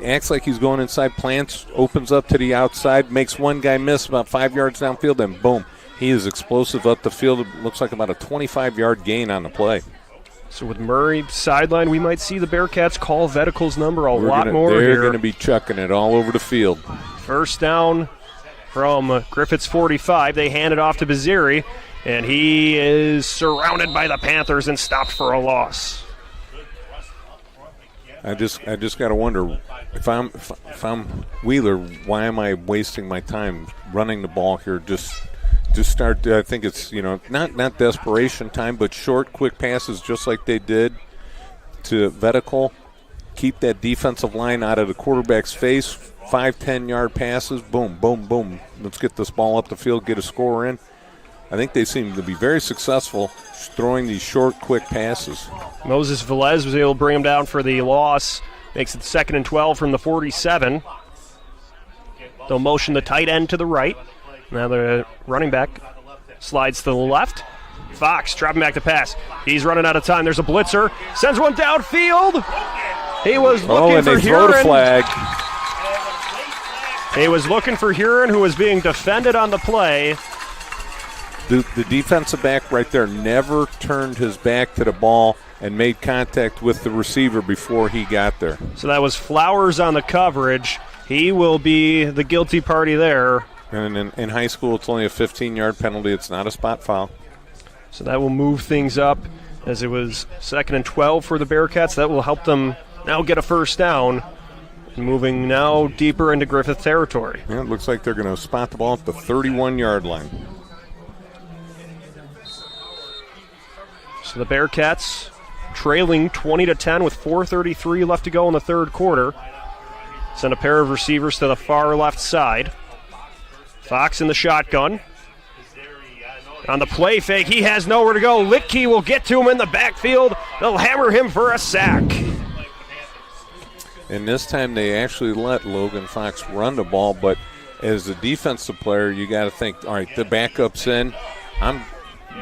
acts like he's going inside, plants, opens up to the outside, makes one guy miss about 5 yards downfield, and boom, he is explosive up the field. It looks like about a 25-yard gain on the play. So with Murray sideline, we might see the Bearcats call Vetical's number a lot more here. They're going to be chucking it all over the field. First down from Griffith's 45. They hand it off to Bizzeri, and he is surrounded by the Panthers and stopped for a loss. I just got to wonder, if I'm Wheeler, why am I wasting my time running the ball here? Just start. I think it's not desperation time, but short, quick passes, just like they did to Vetical. Keep that defensive line out of the quarterback's face. 5-10 yard passes. Boom, boom, boom. Let's get this ball up the field, get a score in. I think they seem to be very successful throwing these short, quick passes. Moses Velez was able to bring him down for the loss. Makes it 2nd and 12 from the 47. They'll motion the tight end to the right. Now the running back slides to the left. Fox dropping back to pass. He's running out of time. There's a blitzer. Sends one downfield. He was looking for Huron. Throw the flag. He was looking for Huron, who was being defended on the play. The defensive back right there never turned his back to the ball and made contact with the receiver before he got there. So that was Flowers on the coverage. He will be the guilty party there. And in high school, it's only a 15-yard penalty. It's not a spot foul. So that will move things up as it was 2nd and 12 for the Bearcats. That will help them now get a first down, moving now deeper into Griffith territory. Yeah, it looks like they're going to spot the ball at the 31-yard line. So the Bearcats trailing 20-10 with 4:33 left to go in the third quarter. Send a pair of receivers to the far left side. Fox in the shotgun. On the play fake, he has nowhere to go. Litke will get to him in the backfield. They'll hammer him for a sack. And this time they actually let Logan Fox run the ball, but as a defensive player, you got to think, all right, the backup's in.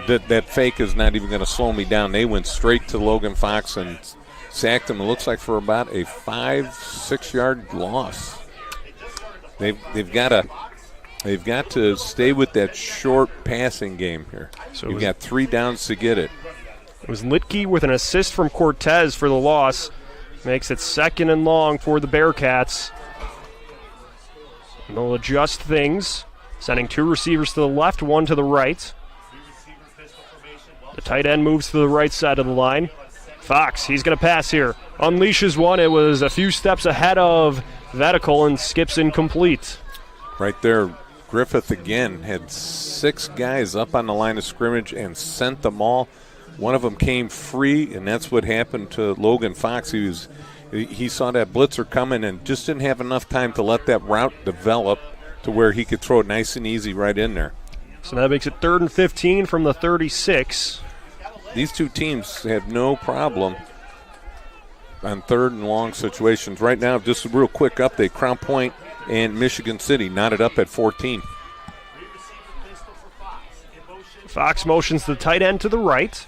That fake is not even going to slow me down. They went straight to Logan Fox and sacked him. It looks like for about a 5-6 yard loss. They've got to stay with that short passing game here. So you've got 3 downs to get it. It was Litke with an assist from Cortez for the loss. Makes it 2nd and long for the Bearcats. And they'll adjust things, sending 2 receivers to the left, 1 to the right. The tight end moves to the right side of the line. Fox, he's going to pass here. Unleashes one. It was a few steps ahead of Vetical and skips incomplete. Right there, Griffith again had 6 guys up on the line of scrimmage and sent them all. One of them came free, and that's what happened to Logan Fox. He saw that blitzer coming and just didn't have enough time to let that route develop to where he could throw it nice and easy right in there. So that makes it 3rd and 15 from the 36. These two teams have no problem on 3rd and long situations. Right now, just a real quick update, Crown Point and Michigan City knotted up at 14. Fox motions the tight end to the right.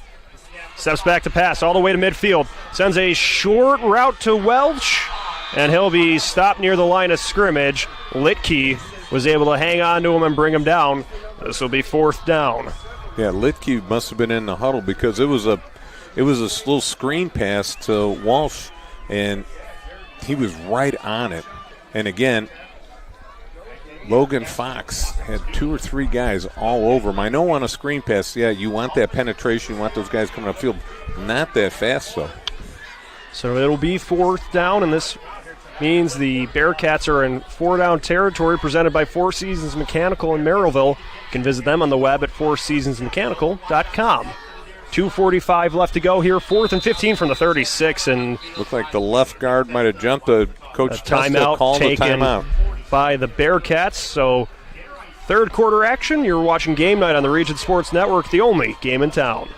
Steps back to pass all the way to midfield. Sends a short route to Welch, and he'll be stopped near the line of scrimmage. Litke was able to hang on to him and bring him down. This will be 4th down. Yeah, Litke must have been in the huddle because it was a little screen pass to Walsh, and he was right on it. And again, Logan Fox had 2 or 3 guys all over him. I know on a screen pass, yeah, you want that penetration, you want those guys coming upfield. Not that fast, though. So it'll be 4th down, and this means the Bearcats are in 4-down territory, presented by Four Seasons Mechanical in Merrillville. You can visit them on the web at fourseasonsmechanical.com. 2:45 left to go here, 4th and 15 from the 36. And looked like the left guard might have jumped. Coach Testa called a timeout by the Bearcats. So 3rd quarter action. You're watching Game Night on the Region Sports Network, the only game in town.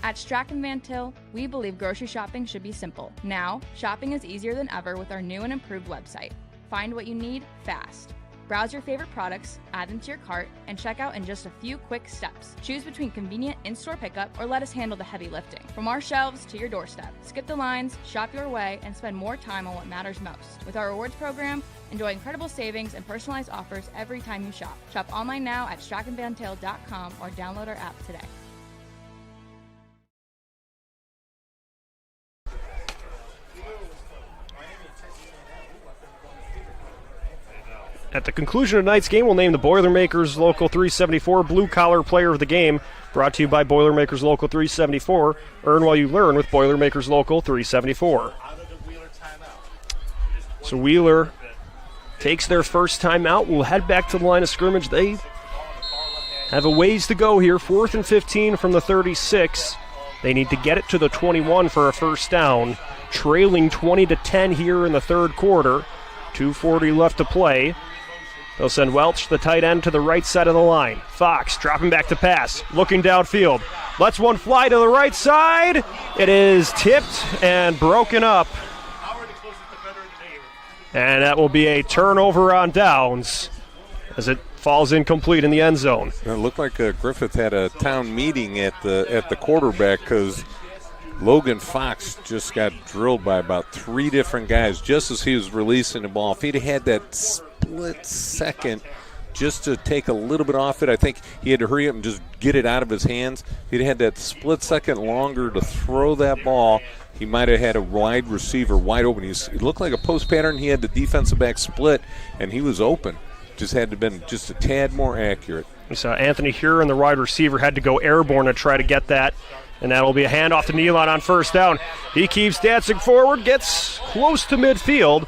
At Strachan Van Til, we believe grocery shopping should be simple. Now, shopping is easier than ever with our new and improved website. Find what you need fast. Browse your favorite products, add them to your cart, and check out in just a few quick steps. Choose between convenient in-store pickup or let us handle the heavy lifting. From our shelves to your doorstep. Skip the lines, shop your way, and spend more time on what matters most. With our rewards program, enjoy incredible savings and personalized offers every time you shop. Shop online now at strachanvantil.com or download our app today. At the conclusion of tonight's game, we'll name the Boilermakers Local 374 Blue Collar Player of the Game, brought to you by Boilermakers Local 374. Earn while you learn with Boilermakers Local 374. So Wheeler takes their first time out. We'll head back to the line of scrimmage. They have a ways to go here. 4th and 15 from the 36. They need to get it to the 21 for a first down. Trailing 20-10 here in the 3rd quarter. 2:40 left to play. They'll send Welch, the tight end, to the right side of the line. Fox dropping back to pass, looking downfield. Lets one fly to the right side. It is tipped and broken up. And that will be a turnover on downs as it falls incomplete in the end zone. It looked like Griffith had a town meeting at the quarterback because Logan Fox just got drilled by about 3 different guys just as he was releasing the ball. If he'd had that split second just to take a little bit off it, I think he had to hurry up and just get it out of his hands. If he'd had that split second longer to throw that ball, he might have had a wide receiver wide open. It looked like a post pattern. He had the defensive back split, and he was open. Just had to have been just a tad more accurate. We saw Anthony Huron, the wide receiver, had to go airborne to try to get that. And that'll be a handoff to Nealon on first down. He keeps dancing forward, gets close to midfield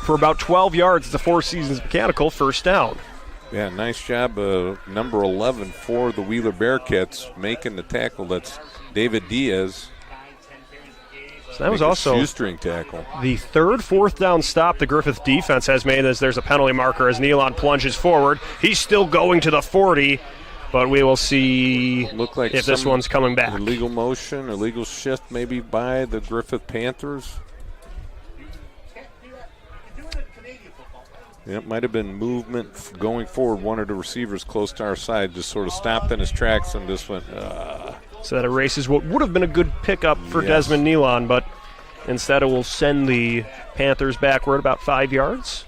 for about 12 yards. It's a Four Seasons Mechanical first down. Yeah, nice job, number 11 for the Wheeler Bearcats making the tackle. That's David Diaz. So that was also shoestring tackle. The 3rd 4th down stop the Griffith defense has made as there's a penalty marker as Nealon plunges forward. He's still going to the 40. But we will see if this one's coming back. Illegal motion, illegal shift maybe by the Griffith Panthers. Yeah, it might have been movement going forward. One of the receivers close to our side just sort of stopped in his tracks and just went, So that erases what would have been a good pickup for Desmond Nealon, but instead it will send the Panthers backward about 5 yards.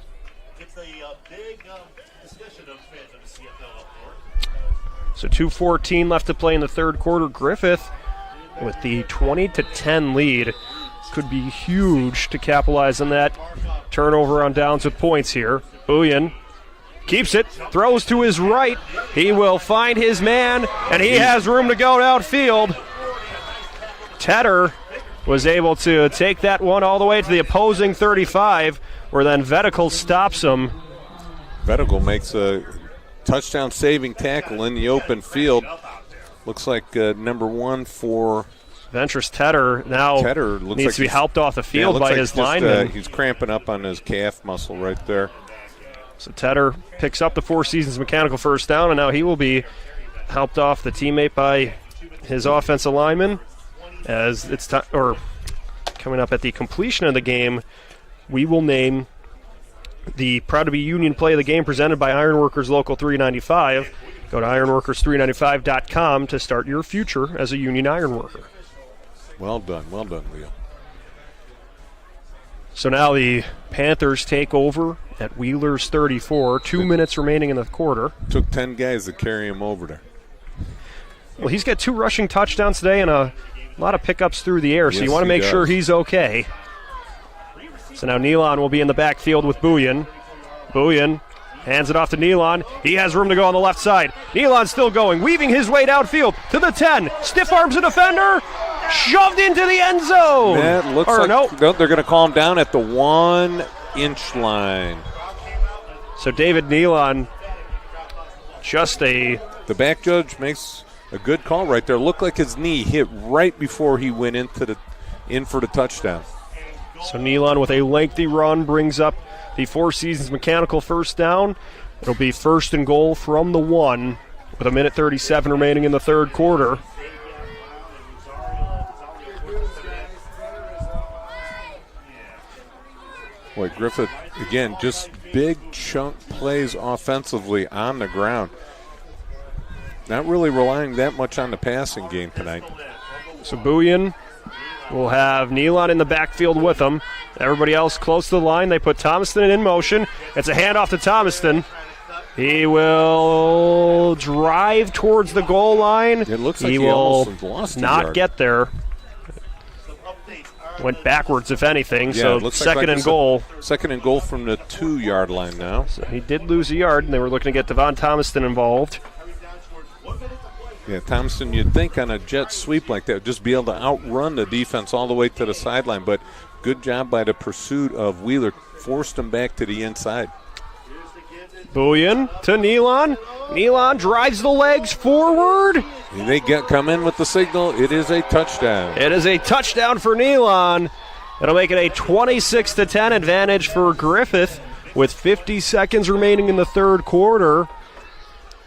So 2:14 left to play in the 3rd quarter. Griffith with the 20-10 lead. Could be huge to capitalize on that turnover on downs with points here. Booyan keeps it, throws to his right. He will find his man, and he has room to go downfield. Tedder was able to take that one all the way to the opposing 35, where then Vetical stops him. Vetical makes touchdown saving tackle in the open field. Looks like number 1 for Ventress Tedder now needs to be helped off the field by his lineman. He's cramping up on his calf muscle right there. So Tedder picks up the Four Seasons Mechanical first down, and now he will be helped off the teammate by his offensive lineman. As it's coming up at the completion of the game, we will name the Proud to Be Union play of the game presented by Ironworkers Local 395. Go to ironworkers395.com to start your future as a union ironworker. Well done, Leo. So now the Panthers take over at Wheeler's 34. 2 minutes remaining in the quarter. Took 10 guys to carry him over there. Well, he's got 2 rushing touchdowns today and a lot of pickups through the air, so you want to make sure he's okay. So now Nealon will be in the backfield with Bouillon. Bouillon hands it off to Nealon. He has room to go on the left side. Nealon's still going, weaving his way downfield to the 10. Stiff arms a defender. Shoved into the end zone. That looks no, they're going to call him down at the 1-inch line. So David Nealon, the back judge makes a good call right there. Looked like his knee hit right before he went in for the touchdown. So Nealon with a lengthy run brings up the Four Seasons Mechanical first down. It'll be 1st and goal from the 1 with 1:37 remaining in the third quarter. Boy, Griffith, again, just big chunk plays offensively on the ground. Not really relying that much on the passing game tonight. So Bouillon will have Nealon in the backfield with him. Everybody else close to the line. They put Thomaston in motion. It's a handoff to Thomaston. He will drive towards the goal line. It looks like he will lost not get there. Went backwards, if anything. Yeah, so second and goal. Second and goal from the 2-yard line now. So he did lose a yard, and they were looking to get Devon Thomaston involved. Yeah, Thompson, you'd think on a jet sweep like that, just be able to outrun the defense all the way to the sideline, but good job by the pursuit of Wheeler. Forced him back to the inside. Bouillon to Nealon. Nealon drives the legs forward. They come in with the signal. It is a touchdown. It is a touchdown for Nealon. It'll make it a 26-10 advantage for Griffith with 50 seconds remaining in the third quarter.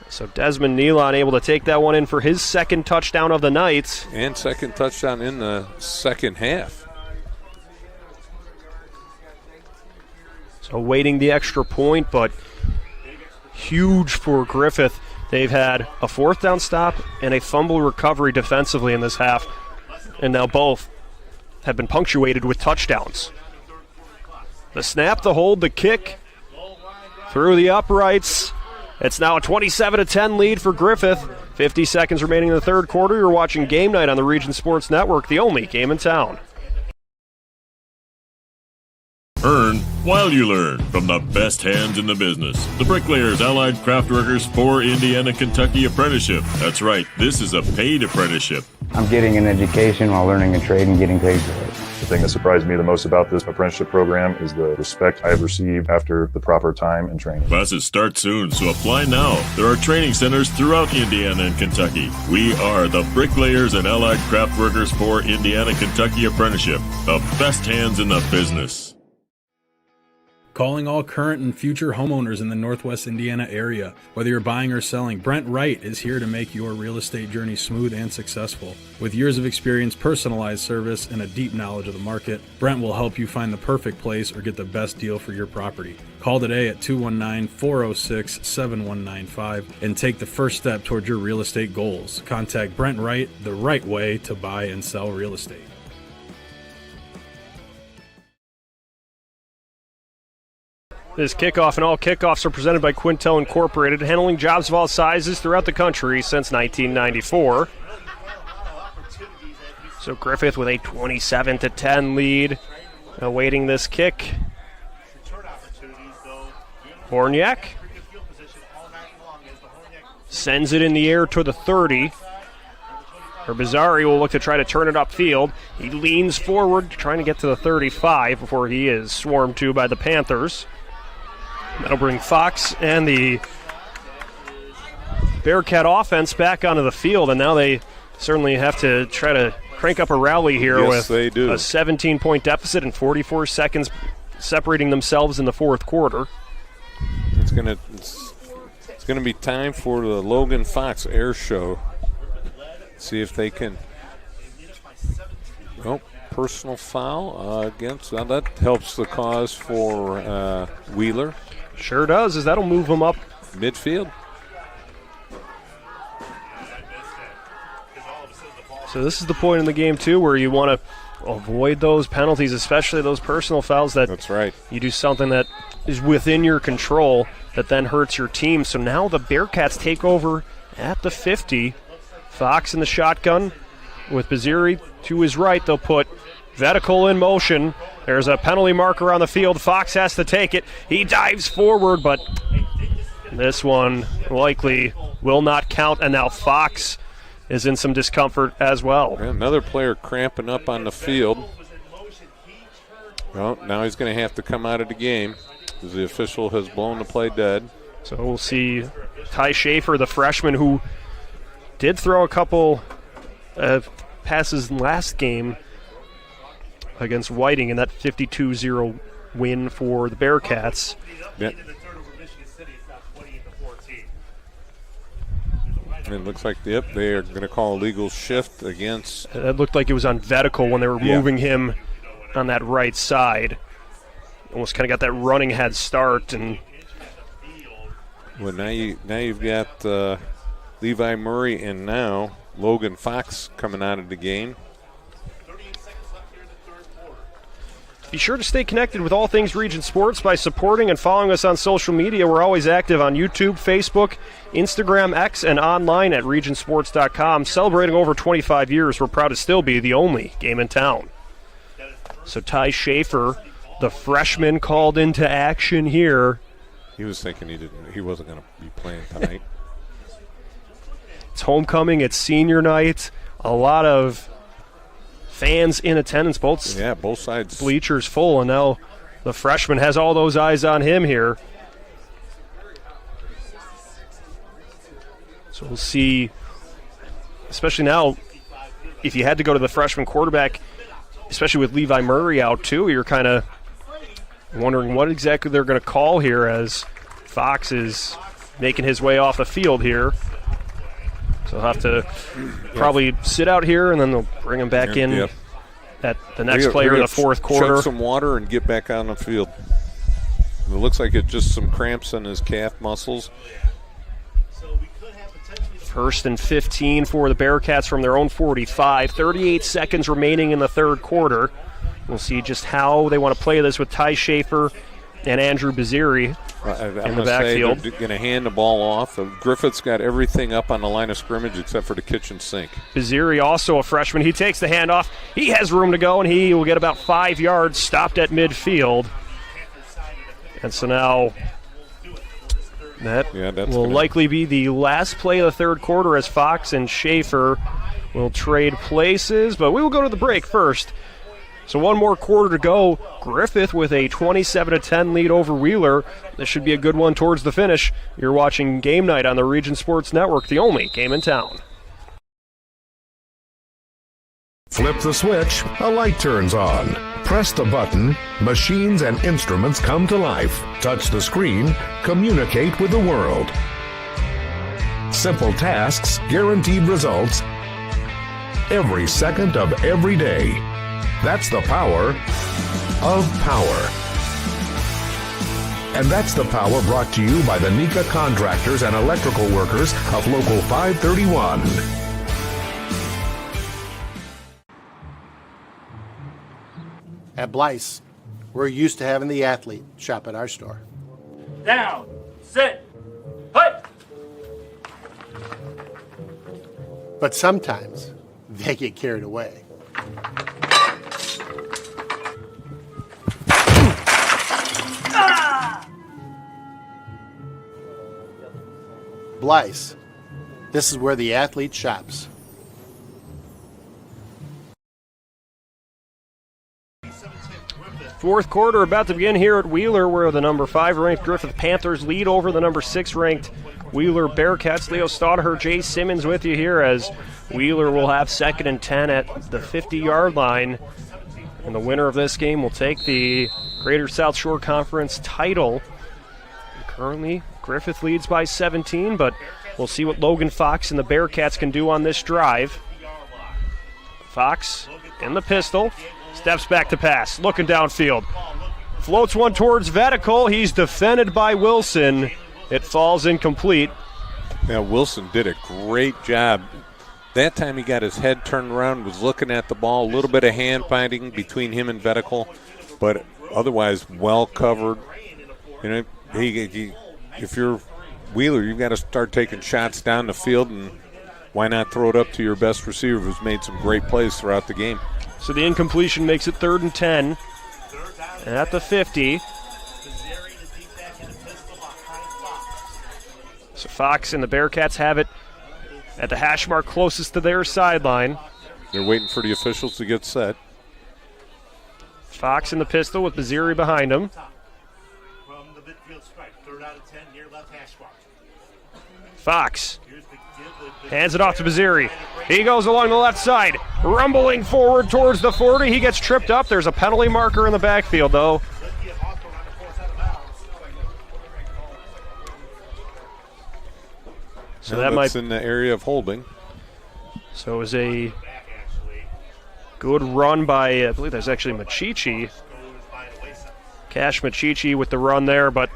So Desmond Nealon able to take that one in for his second touchdown of the night. And second touchdown in the second half. So awaiting the extra point, but huge for Griffith. They've had a 4th down stop and a fumble recovery defensively in this half, and now both have been punctuated with touchdowns. The snap, the hold, the kick through the uprights. It's now a 27-10 lead for Griffith. 50 seconds remaining in the third quarter. You're watching Game Night on the Region Sports Network, the only game in town. Earn while you learn from the best hands in the business. The Bricklayers Allied Craftworkers for Indiana Kentucky Apprenticeship. That's right, this is a paid apprenticeship. I'm getting an education while learning a trade and getting paid for it. The thing that surprised me the most about this apprenticeship program is the respect I have received after the proper time and training. Classes start soon, so apply now. There are training centers throughout Indiana and Kentucky. We are the Bricklayers and Allied Craftworkers for Indiana Kentucky Apprenticeship. The best hands in the business. Calling all current and future homeowners in the Northwest Indiana area. Whether you're buying or selling, Brent Wright is here to make your real estate journey smooth and successful. With years of experience, personalized service, and a deep knowledge of the market, Brent will help you find the perfect place or get the best deal for your property. Call today at 219-406-7195 and take the first step toward your real estate goals. Contact Brent Wright, the right way to buy and sell real estate. This kickoff and all kickoffs are presented by Quintel Incorporated, handling jobs of all sizes throughout the country since 1994. So Griffith with a 27-10 lead, awaiting this kick. Horniak sends it in the air to the 30. Bizzari will look to try to turn it upfield. He leans forward, trying to get to the 35 before he is swarmed to by the Panthers. That'll bring Fox and the Bearcat offense back onto the field, and now they certainly have to try to crank up a rally here with they do. A 17-point deficit and 44 seconds separating themselves in the fourth quarter. It's gonna be time for the Logan Fox Air Show. See if they can. Oh, personal foul against. Now that helps the cause for Wheeler. Sure does, as that'll move them up midfield. So this is the point in the game, too, where you want to avoid those penalties, especially those personal fouls that That's right. You do something that is within your control that then hurts your team. So now the Bearcats take over at the 50. Fox in the shotgun with Baziri to his right. They'll put Vetical in motion. There's a penalty marker on the field. Fox has to take it. He dives forward, but this one likely will not count. And now Fox is in some discomfort as well. Yeah, another player cramping up on the field. Well, now he's going to have to come out of the game because the official has blown the play dead. So we'll see Ty Schaefer, the freshman who did throw a couple passes last game against Whiting in that 52-0 win for the Bearcats. Yeah. It looks like they are going to call a legal shift against. It looked like it was on Vetical when they were moving him on that right side. Almost kind of got that running head start. And well, now you've got Levi Murray and now Logan Fox coming out of the game. Be sure to stay connected with all things Region Sports by supporting and following us on social media. We're always active on YouTube, Facebook, Instagram, X, and online at regionsports.com. Celebrating over 25 years, we're proud to still be the only game in town. So Ty Schaefer, the freshman, called into action here. He was thinking he wasn't going to be playing tonight. It's homecoming, it's senior night. A lot of fans in attendance, both sides bleachers full, and now the freshman has all those eyes on him here. So we'll see, especially now, if you had to go to the freshman quarterback, especially with Levi Murray out too, you're kind of wondering what exactly they're going to call here as Fox is making his way off the field here. So he'll have to probably sit out here, and then they'll bring him back in at the next player in the fourth quarter. Chug some water and get back on the field. It looks like it's just some cramps in his calf muscles. 1st and 15 for the Bearcats from their own 45. 38 seconds remaining in the third quarter. We'll see just how they want to play this with Ty Schaefer and Andrew Baziri in the backfield. They're going to hand the ball off. Griffith's got everything up on the line of scrimmage except for the kitchen sink. Baziri, also a freshman. He takes the handoff. He has room to go, and he will get about 5 yards, stopped at midfield. And so now that will likely be the last play of the third quarter as Fox and Schaefer will trade places. But we will go to the break first. So one more quarter to go. Griffith with a 27-10 lead over Wheeler. This should be a good one towards the finish. You're watching Game Night on the Region Sports Network, the only game in town. Flip the switch, a light turns on. Press the button, machines and instruments come to life. Touch the screen, communicate with the world. Simple tasks, guaranteed results, every second of every day. That's the power of power. And that's the power brought to you by the NECA contractors and electrical workers of Local 531. At Blyce, we're used to having the athlete shop at our store. Down, sit, put. But sometimes they get carried away. Blyce, this is where the athlete shops. Fourth quarter about to begin here at Wheeler, where the number 5 ranked Griffith Panthers lead over the number 6 ranked Wheeler Bearcats. Leo Staudacher, Jay Simmons with you here as Wheeler will have 2nd and 10 at the 50-yard line. And the winner of this game will take the Greater South Shore Conference title. Currently, Griffith leads by 17, but we'll see what Logan Fox and the Bearcats can do on this drive. Fox in the pistol. Steps back to pass, looking downfield. Floats one towards Vetical. He's defended by Wilson. It falls incomplete. Yeah, Wilson did a great job. That time he got his head turned around, was looking at the ball, a little bit of hand fighting between him and Vetical, but otherwise well covered. You know, if you're Wheeler, you've got to start taking shots down the field, and why not throw it up to your best receiver who's made some great plays throughout the game. So the incompletion makes it 3rd and 10 at the 50. So Fox and the Bearcats have it at the hash mark closest to their sideline. They're waiting for the officials to get set. Fox in the pistol with Baziri behind him. Fox hands it off to Baziri. He goes along the left side, rumbling forward towards the 40. He gets tripped up. There's a penalty marker in the backfield, though. So that might in the area of holding. So it was a good run by, I believe that's actually Machichi. Cash Machichi with the run there, but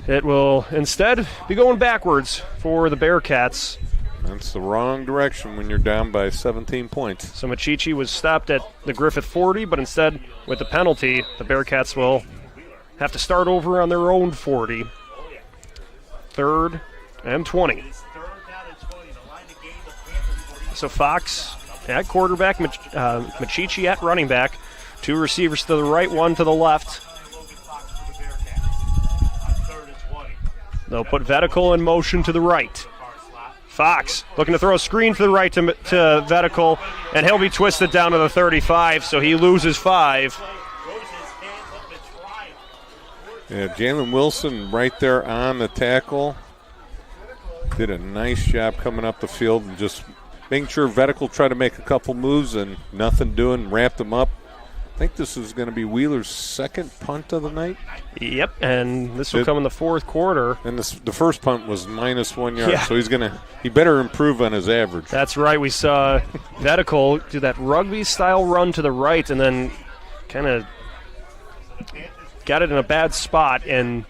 it will instead be going backwards for the Bearcats. That's the wrong direction when you're down by 17 points. So Machichi was stopped at the Griffith 40, but instead, with the penalty, the Bearcats will have to start over on their own 40. 3rd and 20. So Fox at quarterback, Machichi at running back. 2 receivers to the right, 1 to the left. They'll put Vetical in motion to the right. Fox looking to throw a screen to the right to Vetical, and he'll be twisted down to the 35, so he loses 5. Yeah, Jalen Wilson right there on the tackle. Did a nice job coming up the field and just making sure Vetical tried to make a couple moves and nothing doing, wrapped him up. I think this is going to be Wheeler's 2nd punt of the night. Yep, and this will come in the 4th quarter. And the first punt was -1 yard, so he better improve on his average. That's right. We saw Vetical do that rugby-style run to the right and then kind of got it in a bad spot, and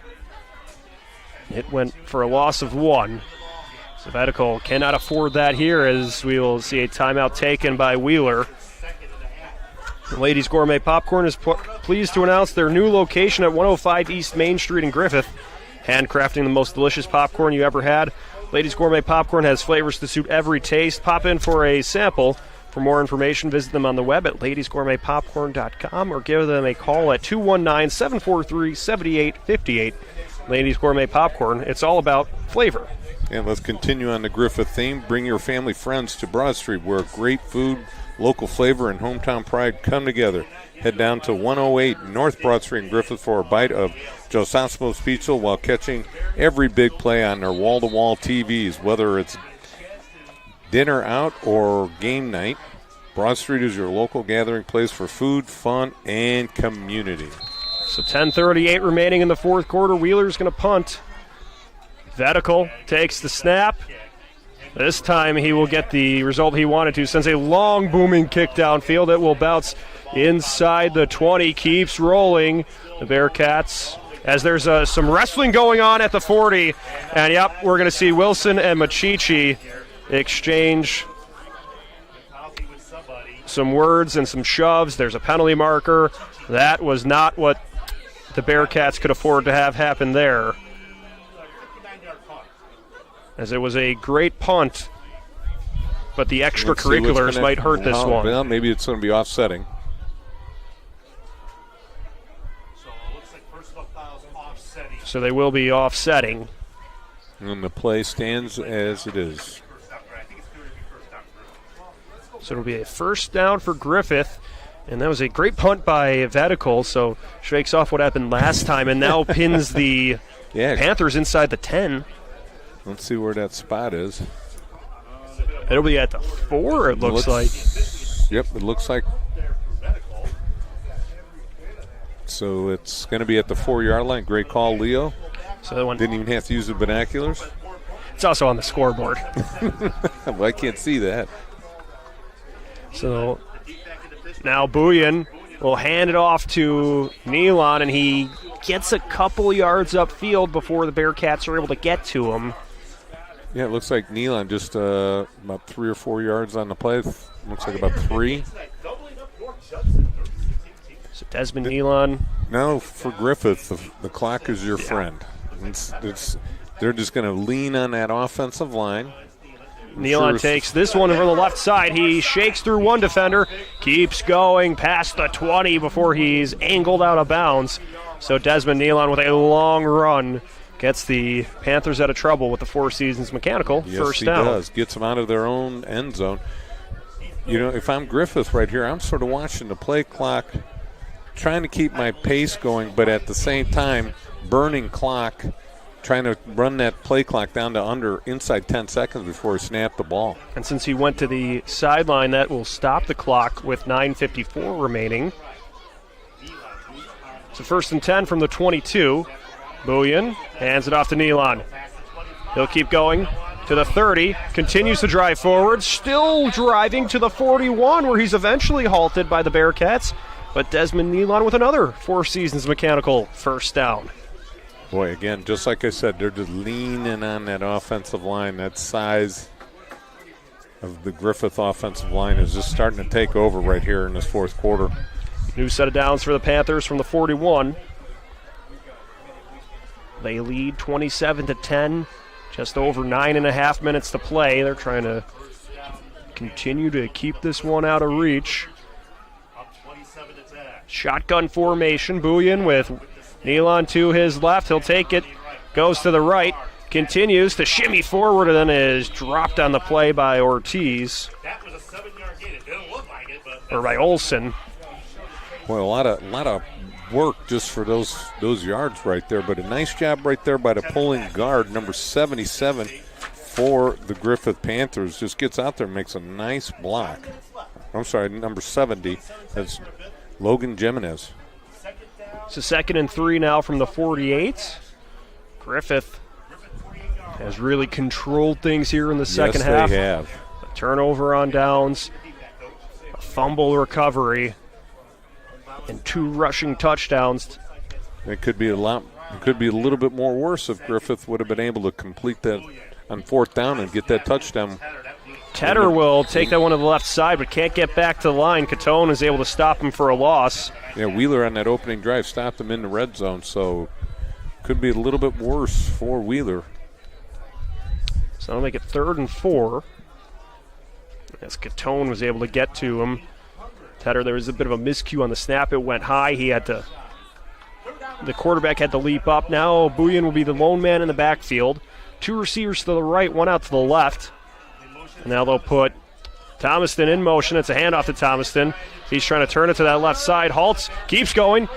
it went for a loss of 1. So Vetical cannot afford that here, as we will see a timeout taken by Wheeler. The Ladies Gourmet Popcorn is pleased to announce their new location at 105 East Main Street in Griffith. Handcrafting the most delicious popcorn you ever had. Ladies Gourmet Popcorn has flavors to suit every taste. Pop in for a sample. For more information, visit them on the web at ladiesgourmetpopcorn.com or give them a call at 219-743-7858. Ladies Gourmet Popcorn, it's all about flavor. And let's continue on the Griffith theme. Bring your family friends to Broad Street, where great food, local flavor, and hometown pride come together. Head down to 108 North Broad Street in Griffith for a bite of Joe Sosimo's Pizza while catching every big play on their wall-to-wall TVs, whether it's dinner out or game night. Broad Street is your local gathering place for food, fun, and community. So 10:38 remaining in the 4th quarter. Wheeler's going to punt. Vetical takes the snap. This time he will get the result he wanted to. Sends a long booming kick downfield. It will bounce inside the 20. Keeps rolling. The Bearcats, as there's some wrestling going on at the 40. And, yep, we're going to see Wilson and Machichi exchange some words and some shoves. There's a penalty marker. That was not what the Bearcats could afford to have happen there, as it was a great punt, but the extracurriculars might hurt this one. Well, maybe it's going to be offsetting. So they will be offsetting. And the play stands as it is. So it'll be a first down for Griffith And that was a great punt by Vadical, so shakes off what happened last time and now pins the Panthers inside the 10. Let's see where that spot is. It'll be at the 4, it looks like. Yep, it looks like. So it's going to be at the 4-yard line. Great call, Leo. So that one didn't even have to use the binoculars. It's also on the scoreboard. Well, I can't see that. So now Buyan will hand it off to Nealon, and he gets a couple yards upfield before the Bearcats are able to get to him. Yeah, it looks like Nealon just about 3 or 4 yards on the play. Looks like about 3. So Desmond Nealon. Now for Griffith, the clock is your friend. They're just going to lean on that offensive line. Nealon takes this one from the left side. He shakes through one defender, keeps going past the 20 before he's angled out of bounds. So Desmond Nealon with a long run gets the Panthers out of trouble with the Four Seasons Mechanical first down. Yes, he does. Gets them out of their own end zone. You know, if I'm Griffith right here, I'm sort of watching the play clock, trying to keep my pace going, but at the same time, burning clock, trying to run that play clock down to inside 10 seconds before he snapped the ball. And since he went to the sideline, that will stop the clock with 9:54 remaining. So 1st and 10 from the 22. Buyan hands it off to Nealon. He'll keep going to the 30, continues to drive forward, still driving to the 41 where he's eventually halted by the Bearcats. But Desmond Nealon with another Four Seasons Mechanical first down. Boy, again, just like I said, they're just leaning on that offensive line. That size of the Griffith offensive line is just starting to take over right here in this fourth quarter. New set of downs for the Panthers from the 41. They lead 27-10, just over 9.5 minutes to play. They're trying to continue to keep this one out of reach. Shotgun formation, Buyan with Nealon to his left. He'll take it, goes to the right, continues to shimmy forward, and then is dropped on the play by Ortiz. That was a 7-yard gain. It didn't look like it, but or by Olsen. Boy, a lot of work just for those yards right there, but a nice job right there by the pulling guard, number 77 for the Griffith Panthers. Just gets out there and makes a nice block. I'm sorry, number 70. That's Logan Jimenez. It's a 2nd and 3 now from the 48. Griffith has really controlled things here in the second half. Yes, they have. A turnover on downs, a fumble recovery, and 2 rushing touchdowns. It could be a little bit more worse if Griffith would have been able to complete that on 4th down and get that touchdown. Tedder will take that one to the left side, but can't get back to the line. Catone is able to stop him for a loss. Yeah, Wheeler on that opening drive stopped him in the red zone, so could be a little bit worse for Wheeler. So that'll make it 3rd and 4. As Catone was able to get to him. Tedder, there was a bit of a miscue on the snap. It went high. The quarterback had to leap up. Now Buyan will be the lone man in the backfield. 2 receivers to the right, 1 out to the left. And now they'll put Thomaston in motion. It's a handoff to Thomaston. He's trying to turn it to that left side. Halts, keeps going,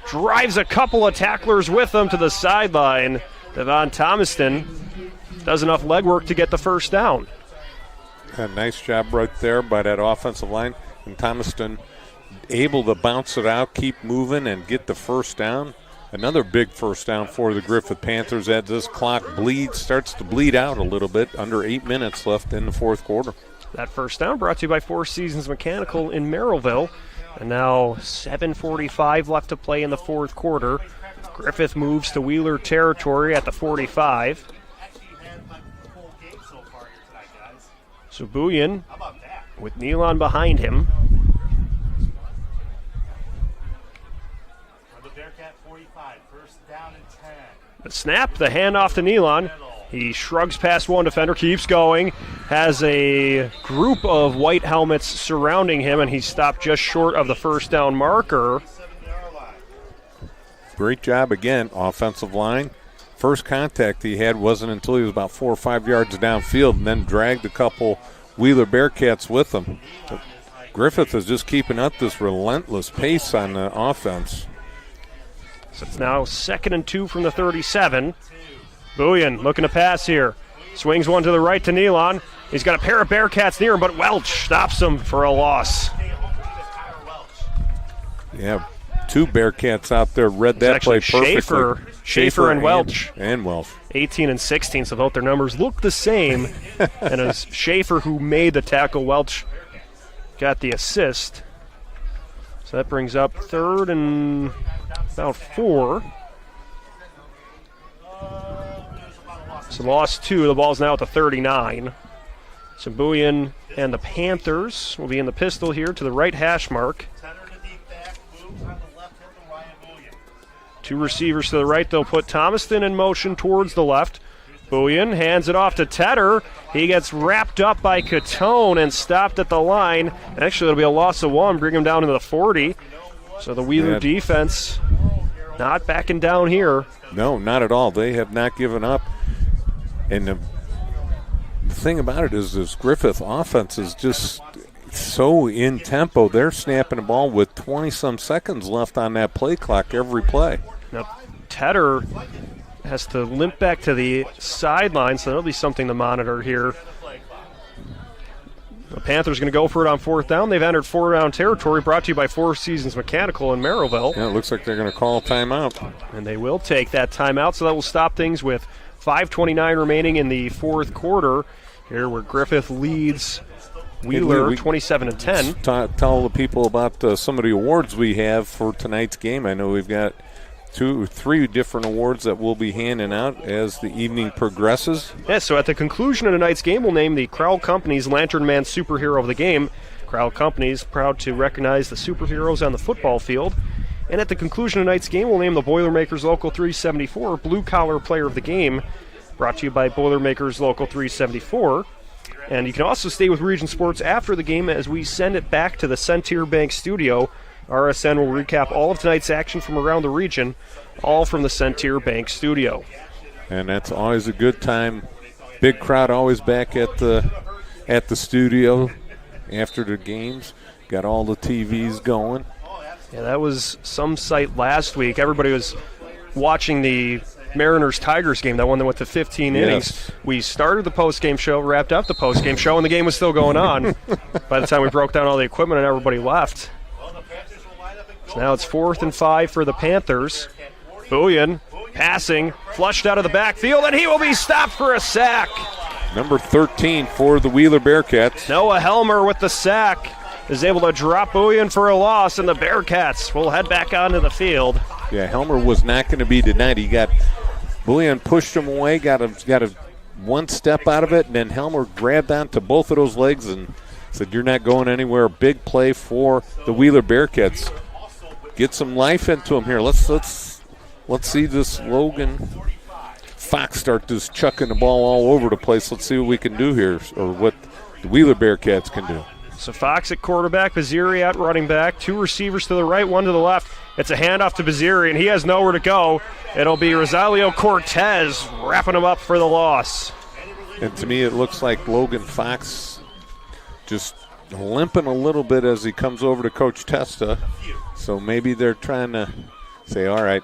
drives a couple of tacklers with him to the sideline. Devon Thomaston does enough legwork to get the first down. A nice job right there by that offensive line. And Thomaston able to bounce it out, keep moving, and get the first down. Another big first down for the Griffith Panthers as this clock starts to bleed out a little bit. Under 8 minutes left in the fourth quarter. That first down brought to you by Four Seasons Mechanical in Merrillville. And now 7:45 left to play in the fourth quarter. Griffith moves to Wheeler territory at the 45. So Buyan with Nealon behind him. The snap, the handoff to Nealon. He shrugs past one defender, keeps going, has a group of white helmets surrounding him, and he's stopped just short of the first down marker. Great job again, offensive line. First contact he had wasn't until he was about 4 or 5 yards downfield, and then dragged a couple Wheeler Bearcats with him. Griffith is just keeping up this relentless pace on the offense. So it's now 2nd and 2 from the 37. Booyan looking to pass here. Swings one to the right to Nealon. He's got a pair of Bearcats near him, but Welch stops him for a loss. Yeah, 2 Bearcats out there read that play perfectly. Schaefer and Welch. And Welch. 18 and 16, so both their numbers look the same. And it was Schaefer who made the tackle. Welch got the assist. So that brings up 3rd and about 4. So lost 2. The ball's now at the 39. So Booyan and the Panthers will be in the pistol here to the right hash mark. 2 receivers to the right. They'll put Thomaston in motion towards the left. Booyan hands it off to Tedder. He gets wrapped up by Catone and stopped at the line. Actually, it'll be a loss of 1, bring him down into the 40. So the Wheeler defense not backing down here. No, not at all. They have not given up. And the thing about it is this Griffith offense is just so in tempo. They're snapping the ball with 20-some seconds left on that play clock every play. Now, Tedder has to limp back to the sideline, so that'll be something to monitor here. The Panthers going to go for it on 4th down. They've entered 4-down territory, brought to you by Four Seasons Mechanical in Merrillville. Yeah, it looks like they're going to call a timeout. And they will take that timeout, so that will stop things with 5:29 remaining in the 4th quarter. Here where Griffith leads Wheeler 27-10. Tell the people about some of the awards we have for tonight's game. I know we've got 2 or 3 different awards that we'll be handing out as the evening progresses. Yeah, so at the conclusion of tonight's game, we'll name the Crowell Companies Lantern Man Superhero of the Game. Crowell Companies proud to recognize the superheroes on the football field. And at the conclusion of tonight's game, we'll name the Boilermakers Local 374 Blue Collar Player of the Game, brought to you by Boilermakers Local 374. And you can also stay with Region Sports after the game as we send it back to the Centier Bank studio. RSN will recap all of tonight's action from around the region, all from the Centier Bank studio. And that's always a good time. Big crowd always back at the studio after the games. Got all the TVs going. Yeah, that was some sight last week. Everybody was watching the Mariners-Tigers game, that one that went to 15 innings. We started the post-game show, wrapped up the post-game show, and the game was still going on by the time we broke down all the equipment and everybody left. So now it's 4th and 5 for the Panthers. Booyan passing, flushed out of the backfield, and he will be stopped for a sack. Number 13 for the Wheeler Bearcats. Noah Helmer with the sack is able to drop Booyan for a loss, and the Bearcats will head back onto the field. Yeah, Helmer was not going to be denied. Booyan pushed him away, got a one step out of it, and then Helmer grabbed onto both of those legs and said, "You're not going anywhere." Big play for the Wheeler Bearcats. Get some life into him here. Let's see this Logan Fox start just chucking the ball all over the place. Let's see what we can do here, or what the Wheeler Bearcats can do. So Fox at quarterback, Baziri at running back, 2 receivers to the right, 1 to the left. It's a handoff to Baziri, and he has nowhere to go. It'll be Rosalio Cortez wrapping him up for the loss. And to me, it looks like Logan Fox just limping a little bit as he comes over to Coach Testa. So maybe they're trying to say, all right,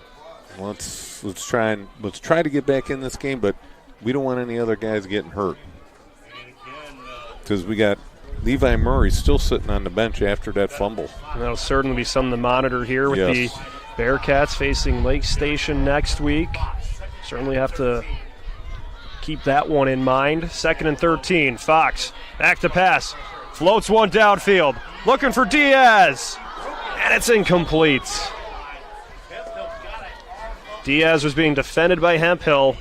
let's try to get back in this game, but we don't want any other guys getting hurt. Because we got Levi Murray still sitting on the bench after that fumble. And that'll certainly be something to monitor here with the Bearcats facing Lake Station next week. Certainly have to keep that one in mind. 2nd and 13. Fox back to pass. Floats one downfield. Looking for Diaz. And it's incomplete. Diaz was being defended by Hemphill.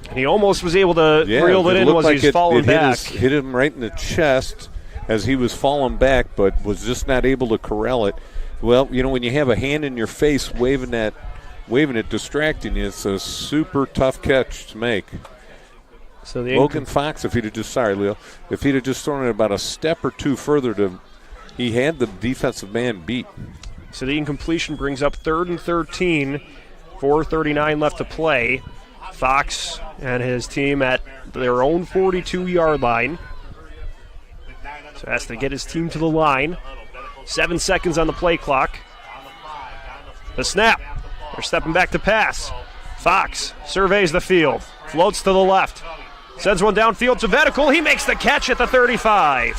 And he almost was able to reel it in as he was falling back. Hit him right in the chest as he was falling back, but was just not able to corral it. Well, you know, when you have a hand in your face waving it, distracting you, it's a super tough catch to make. So Logan Fox, if he'd have just thrown it about a step or 2 further, he had the defensive man beat. So the incompletion brings up 3rd and 13, 4:39 left to play. Fox and his team at their own 42-yard line. So has to get his team to the line. 7 seconds on the play clock. The snap. They're stepping back to pass. Fox surveys the field. Floats to the left. Sends one downfield to Vetical. He makes the catch at the 35.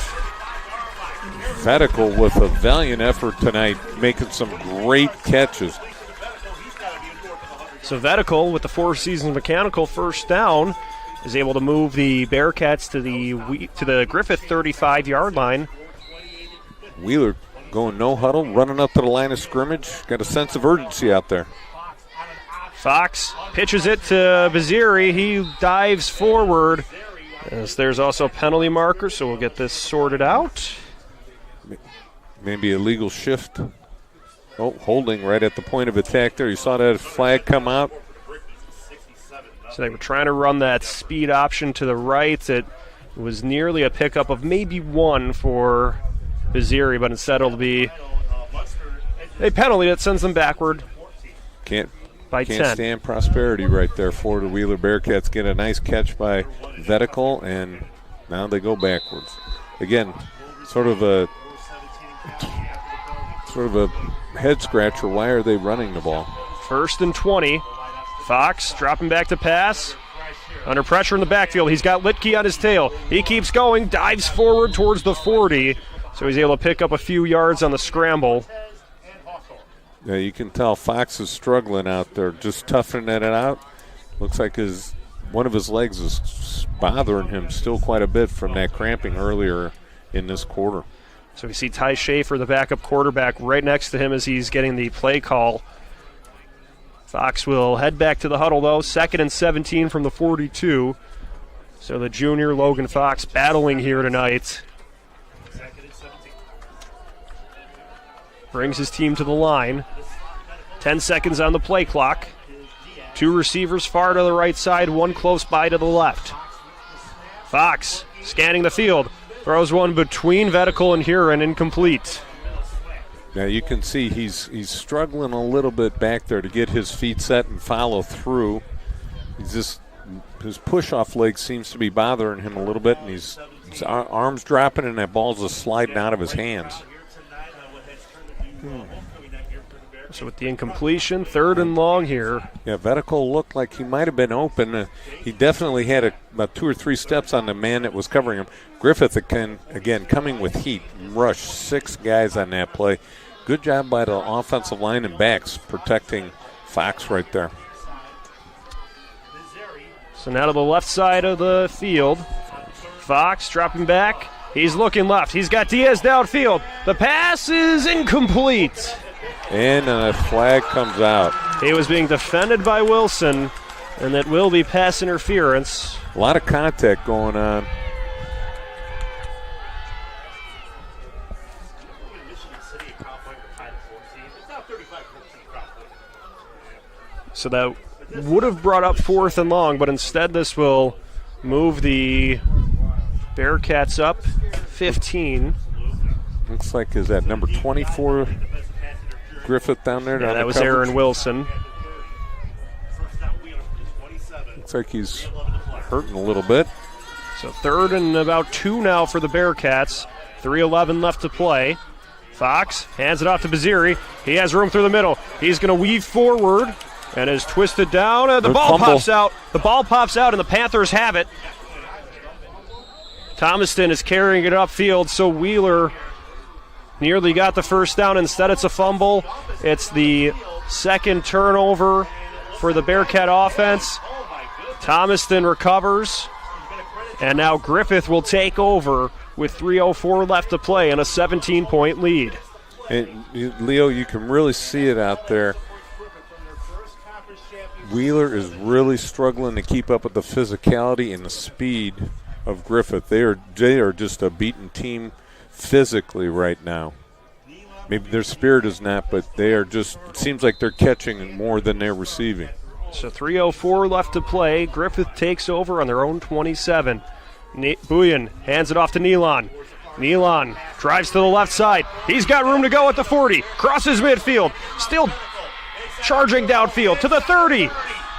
Vetical with a valiant effort tonight, making some great catches. So Vetical with the Four Seasons Mechanical first down is able to move the Bearcats to the Griffith 35-yard line. Wheeler going no huddle, running up to the line of scrimmage. Got a sense of urgency out there. Fox pitches it to Baziri. He dives forward. As there's also a penalty marker, so we'll get this sorted out. Maybe a legal shift. Oh, holding right at the point of attack there. You saw that flag come out. So they were trying to run that speed option to the right. It was nearly a pickup of maybe 1 for Baziri, but instead it'll be a penalty that sends them backward. Can't 10. stand prosperity right there for the Wheeler Bearcats. Get a nice catch by Vetical, and now they go backwards. Again, sort of a head scratcher. Why are they running the ball? 1st and 20. Fox dropping back to pass. Under pressure in the backfield. He's got Litke on his tail. He keeps going, dives forward towards the 40. So he's able to pick up a few yards on the scramble. Yeah, you can tell Fox is struggling out there, just toughening it out. Looks like one of his legs is bothering him still quite a bit from that cramping earlier in this quarter. So we see Ty Schaefer, the backup quarterback, right next to him as he's getting the play call. Fox will head back to the huddle, though. 2nd and 17 from the 42. So the junior Logan Fox battling here tonight. Brings his team to the line. 10 seconds on the play clock. 2 receivers far to the right side, 1 close by to the left. Fox scanning the field. Throws one between Vetical and Huron, incomplete. Now you can see he's struggling a little bit back there to get his feet set and follow through. His push-off leg seems to be bothering him a little bit, and his arms dropping, and that ball's just sliding out of his hands. So with the incompletion, 3rd and long here. Yeah, Vetical looked like he might have been open. He definitely had about 2 or 3 steps on the man that was covering him. Griffith, again, coming with heat, rushed 6 guys on that play. Good job by the offensive line and backs protecting Fox right there. So now to the left side of the field. Fox dropping back. He's looking left. He's got Diaz downfield. The pass is incomplete. And a flag comes out. He was being defended by Wilson, and that will be pass interference. A lot of contact going on. So that would have brought up 4th and long, but instead this will move the Bearcats up 15. Looks like, is that number 24 Griffith down there? Yeah, that was Aaron Wilson. Looks like he's hurting a little bit. So 3rd and about 2 now for the Bearcats. 3:11 left to play. Fox hands it off to Baziri. He has room through the middle. He's going to weave forward and is twisted down. The ball pops out. The ball pops out, and the Panthers have it. Thomaston is carrying it upfield, so Wheeler nearly got the first down. Instead, it's a fumble. It's the 2nd turnover for the Bearcat offense. Thomaston recovers, and now Griffith will take over with 3:04 left to play and a 17-point lead. And Leo, you can really see it out there. Wheeler is really struggling to keep up with the physicality and the speed of Griffith. They are just a beaten team physically right now. Maybe their spirit is not, but they are just, it seems like they're catching more than they're receiving. So 3:04 left to play. Griffith takes over on their own 27. Buyan hands it off to Nealon. Nealon drives to the left side. He's got room to go at the 40. Crosses midfield. Still charging downfield to the 30.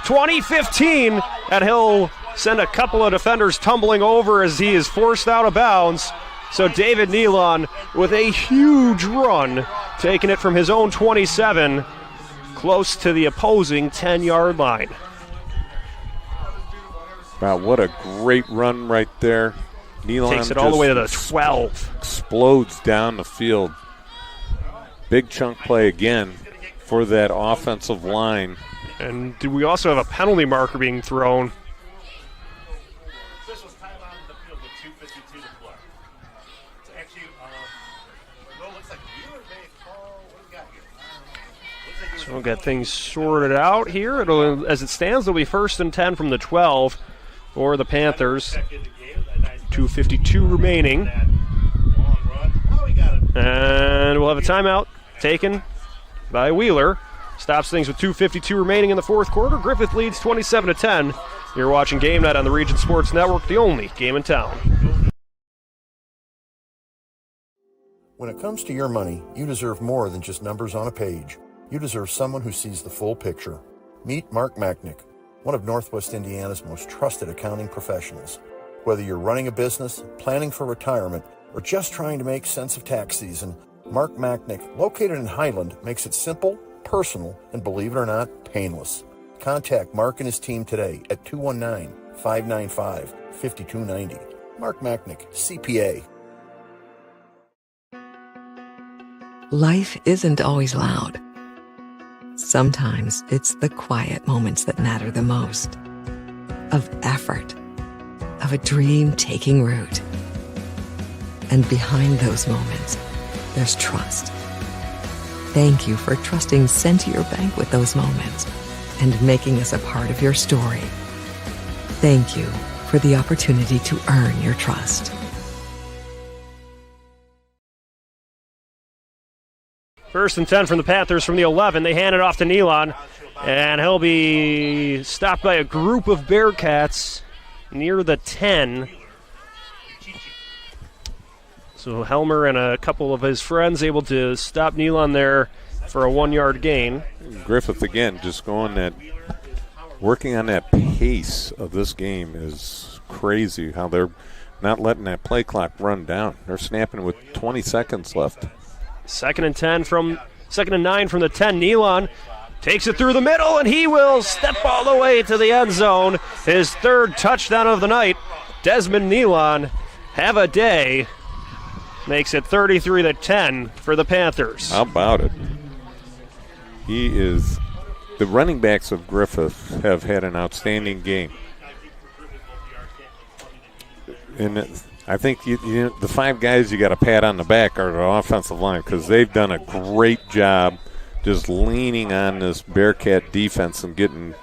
20-15. And he'll send a couple of defenders tumbling over as he is forced out of bounds. So David Nealon with a huge run, taking it from his own 27 close to the opposing 10-yard line. Wow, what a great run right there. Nealon takes it all the way to the 12. Explodes down the field. Big chunk play again for that offensive line. And do we also have a penalty marker being thrown? So we'll get things sorted out here. It'll, as it stands, it'll be 1st and 10 from the 12 for the Panthers. 2:52 remaining. And we'll have a timeout taken by Wheeler. Stops things with 2:52 remaining in the fourth quarter. Griffith leads 27-10. You're watching Game Night on the Region Sports Network, the only game in town. When it comes to your money, you deserve more than just numbers on a page. You deserve someone who sees the full picture. Meet Mark Machnick, one of Northwest Indiana's most trusted accounting professionals. Whether you're running a business, planning for retirement, or just trying to make sense of tax season, Mark Machnick, located in Highland, makes it simple, personal, and believe it or not, painless. Contact Mark and his team today at 219-595-5290. Mark Machnick, CPA. Life isn't always loud. Sometimes it's the quiet moments that matter the most. Of effort, of a dream taking root. And behind those moments, there's trust. Thank you for trusting Centier Bank with those moments and making us a part of your story. Thank you for the opportunity to earn your trust. First and 10 from the Panthers from the 11. They hand it off to Nealon, and he'll be stopped by a group of Bearcats near the 10. So Helmer and a couple of his friends able to stop Nealon there for a 1-yard gain. Griffith again just working on that pace of this game is crazy, how they're not letting that play clock run down. They're snapping with 20 seconds left. 2nd and 9 from the 10. Nealon takes it through the middle, and he will step all the way to the end zone. His 3rd touchdown of the night. Desmond Nealon, have a day. Makes it 33-10 for the Panthers. How about it? The running backs of Griffith have had an outstanding game. And I think the 5 guys you got to pat on the back are the offensive line, because they've done a great job just leaning on this Bearcat defense and getting.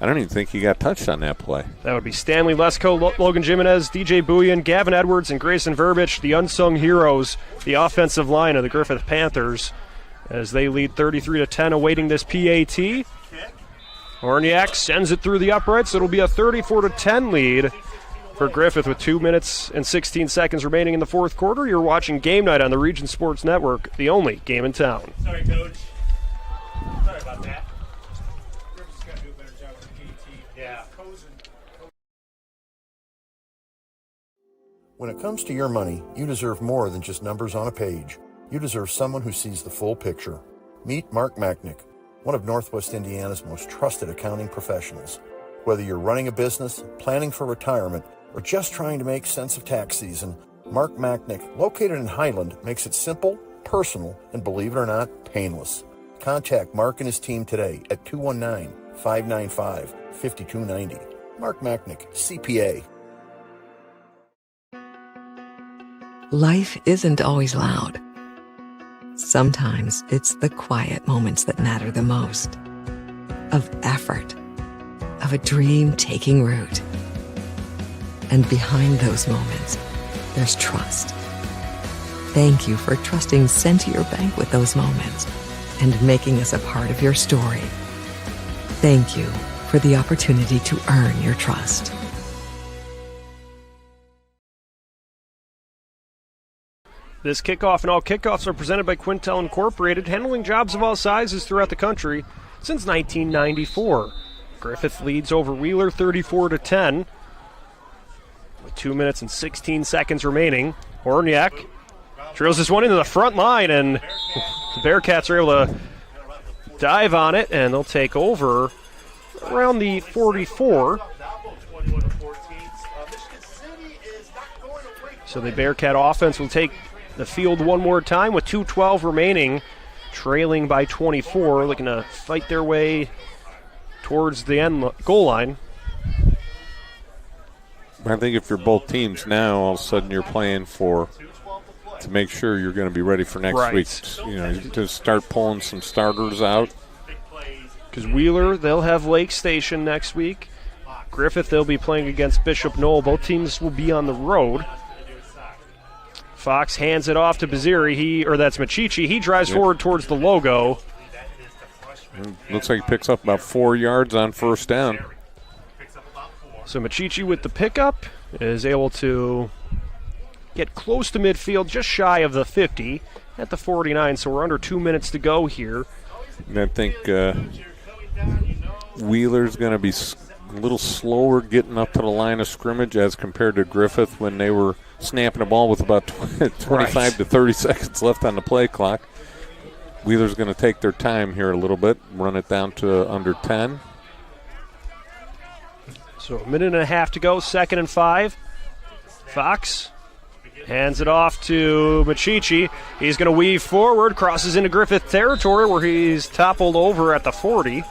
I don't even think he got touched on that play. That would be Stanley Lesko, Logan Jimenez, DJ Bouillon, Gavin Edwards, and Grayson Verbich, the unsung heroes, the offensive line of the Griffith Panthers, as they lead 33-10, awaiting this PAT. Horniak sends it through the uprights. It'll be a 34-10 lead for Griffith with 2 minutes and 16 seconds remaining in the fourth quarter. You're watching Game Night on the Region Sports Network, the only game in town. Sorry, Coach. Sorry about that. Griffith's got to do a better job with the PAT. Yeah. When it comes to your money, you deserve more than just numbers on a page. You deserve someone who sees the full picture. Meet Mark Machnick, one of Northwest Indiana's most trusted accounting professionals. Whether you're running a business, planning for retirement, or just trying to make sense of tax season, Mark Machnick, located in Highland, makes it simple, personal, and believe it or not, painless. Contact Mark and his team today at 219-595-5290. Mark Machnick, CPA. Life isn't always loud. Sometimes it's the quiet moments that matter the most. Of effort, of a dream taking root. And behind those moments, there's trust. Thank you for trusting Centier Bank with those moments and making us a part of your story. Thank you for the opportunity to earn your trust. This kickoff and all kickoffs are presented by Quintel Incorporated, handling jobs of all sizes throughout the country since 1994. Griffith leads over Wheeler 34-10 with 2 minutes and 16 seconds remaining. Horniak drills this one into the front line, and the Bearcats are able to dive on it, and they'll take over around the 44. So the Bearcat offense will take the field one more time with 2:12 remaining, trailing by 24, looking to fight their way towards the end goal line. I think if you're both teams now, all of a sudden you're playing to make sure you're going to be ready for next week. You know, to start pulling some starters out. Because Wheeler, they'll have Lake Station next week. Griffith, they'll be playing against Bishop Knoll. Both teams will be on the road. Fox hands it off to Baziri. That's Machichi. He drives forward towards the logo. Looks like he picks up about 4 yards on first down. So Machichi with the pickup is able to get close to midfield, just shy of the 50 at the 49. So we're under 2 minutes to go here. And I think Wheeler's going to be a little slower getting up to the line of scrimmage as compared to Griffith when they were snapping the ball with about 25 to 30 seconds left on the play clock. Wheeler's going to take their time here a little bit, run it down to under 10. So a minute and a half to go, 2nd and 5. Fox hands it off to Machichi. He's going to weave forward, crosses into Griffith territory where he's toppled over at the 40.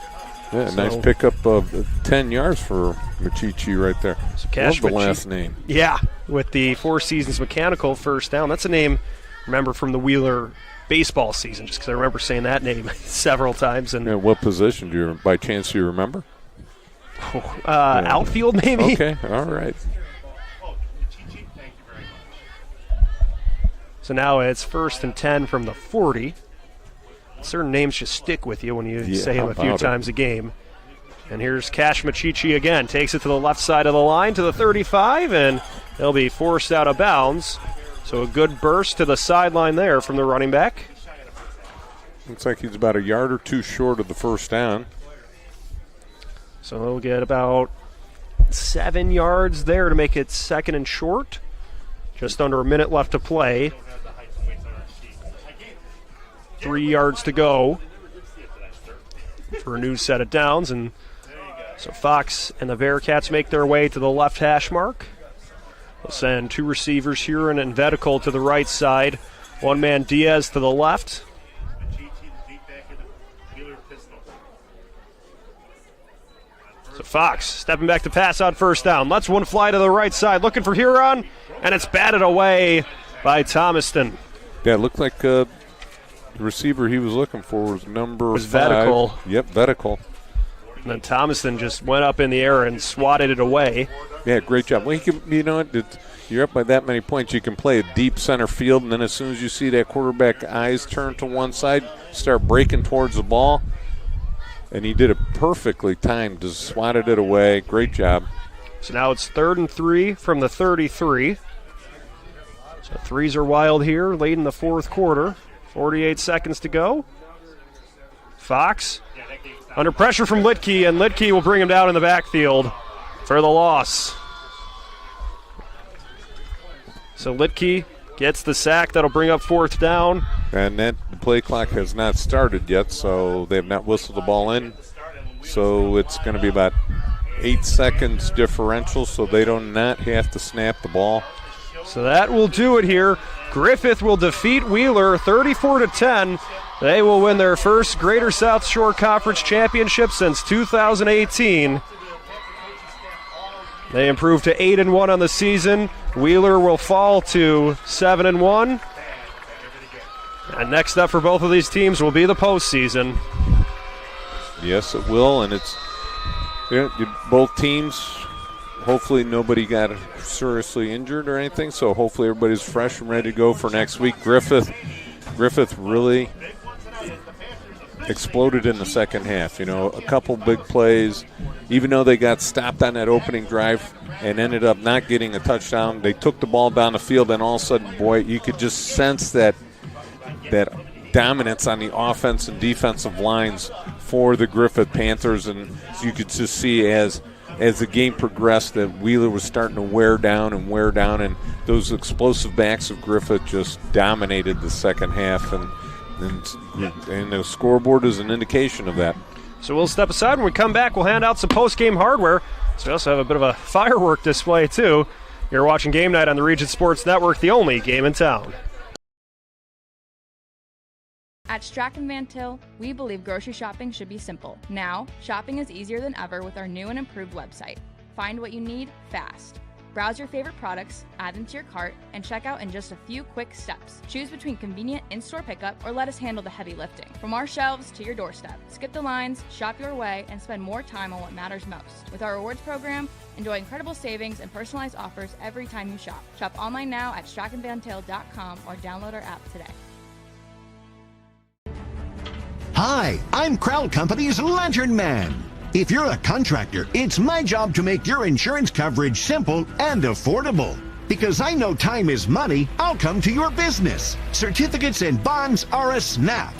Yeah, nice pickup of 10 yards for Machichi right there. So Cash Love the last name. Yeah, with the Four Seasons Mechanical first down. That's a name, remember, from the Wheeler baseball season, just because I remember saying that name several times. And what position do you, by chance, do you remember? Outfield, maybe. Okay, all right. So now it's 1st and 10 from the 40. Certain names just stick with you when you say them a few times a game. And here's Cash Machichi again. Takes it to the left side of the line to the 35, and they'll be forced out of bounds. So a good burst to the sideline there from the running back. Looks like he's about a yard or two short of the first down. So they'll get about 7 yards there to make it 2nd and short. Just under a minute left to play. 3 yards to go for a new set of downs. And so Fox and the Bearcats make their way to the left hash mark. They'll send 2 receivers here and Vetical to the right side. One man Diaz to the left. So Fox stepping back to pass on first down. Lets one fly to the right side, looking for Huron, and it's batted away by Thomaston. Yeah, it looked like the receiver he was looking for was number 5. Vetical. Yep, Vetical. And then Thomaston just went up in the air and swatted it away. Yeah, great job. Well, you know what? You're up by that many points, you can play a deep center field, and then as soon as you see that quarterback eyes turn to one side, start breaking towards the ball. And he did it perfectly timed, just swatted it away. Great job. So now it's 3rd and 3 from the 33. So threes are wild here late in the 4th quarter. 48 seconds to go. Fox under pressure from Litke, and Litke will bring him down in the backfield for the loss. So Litke gets the sack. That'll bring up 4th down. And the play clock has not started yet, so they have not whistled the ball in. So it's going to be about 8 seconds differential, so they do not have to snap the ball. So that will do it here. Griffith will defeat Wheeler 34-10. They will win their first Greater South Shore Conference championship since 2018. They improved to 8-1 on the season. Wheeler will fall to 7-1. And next up for both of these teams will be the postseason. Yes, it will, and it's both teams. Hopefully nobody got seriously injured or anything, so hopefully everybody's fresh and ready to go for next week. Griffith really exploded in the second half. You know, a couple big plays. Even though they got stopped on that opening drive and ended up not getting a touchdown, they took the ball down the field, and all of a sudden, boy, you could just sense that dominance on the offense and defensive lines for the Griffith Panthers, and you could just see as as the game progressed that Wheeler was starting to wear down, and those explosive backs of Griffith just dominated the second half, and the scoreboard is an indication of that. So we'll step aside. When we come back, we'll hand out some post-game hardware. So we also have a bit of a firework display, too. You're watching Game Night on the Region Sports Network, the only game in town. At Strachan Van Til, we believe grocery shopping should be simple. Now, shopping is easier than ever with our new and improved website. Find what you need fast. Browse your favorite products, add them to your cart, and check out in just a few quick steps. Choose between convenient in-store pickup or let us handle the heavy lifting. From our shelves to your doorstep. Skip the lines, shop your way, and spend more time on what matters most. With our rewards program, enjoy incredible savings and personalized offers every time you shop. Shop online now at strachanvantil.com or download our app today. Hi, I'm Crowell Company's Lantern Man. If you're a contractor, it's my job to make your insurance coverage simple and affordable. Because I know time is money, I'll come to your business. Certificates and bonds are a snap.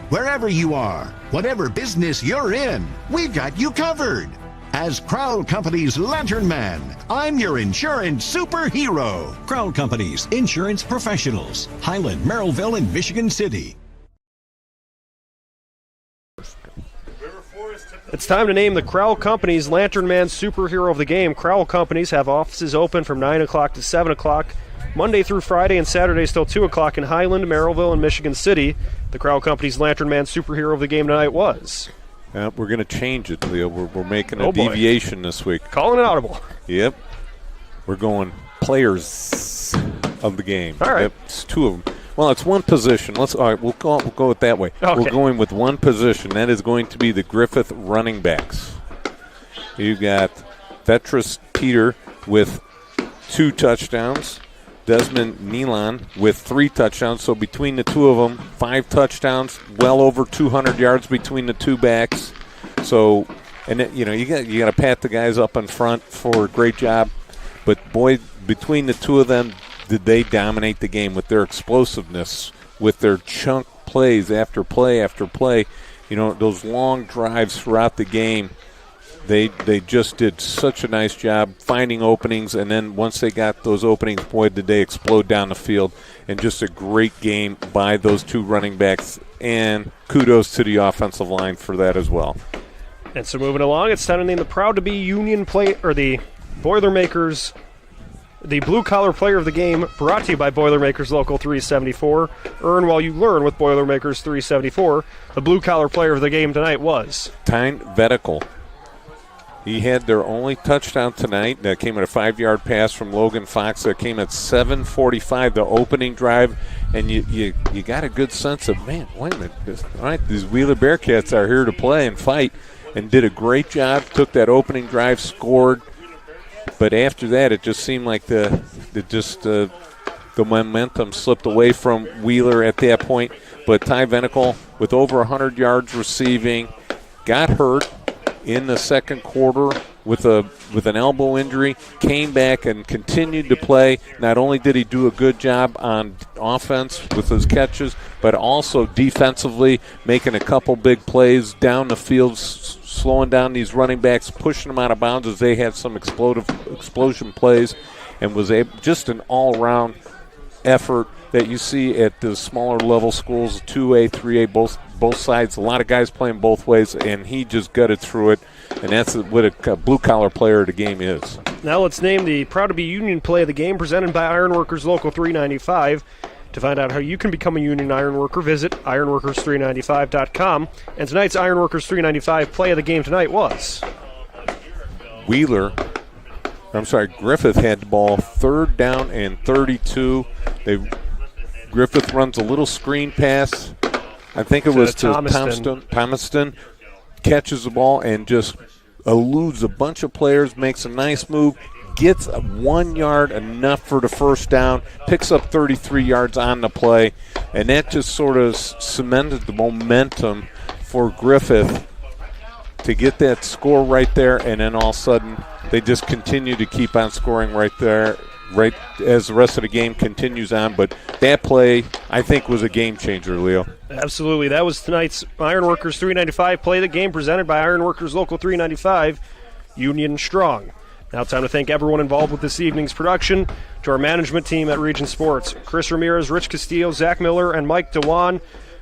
Wherever you are, whatever business you're in, we've got you covered. As Crowell Company's Lantern Man, I'm your insurance superhero. Crowell Company's insurance professionals. Highland, Merrillville, and Michigan City. It's time to name the Crowell Company's Lantern Man superhero of the game. Crowell Companies have offices open from 9 o'clock to 7 o'clock, Monday through Friday, and Saturdays till 2 o'clock in Highland, Merrillville, and Michigan City. The Crowell Company's Lantern Man superhero of the game tonight was... We're going to change it, Leo. We're making a deviation this week. Calling it audible. Yep. We're going players of the game. All right. Yep, it's two of them. Well, it's one position. All right, we'll go it that way. Okay. We're going with one position. That is going to be the Griffith running backs. You've got Vetras Teeter with 2 touchdowns. Desmond Nealon with 3 touchdowns. So between the two of them, 5 touchdowns, well over 200 yards between the two backs. So, and you got to pat the guys up in front for a great job. But boy, between the two of them, did they dominate the game with their explosiveness, with their chunk plays after play after play. Those long drives throughout the game, they just did such a nice job finding openings, and then once they got those openings, boy, did they explode down the field. And just a great game by those 2 running backs, and kudos to the offensive line for that as well. And so moving along, it's time to name the proud-to-be Union play, or the Boilermakers, the blue-collar player of the game, brought to you by Boilermakers Local 374. Earn while you learn with Boilermakers 374. The blue-collar player of the game tonight was... Tyne Vetical. He had their only touchdown tonight. That came at a 5-yard pass from Logan Fox. That came at 7:45, the opening drive. And you got a good sense of, man, wait a minute. All right, these Wheeler Bearcats are here to play and fight. And did a great job. Took that opening drive, scored. But after that, it just seemed like the momentum slipped away from Wheeler at that point. But Ty Venical, with over 100 yards receiving, got hurt in the second quarter with an elbow injury, came back and continued to play. Not only did he do a good job on offense with his catches, but also defensively making a couple big plays down the field, slowing down these running backs, pushing them out of bounds as they had some explosion plays, and was just an all-around effort that you see at the smaller level schools, 2A, 3A, both sides. A lot of guys playing both ways, and he just gutted through it, and that's what a blue-collar player of the game is. Now let's name the proud-to-be Union play of the game, presented by Ironworkers Local 395. To find out how you can become a Union Ironworker, visit ironworkers395.com. And tonight's Ironworkers 395 play of the game tonight was... Griffith had the ball 3rd down and 32. Griffith runs a little screen pass. I think it was to Thomaston. Catches the ball and just eludes a bunch of players, makes a nice move, gets 1 yard, enough for the first down, picks up 33 yards on the play, and that just sort of cemented the momentum for Griffith to get that score right there, and then all of a sudden they just continue to keep on scoring right there, right as the rest of the game continues on. But that play, I think, was a game changer, Leo. Absolutely. That was tonight's Ironworkers 395 play of the game, presented by Ironworkers Local 395. Union Strong. Now time to thank everyone involved with this evening's production. To our management team at Region Sports, Chris Ramirez, Rich Castillo, Zach Miller, and Mike Dewan.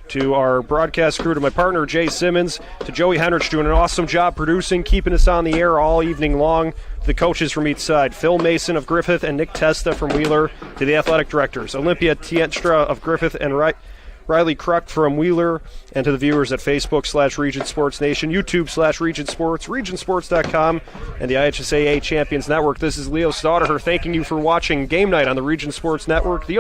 To our broadcast crew, to my partner, Jay Simmons, to Joey Henrich, doing an awesome job producing, keeping us on the air all evening long. To the coaches from each side, Phil Mason of Griffith and Nick Testa from Wheeler. To the athletic directors, Olympia Tienstra of Griffith and Riley Kruk from Wheeler, and to the viewers at Facebook/Region Sports Nation, YouTube/Region Sports, regionsports.com, and the IHSAA Champions Network. This is Leo Staudaher thanking you for watching Game Night on the Region Sports Network.